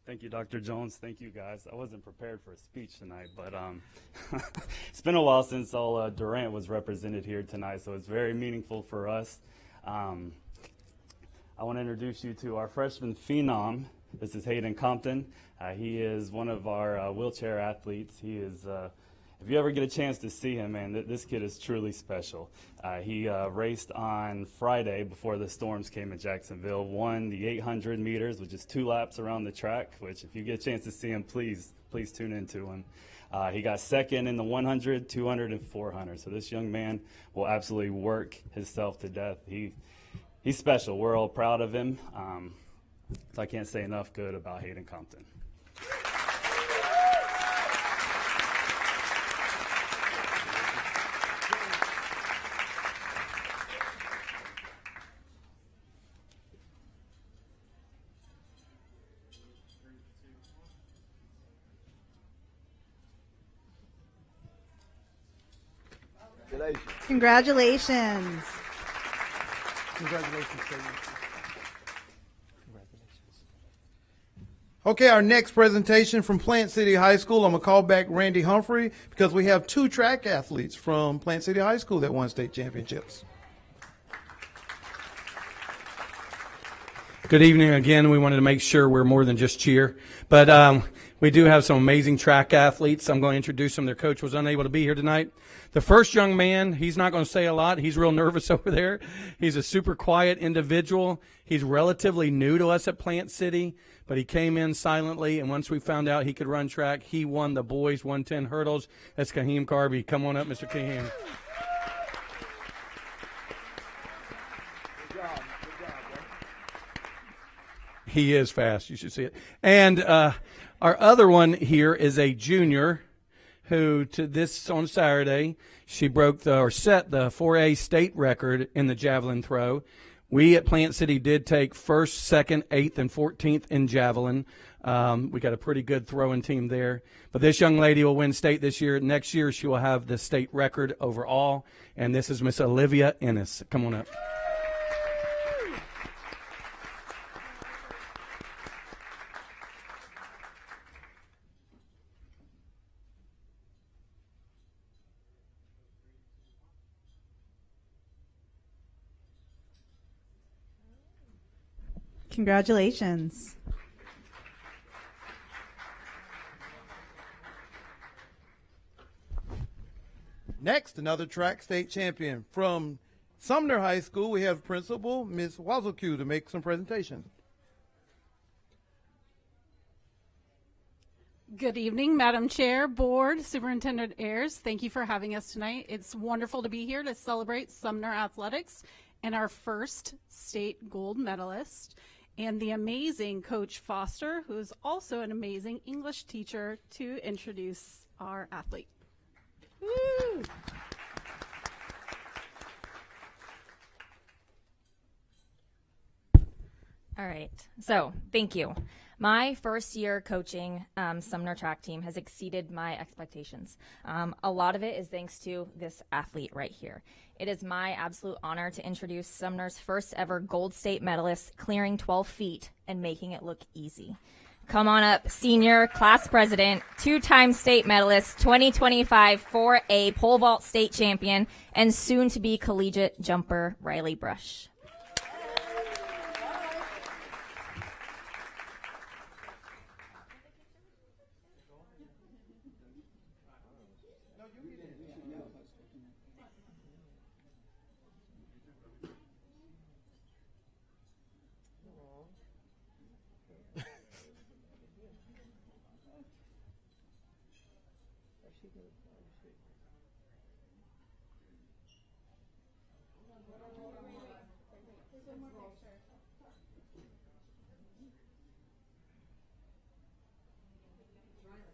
Thank you, Dr. Jones. Thank you, guys. I wasn't prepared for a speech tonight, but it's been a while since all Durant was represented here tonight, so it's very meaningful for us. I want to introduce you to our freshman phenom. This is Hayden Compton. He is one of our wheelchair athletes. He is, if you ever get a chance to see him, man, this kid is truly special. He raced on Friday before the storms came in Jacksonville, won the 800 meters, which is 2 laps around the track, which if you get a chance to see him, please tune into him. He got second in the 100, 200, and 400. So this young man will absolutely work himself to death. He's special. We're all proud of him. So I can't say enough good about Hayden Compton. Congratulations. Congratulations, Clayton. Okay, our next presentation from Plant City High School. I'm going to call back Randy Humphrey because we have 2 track athletes from Plant City High School that won state championships. Good evening again. We wanted to make sure we're more than just cheer, but we do have some amazing track athletes. I'm going to introduce them. Their coach was unable to be here tonight. The first young man, he's not going to say a lot. He's real nervous over there. He's a super quiet individual. He's relatively new to us at Plant City, but he came in silently, and once we found out he could run track, he won the boys 110 hurdles. That's Kahim Carby. Come on up, Mr. Kahim. He is fast. You should see it. And our other one here is a junior who, on Saturday, she set the 4A state record in the javelin throw. We at Plant City did take 1st, 2nd, 8th, and 14th in javelin. We got a pretty good throwing team there. But this young lady will win state this year. Next year, she will have the state record overall. And this is Miss Olivia Ennis. Come on up. Congratulations. Next, another track state champion from Sumner High School. We have Principal Ms. Wazelku to make some presentations. Good evening, Madam Chair, Board, Superintendent Ayers. Thank you for having us tonight. It's wonderful to be here to celebrate Sumner Athletics and our first state gold medalist, and the amazing Coach Foster, who is also an amazing English teacher, to introduce our athlete. Woo! All right, so thank you. My first year coaching Sumner track team has exceeded my expectations. A lot of it is thanks to this athlete right here. It is my absolute honor to introduce Sumner's first ever gold state medalist, clearing 12 feet and making it look easy. Come on up, senior class president, 2-time state medalist, 2025 4A pole vault state champion, and soon to be collegiate jumper, Riley Brush.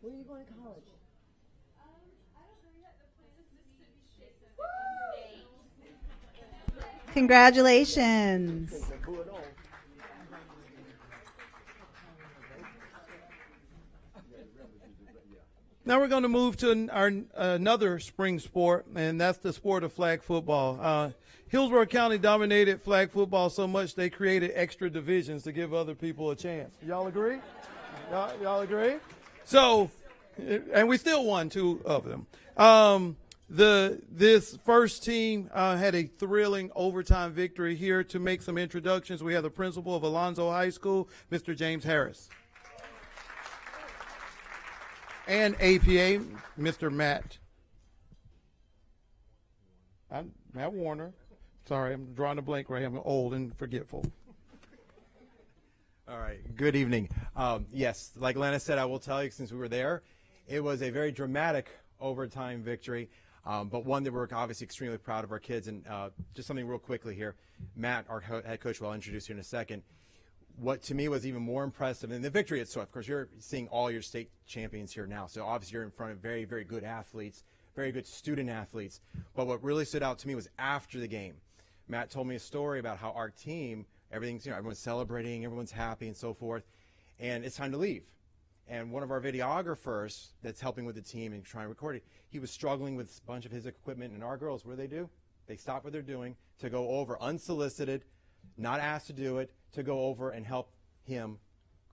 Where are you going to college? Congratulations. Now we're going to move to our another spring sport, and that's the sport of flag football. Hillsborough County dominated flag football so much they created extra divisions to give other people a chance. Y'all agree? Y'all agree? So, and we still won 2 of them. This first team had a thrilling overtime victory. Here to make some introductions, we have the principal of Alonzo High School, Mr. James Harris. And APA, Mr. Matt Warner. Sorry, I'm drawing a blank right here. I'm old and forgetful. All right, good evening. Yes, like Lana said, I will tell you, since we were there, it was a very dramatic overtime victory, but one that we're obviously extremely proud of our kids. And just something real quickly here, Matt, our head coach, who I'll introduce you in a second, what to me was even more impressive than the victory itself. Of course, you're seeing all your state champions here now, so obviously you're in front of very, very good athletes, very good student athletes. But what really stood out to me was after the game. Matt told me a story about how our team, everyone's celebrating, everyone's happy and so forth, and it's time to leave. And one of our videographers that's helping with the team and trying to record it, he was struggling with a bunch of his equipment, and our girls, what do? They stop what they're doing to go over unsolicited not asked to do it, to go over and help him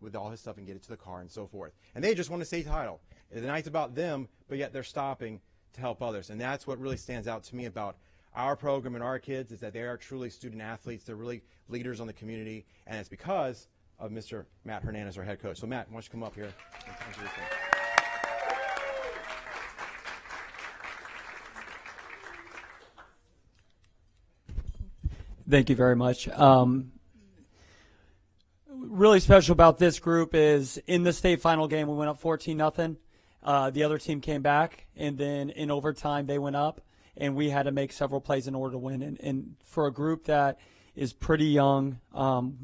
with all his stuff and get it to the car and so forth. And they just won a state title. The night's about them, but yet they're stopping to help others. And that's what really stands out to me about our program and our kids, is that they are truly student athletes. They're really leaders on the community, and it's because of Mr. Matt Hernandez, our head coach. So Matt, why don't you come up here? Thank you very much. Really special about this group is in the state final game, we went up 14-0. The other team came back, and then in overtime they went up, and we had to make several plays in order to win. And for a group that is pretty young,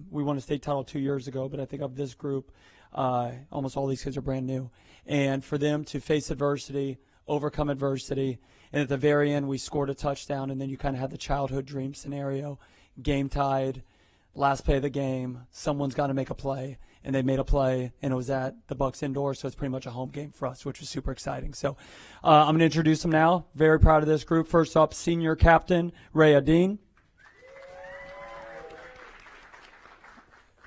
we won a state title 2 years ago, but I think of this group, almost all these kids are brand new. And for them to face adversity, overcome adversity, and at the very end we scored a touchdown, and then you kind of had the childhood dream scenario, game tied, last play of the game, someone's got to make a play, and they made a play, and it was at the Bucks indoor, so it's pretty much a home game for us, which was super exciting. So I'm going to introduce them now. Very proud of this group. First up, senior captain Rhea Dean.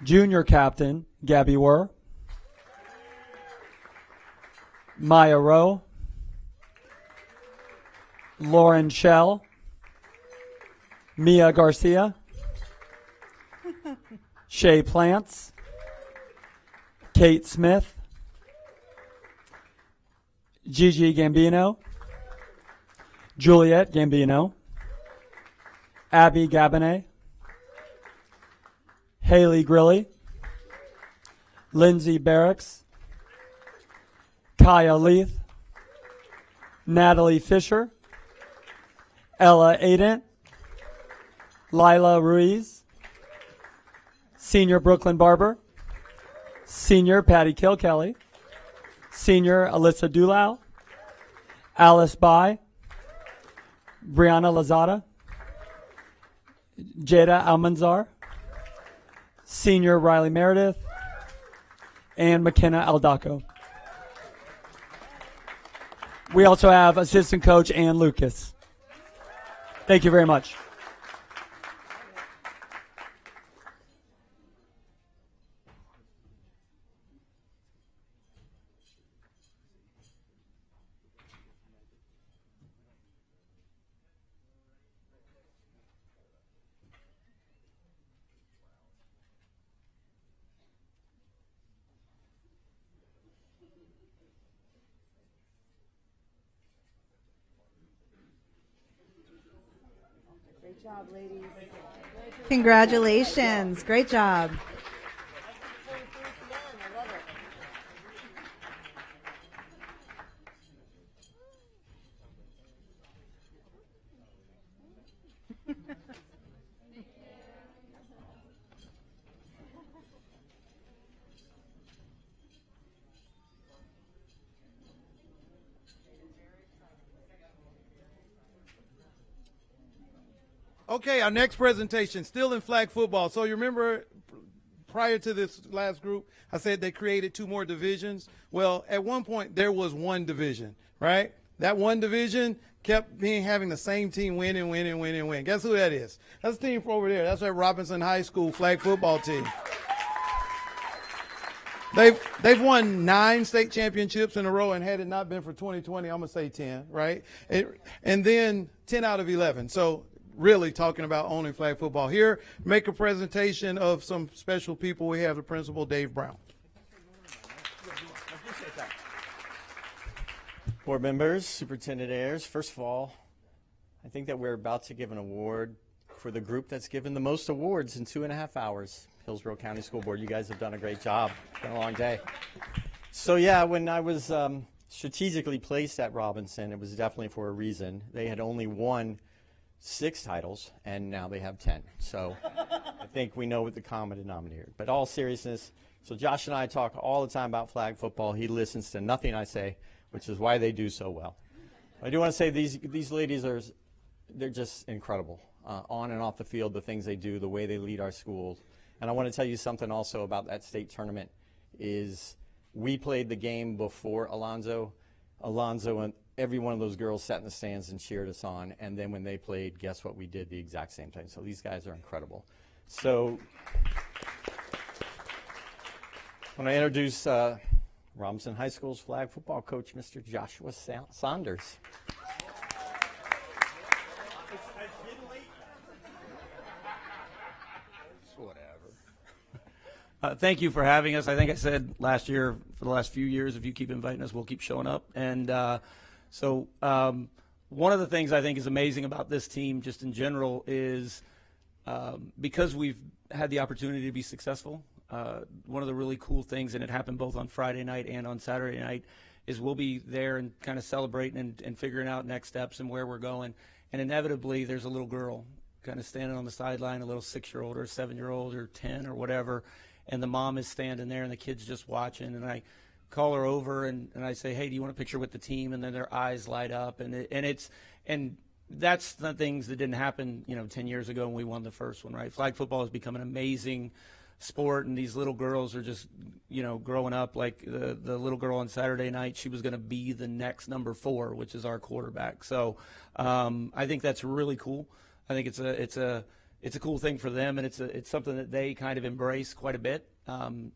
Junior captain Gabby Wurr. Maya Rowe. Lauren Shell. Mia Garcia. Shay Plants. Kate Smith. Gigi Gambino. Juliet Gambino. Abby Gabinet. Haley Grilly. Lindsay Barracks. Kaya Leith. Natalie Fisher. Ella Aident. Lila Ruiz. Senior Brooklyn Barber. Senior Patty Kilkelly. Senior Alyssa Dulau. Alice Bai. Brianna Lazada. Jada Almanzar. Senior Riley Meredith. And McKenna Aldaco. We also have assistant coach Ann Lucas. Thank you very much. Great job, ladies. Congratulations. Great job. Okay, our next presentation, still in flag football. So you remember prior to this last group, I said they created 2 more divisions. Well, at one point there was one division, right? That one division kept having the same team win and win and win and win. Guess who that is? That's the team from over there. That's that Robinson High School flag football team. They've won 9 state championships in a row, and had it not been for 2020, I'm gonna say 10, right? And then 10 out of 11. So really talking about owning flag football. Here, make a presentation of some special people. We have the principal, Dave Brown. Board members, Superintendent Ayers, first of all, I think that we're about to give an award for the group that's given the most awards in 2.5 hours. Hillsborough County School Board, you guys have done a great job. It's been a long day. So yeah, when I was strategically placed at Robinson, it was definitely for a reason. They had only won 6 titles, and now they have 10. So I think we know what the common denominator. But all seriousness, so Josh and I talk all the time about flag football. He listens to nothing I say, which is why they do so well. I do want to say these ladies they're just incredible. On and off the field, the things they do, the way they lead our schools. And I want to tell you something also about that state tournament is we played the game before Alonzo and every one of those girls sat in the stands and cheered us on. And then when they played, guess what? We did the exact same thing. So these guys are incredible. So when I introduce Robinson High School's flag football coach, Mr. Joshua Saunders. Thank you for having us. I think I said last year, for the last few years, if you keep inviting us, we'll keep showing up. And one of the things I think is amazing about this team, just in general, is because we've had the opportunity to be successful. One of the really cool things, and it happened both on Friday night and on Saturday night, is we'll be there and kind of celebrating and figuring out next steps and where we're going. And inevitably, there's a little girl kind of standing on the sideline, a little 6-year-old or 7-year-old or 10 or whatever. And the mom is standing there and the kid's just watching, and I call her over and I say, hey, do you want a picture with the team? And then their eyes light up, and that's the things that didn't happen 10 years ago when we won the first one, right? Flag football has become an amazing sport, and these little girls are just growing up. Like the little girl on Saturday night, she was going to be the next number 4, which is our quarterback. So I think that's really cool. I think it's a cool thing for them, and it's something that they kind of embrace quite a bit.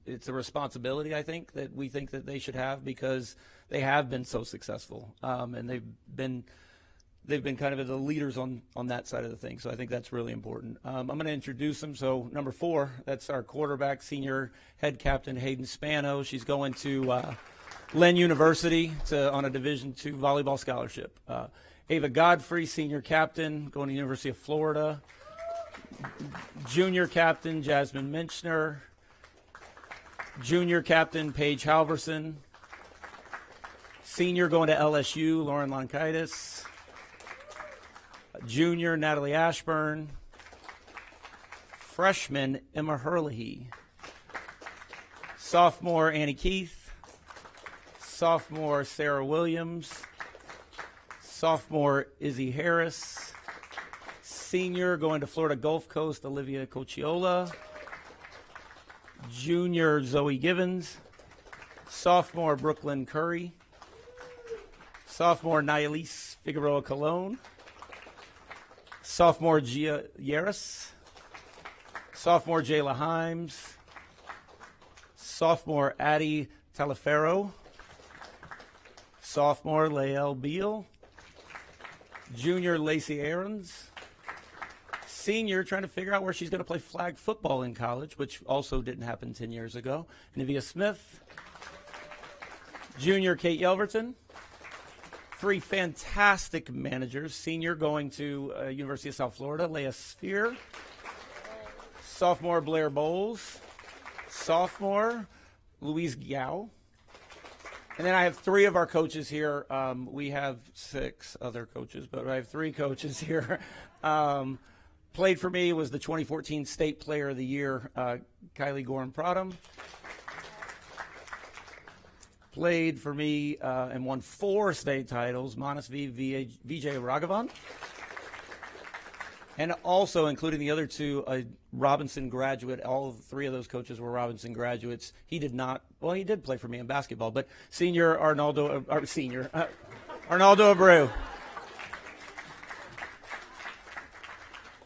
It's a responsibility, I think, that we think that they should have because they have been so successful, and they've been kind of the leaders on that side of the thing. So I think that's really important. I'm going to introduce them. So number 4, that's our quarterback, senior head captain Hayden Spano. She's going to Len University on a Division II volleyball scholarship. Ava Godfrey, senior captain, going to the University of Florida. Junior captain Jasmine Minchner, junior captain Paige Halverson, senior going to LSU Lauren Lankaitis, junior Natalie Ashburn, freshman Emma Herlihy, sophomore Annie Keith, sophomore Sarah Williams, sophomore Izzy Harris, senior going to Florida Gulf Coast, Olivia Cochiola. Junior, Zoe Givens. Sophomore, Brooklyn Curry. Sophomore, Nailise Figueroa Colon. Sophomore, Gia Yaris. Sophomore, Jayla Himes. Sophomore, Addie Talaferro. Sophomore, Lael Beal. Junior, Lacey Aarons. Senior, trying to figure out where she's going to play flag football in college, which also didn't happen 10 years ago. Nivea Smith. Junior, Kate Yelverton. 3 fantastic managers. Senior going to University of South Florida, Leah Sphere. Sophomore, Blair Bowles. Sophomore, Louise Gao. And then I have 3 of our coaches here. We have 6 other coaches, but I have 3 coaches here. Played for me, was the 2014 State Player of the Year, Kylie Gorham-Pradham. Played for me and won 4 state titles, Manasvi Vijay Raghavan. And also, including the other 2, a Robinson graduate. All 3 of those coaches were Robinson graduates. He did not, well, he did play for me in basketball, but senior Arnaldo Abreu.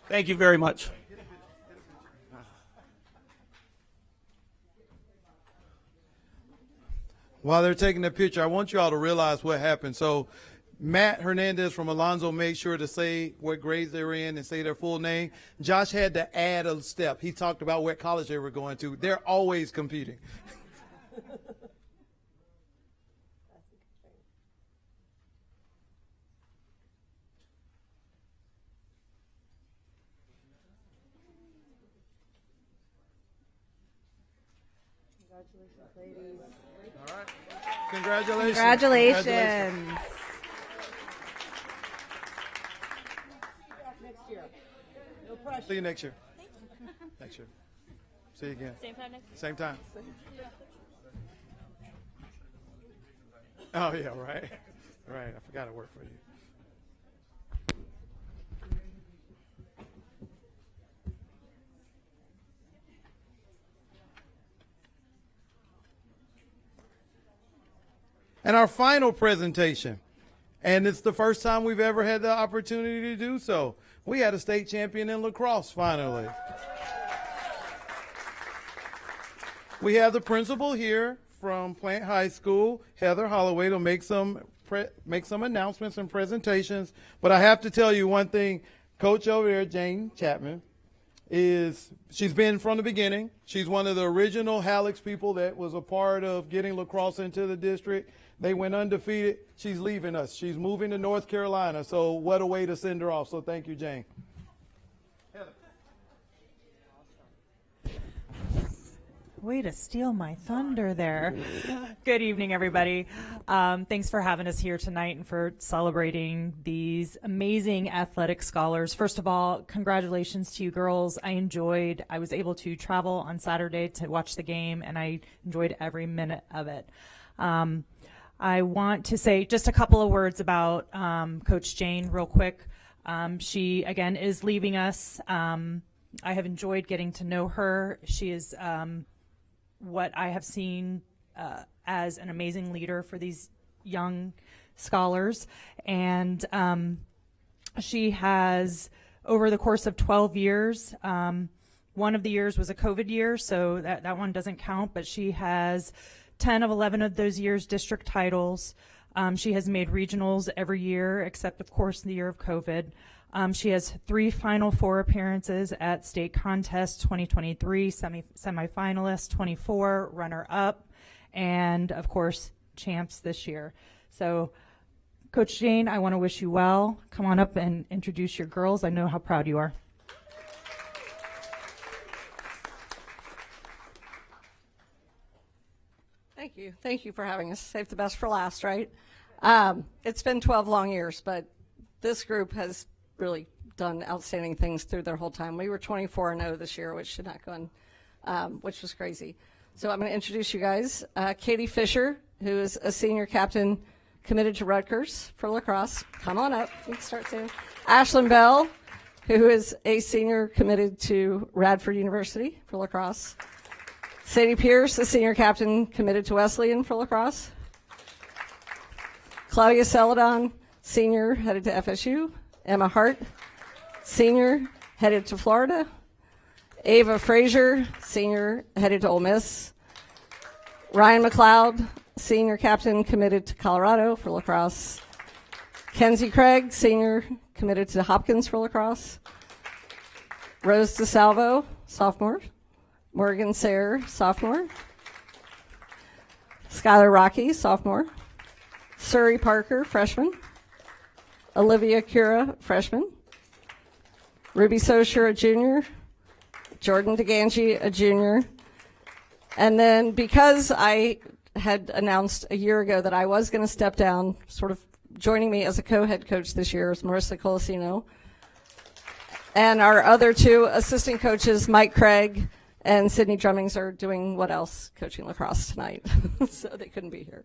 Thank you very much. While they're taking the picture, I want you all to realize what happened. So Matt Hernandez from Alonzo made sure to say what grades they were in and say their full name. Josh had to add a step. He talked about what college they were going to. They're always competing. Congratulations, ladies. All right. Congratulations. Congratulations. Next year. No pressure. See you next year. Next year. See you again. Same time next year? Same time. Oh, yeah, right. Right. I forgot to work for you. And our final presentation, and it's the first time we've ever had the opportunity to do so. We had a state champion in lacrosse finally. We have the principal here from Plant High School, Heather Holloway, to make some announcements and presentations. But I have to tell you one thing. Coach over there, Jane Chapman, she's been from the beginning. She's one of the original Halleck's people that was a part of getting lacrosse into the district. They went undefeated. She's leaving us. She's moving to North Carolina. So what a way to send her off. So thank you, Jane. Way to steal my thunder there. Good evening, everybody. Thanks for having us here tonight and for celebrating these amazing athletic scholars. First of all, congratulations to you girls. I was able to travel on Saturday to watch the game, and I enjoyed every minute of it. I want to say just a couple of words about Coach Jane real quick. She, again, is leaving us. I have enjoyed getting to know her. She is what I have seen as an amazing leader for these young scholars. And she has, over the course of 12 years, one of the years was a COVID year, so that one doesn't count, but she has 10 of 11 of those years district titles. She has made regionals every year, except, of course, the year of COVID. She has 3 Final Four appearances at state contests, 2023, semifinalist, 24, runner-up, and, of course, champs this year. So, Coach Jane, I want to wish you well. Come on up and introduce your girls. I know how proud you are. Thank you. Thank you for having us. Save the best for last, right? It's been 12 long years, but this group has really done outstanding things through their whole time. We were 24-0 this year, which did not go on, which was crazy. So I'm going to introduce you guys. Katie Fisher, who is a senior captain committed to Rutgers for lacrosse. Come on up. You can start soon. Ashlyn Bell, who is a senior committed to Radford University for lacrosse. Sadie Pierce, a senior captain committed to Wesleyan for lacrosse. Claudia Celadon, senior headed to FSU. Emma Hart, senior, headed to Florida. Ava Frazier, senior, headed to Ole Miss. Ryan McLeod, senior captain, committed to Colorado for lacrosse. Kenzie Craig, senior, committed to Hopkins for lacrosse. Rose DeSalvo, sophomore. Morgan Sayre, sophomore. Skylar Rocky, sophomore. Surrey Parker, freshman. Olivia Cura, freshman. Ruby Socher, a junior. Jordan DeGangi, a junior. And then because I had announced a year ago that I was going to step down, sort of joining me as a co-head coach this year is Marissa Colosino. And our other 2 assistant coaches, Mike Craig and Sydney Drummings, are doing what else? Coaching lacrosse tonight. So they couldn't be here.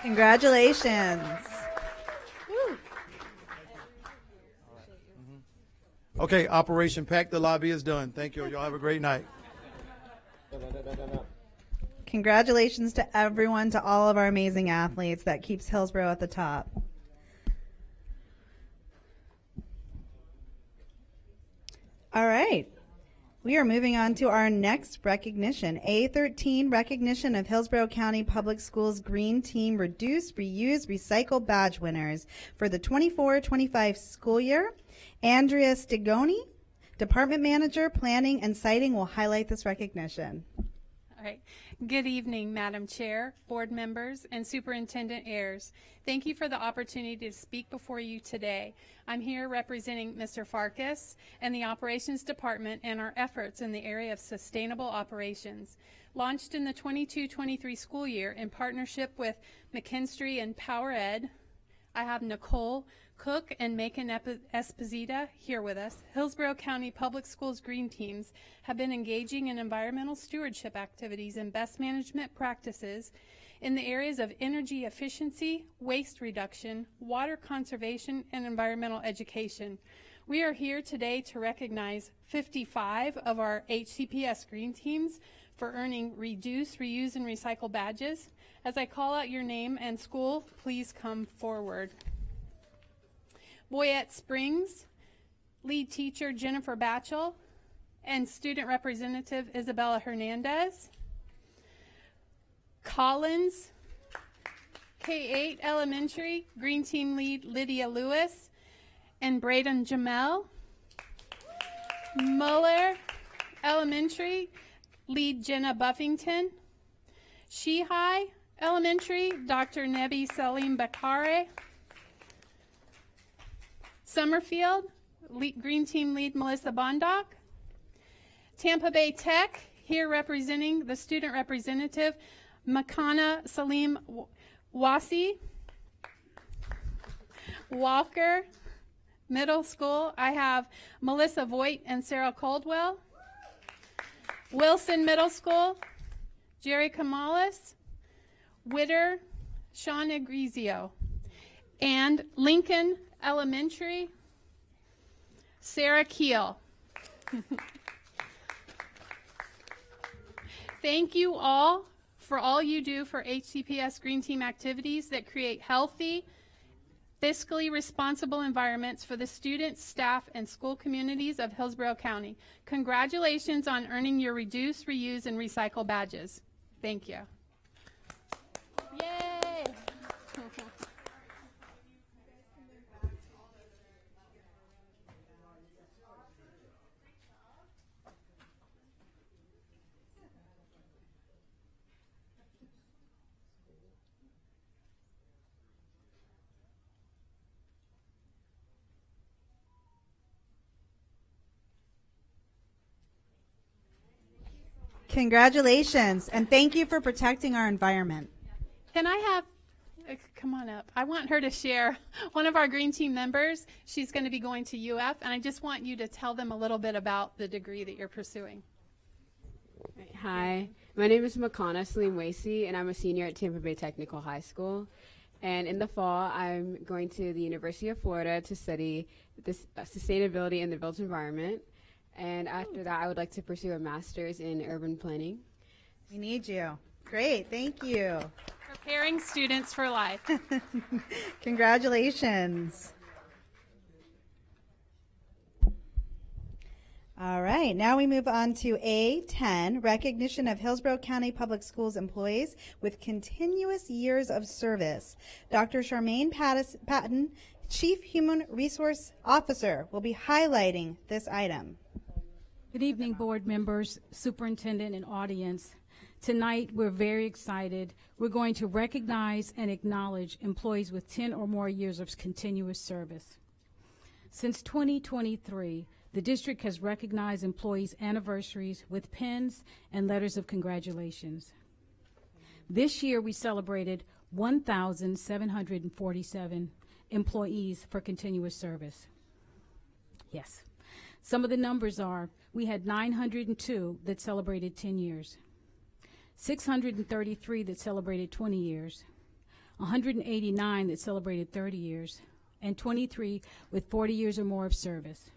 Congratulations. Okay, Operation Pack the Lobby is done. Thank you. Y'all have a great night. Congratulations to everyone, to all of our amazing athletes. That keeps Hillsborough at the top. All right. We are moving on to our next recognition, A13 recognition of Hillsborough County Public Schools Green Team Reduce, Reuse, Recycle badge winners for the 24-25 school year. Andrea Stigoni, Department Manager, Planning and Siting, will highlight this recognition. All right. Good evening, Madam Chair, board members, and Superintendent Ayers. Thank you for the opportunity to speak before you today. I'm here representing Mr. Farkas and the Operations Department and our efforts in the area of sustainable operations. Launched in the 22-23 school year in partnership with McKinstry and Power Ed, I have Nicole Cook and Macon Esposito here with us, Hillsborough County Public Schools Green Teams have been engaging in environmental stewardship activities and best management practices in the areas of energy efficiency, waste reduction, water conservation, and environmental education. We are here today to recognize 55 of our HCPS Green Teams for earning Reduce, Reuse, and Recycle badges. As I call out your name and school, please come forward. Boyette Springs, lead teacher Jennifer Batchel, and student representative Isabella Hernandez. Collins, K-8 Elementary, Green Team lead Lydia Lewis and Braden Jamel. Muller Elementary, lead Jenna Buffington. Shehai Elementary, Dr. Nebi Salim Bakare. Summerfield, Green Team lead Melissa Bondock. Tampa Bay Tech, here representing the student representative, Makana Salim Wasi. Walker Middle School, I have Melissa Voigt and Sarah Caldwell. Wilson Middle School, Jerry Kamalis. Witter, Sean Egrizio. And Lincoln Elementary, Sarah Keel. Thank you all for all you do for HCPS Green Team activities that create healthy, fiscally responsible environments for the students, staff, and school communities of Hillsborough County. Congratulations on earning your Reduce, Reuse, and Recycle badges. Thank you. Yay! Congratulations, and thank you for protecting our environment. Can I have, come on up. I want her to share one of our Green Team members. She's going to be going to UF, and I just want you to tell them a little bit about the degree that you're pursuing. Hi, my name is Makana Salim Wasi, and I'm a senior at Tampa Bay Technical High School. And in the fall, I'm going to the University of Florida to study sustainability in the built environment. And after that, I would like to pursue a master's in urban planning. We need you. Great, thank you. Preparing students for life. Congratulations. All right, now we move on to A10, recognition of Hillsborough County Public Schools employees with continuous years of service. Dr. Charmaine Patton, Chief Human Resource Officer, will be highlighting this item. Good evening, board members, superintendent, and audience. Tonight, we're very excited. We're going to recognize and acknowledge employees with 10 or more years of continuous service. Since 2023, the district has recognized employees' anniversaries with pins and letters of congratulations. This year, we celebrated 1,747 employees for continuous service. Yes. Some of the numbers are, we had 902 that celebrated 10 years, 633 that celebrated 20 years, 189 that celebrated 30 years, and 23 with 40 years or more of service.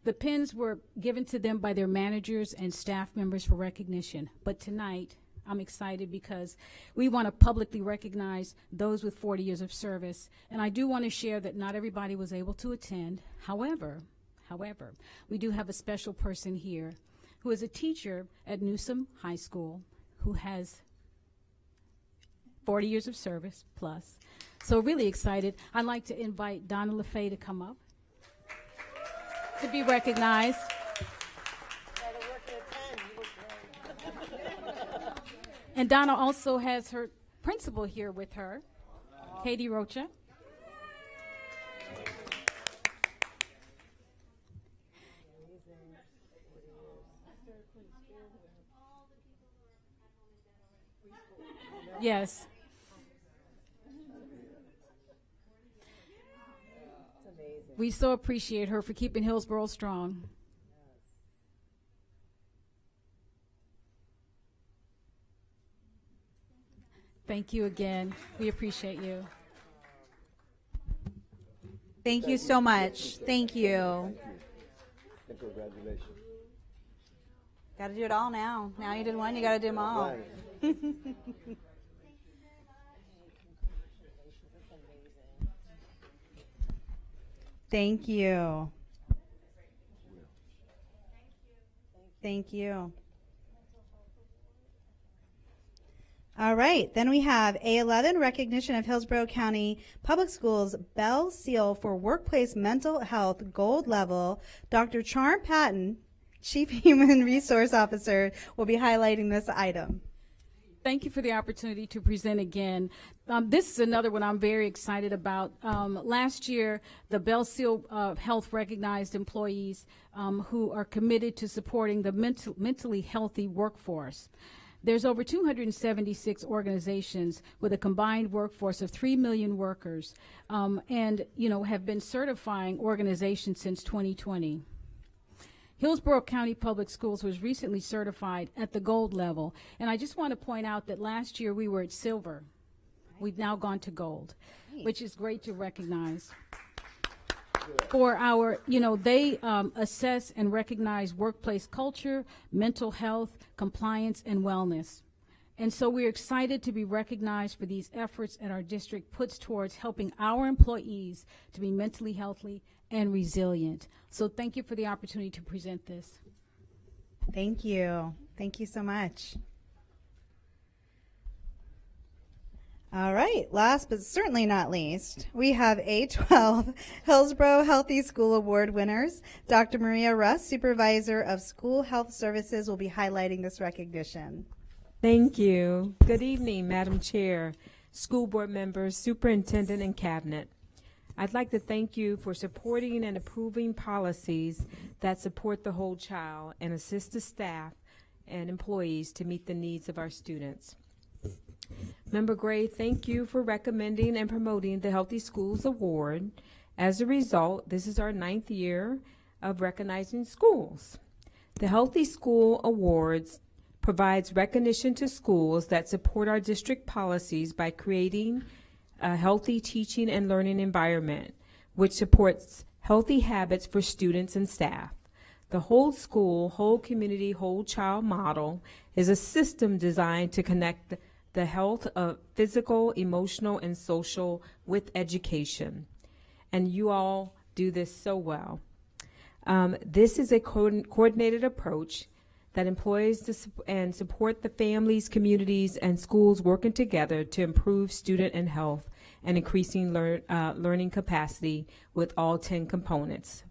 The pins were given to them by their managers and staff members for recognition, but tonight, I'm excited because we want to publicly recognize those with 40 years of service, and I do want to share that not everybody was able to attend. However, we do have a special person here who is a teacher at Newsom High School who has 40 years of service plus. So really excited. I'd like to invite Donna LaFay to come up to be recognized. And Donna also has her principal here with her, Katie Rocha. Yes. We so appreciate her for keeping Hillsborough strong. Thank you again. We appreciate you. Thank you so much. Thank you. And congratulations. Got to do it all now. Now you did one, you got to do them all. Thank you. Thank you. All right, then we have A11, recognition of Hillsborough County Public Schools Bell Seal for Workplace Mental Health Gold Level. Dr. Charm Patton, Chief Human Resource Officer, will be highlighting this item. Thank you for the opportunity to present again. This is another one I'm very excited about. Last year, the Bell Seal of Health recognized employees who are committed to supporting the mentally healthy workforce. There's over 276 organizations with a combined workforce of 3 million workers, and have been certifying organizations since 2020. Hillsborough County Public Schools was recently certified at the gold level, and I just want to point out that last year we were at silver. We've now gone to gold, which is great to recognize. For our, they assess and recognize workplace culture, mental health, compliance, and wellness. And so we're excited to be recognized for these efforts that our district puts towards helping our employees to be mentally healthy and resilient. So thank you for the opportunity to present this. Thank you. Thank you so much. All right, last but certainly not least, we have A12 Hillsborough Healthy School Award winners. Dr. Maria Russ, Supervisor of School Health Services, will be highlighting this recognition. Thank you. Good evening, Madam Chair, school board members, superintendent, and cabinet. I'd like to thank you for supporting and approving policies that support the whole child and assist the staff and employees to meet the needs of our students. Member Gray, thank you for recommending and promoting the Healthy Schools Award. As a result, this is our 9th year of recognizing schools. The Healthy School Awards provides recognition to schools that support our district policies by creating a healthy teaching and learning environment, which supports healthy habits for students and staff. The whole school, whole community, whole child model is a system designed to connect the health of physical, emotional, and social with education. And you all do this so well. This is a coordinated approach that employs and support the families, communities, and schools working together to improve student and health and increasing learning capacity with all 10 components.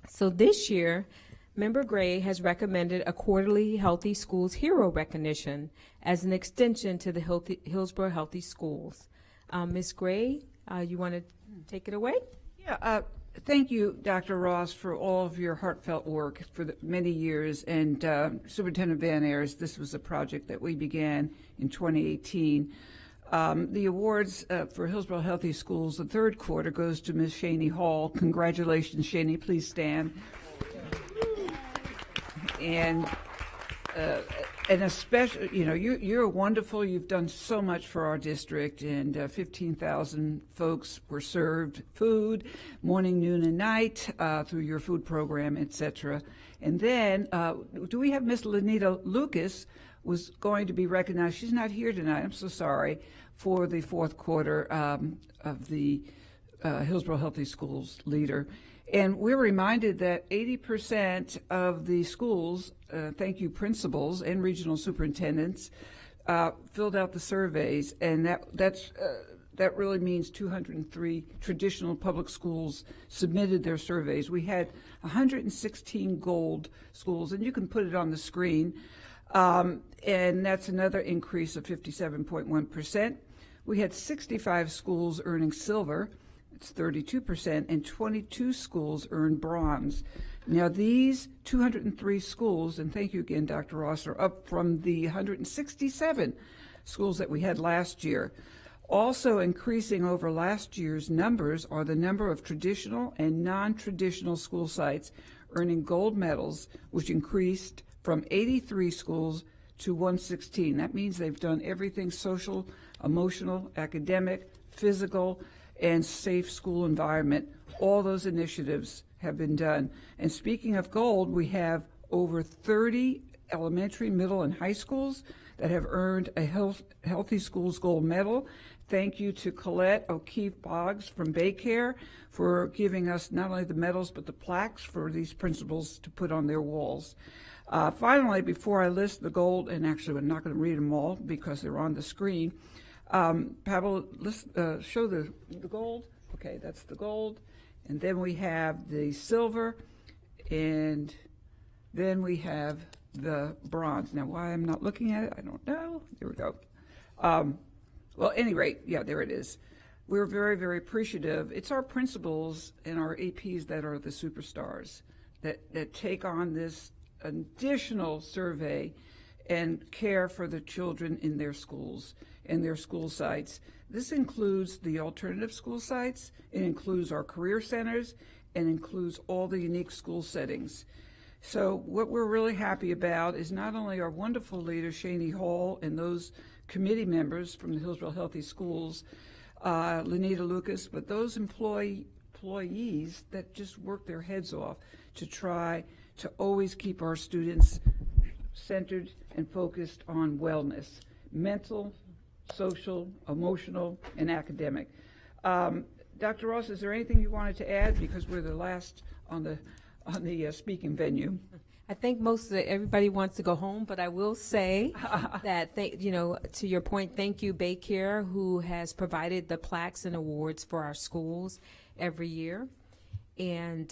So this year, Member Gray has recommended a quarterly Healthy Schools Hero recognition as an extension to the Hillsborough Healthy Schools. Ms. Gray, you want to take it away? Yeah, thank you, Dr. Ross, for all of your heartfelt work for many years. And Superintendent Van Ayers, this was a project that we began in 2018. The awards for Hillsborough Healthy Schools, the third quarter, goes to Ms. Shani Hall. Congratulations, Shani. Please stand. And especially, you're wonderful. You've done so much for our district, and 15,000 folks were served food morning, noon, and night through your food program, etc. And then, do we have Miss Lenita Lucas was going to be recognized? She's not here tonight. I'm so sorry, for the fourth quarter of the Hillsborough Healthy Schools leader. And we're reminded that 80% of the schools, thank you, principals and regional superintendents, filled out the surveys, and that really means 203 traditional public schools submitted their surveys. We had 116 gold schools, and you can put it on the screen, and that's another increase of 57.1%. We had 65 schools earning silver. It's 32%, and 22 schools earned bronze. Now, these 203 schools, and thank you again, Dr. Ross, are up from the 167 schools that we had last year. Also increasing over last year's numbers are the number of traditional and non-traditional school sites earning gold medals, which increased from 83 schools to 116. That means they've done everything: social, emotional, academic, physical, and safe school environment. All those initiatives have been done. And speaking of gold, we have over 30 elementary, middle, and high schools that have earned a Healthy Schools Gold Medal. Thank you to Colette O'Keefe Boggs from Baycare for giving us not only the medals but the plaques for these principals to put on their walls. Finally, before I list the gold, and actually I'm not going to read them all because they're on the screen, Pavel, show the gold. Okay, that's the gold. And then we have the silver, and then we have the bronze. Now, why I'm not looking at it, I don't know. There we go. Well, at any rate, yeah, there it is. We're very, very appreciative. It's our principals and our APs that are the superstars that take on this additional survey and care for the children in their schools and their school sites. This includes the alternative school sites, it includes our career centers, and includes all the unique school settings. So what we're really happy about is not only our wonderful leader, Shani Hall, and those committee members from the Hillsborough Healthy Schools, Lenita Lucas, but those employees that just work their heads off to try to always keep our students centered and focused on wellness, mental, social, emotional, and academic. Dr. Ross, is there anything you wanted to add? Because we're the last on the speaking venue. I think everybody wants to go home, but I will say that, to your point, thank you, Baycare, who has provided the plaques and awards for our schools every year, and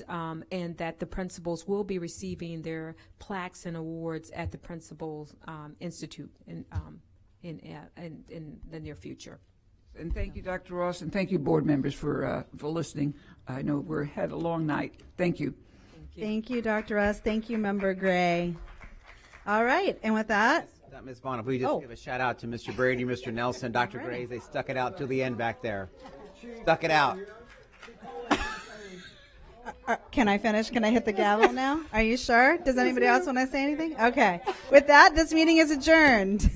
that the principals will be receiving their plaques and awards at the Principals Institute in the near future. And thank you, Dr. Ross, and thank you, board members, for listening. I know we had a long night. Thank you. Thank you, Dr. Ross. Thank you, Member Gray. All right, and with that, Ms. Vaughn, if we just give a shout out to Mr. Brady, Mr. Nelson, Dr. Grays, they stuck it out till the end back there. Stuck it out. can I finish? Can I hit the gavel now? Are you sure? Does anybody else want to say anything? Okay. With that, this meeting is adjourned.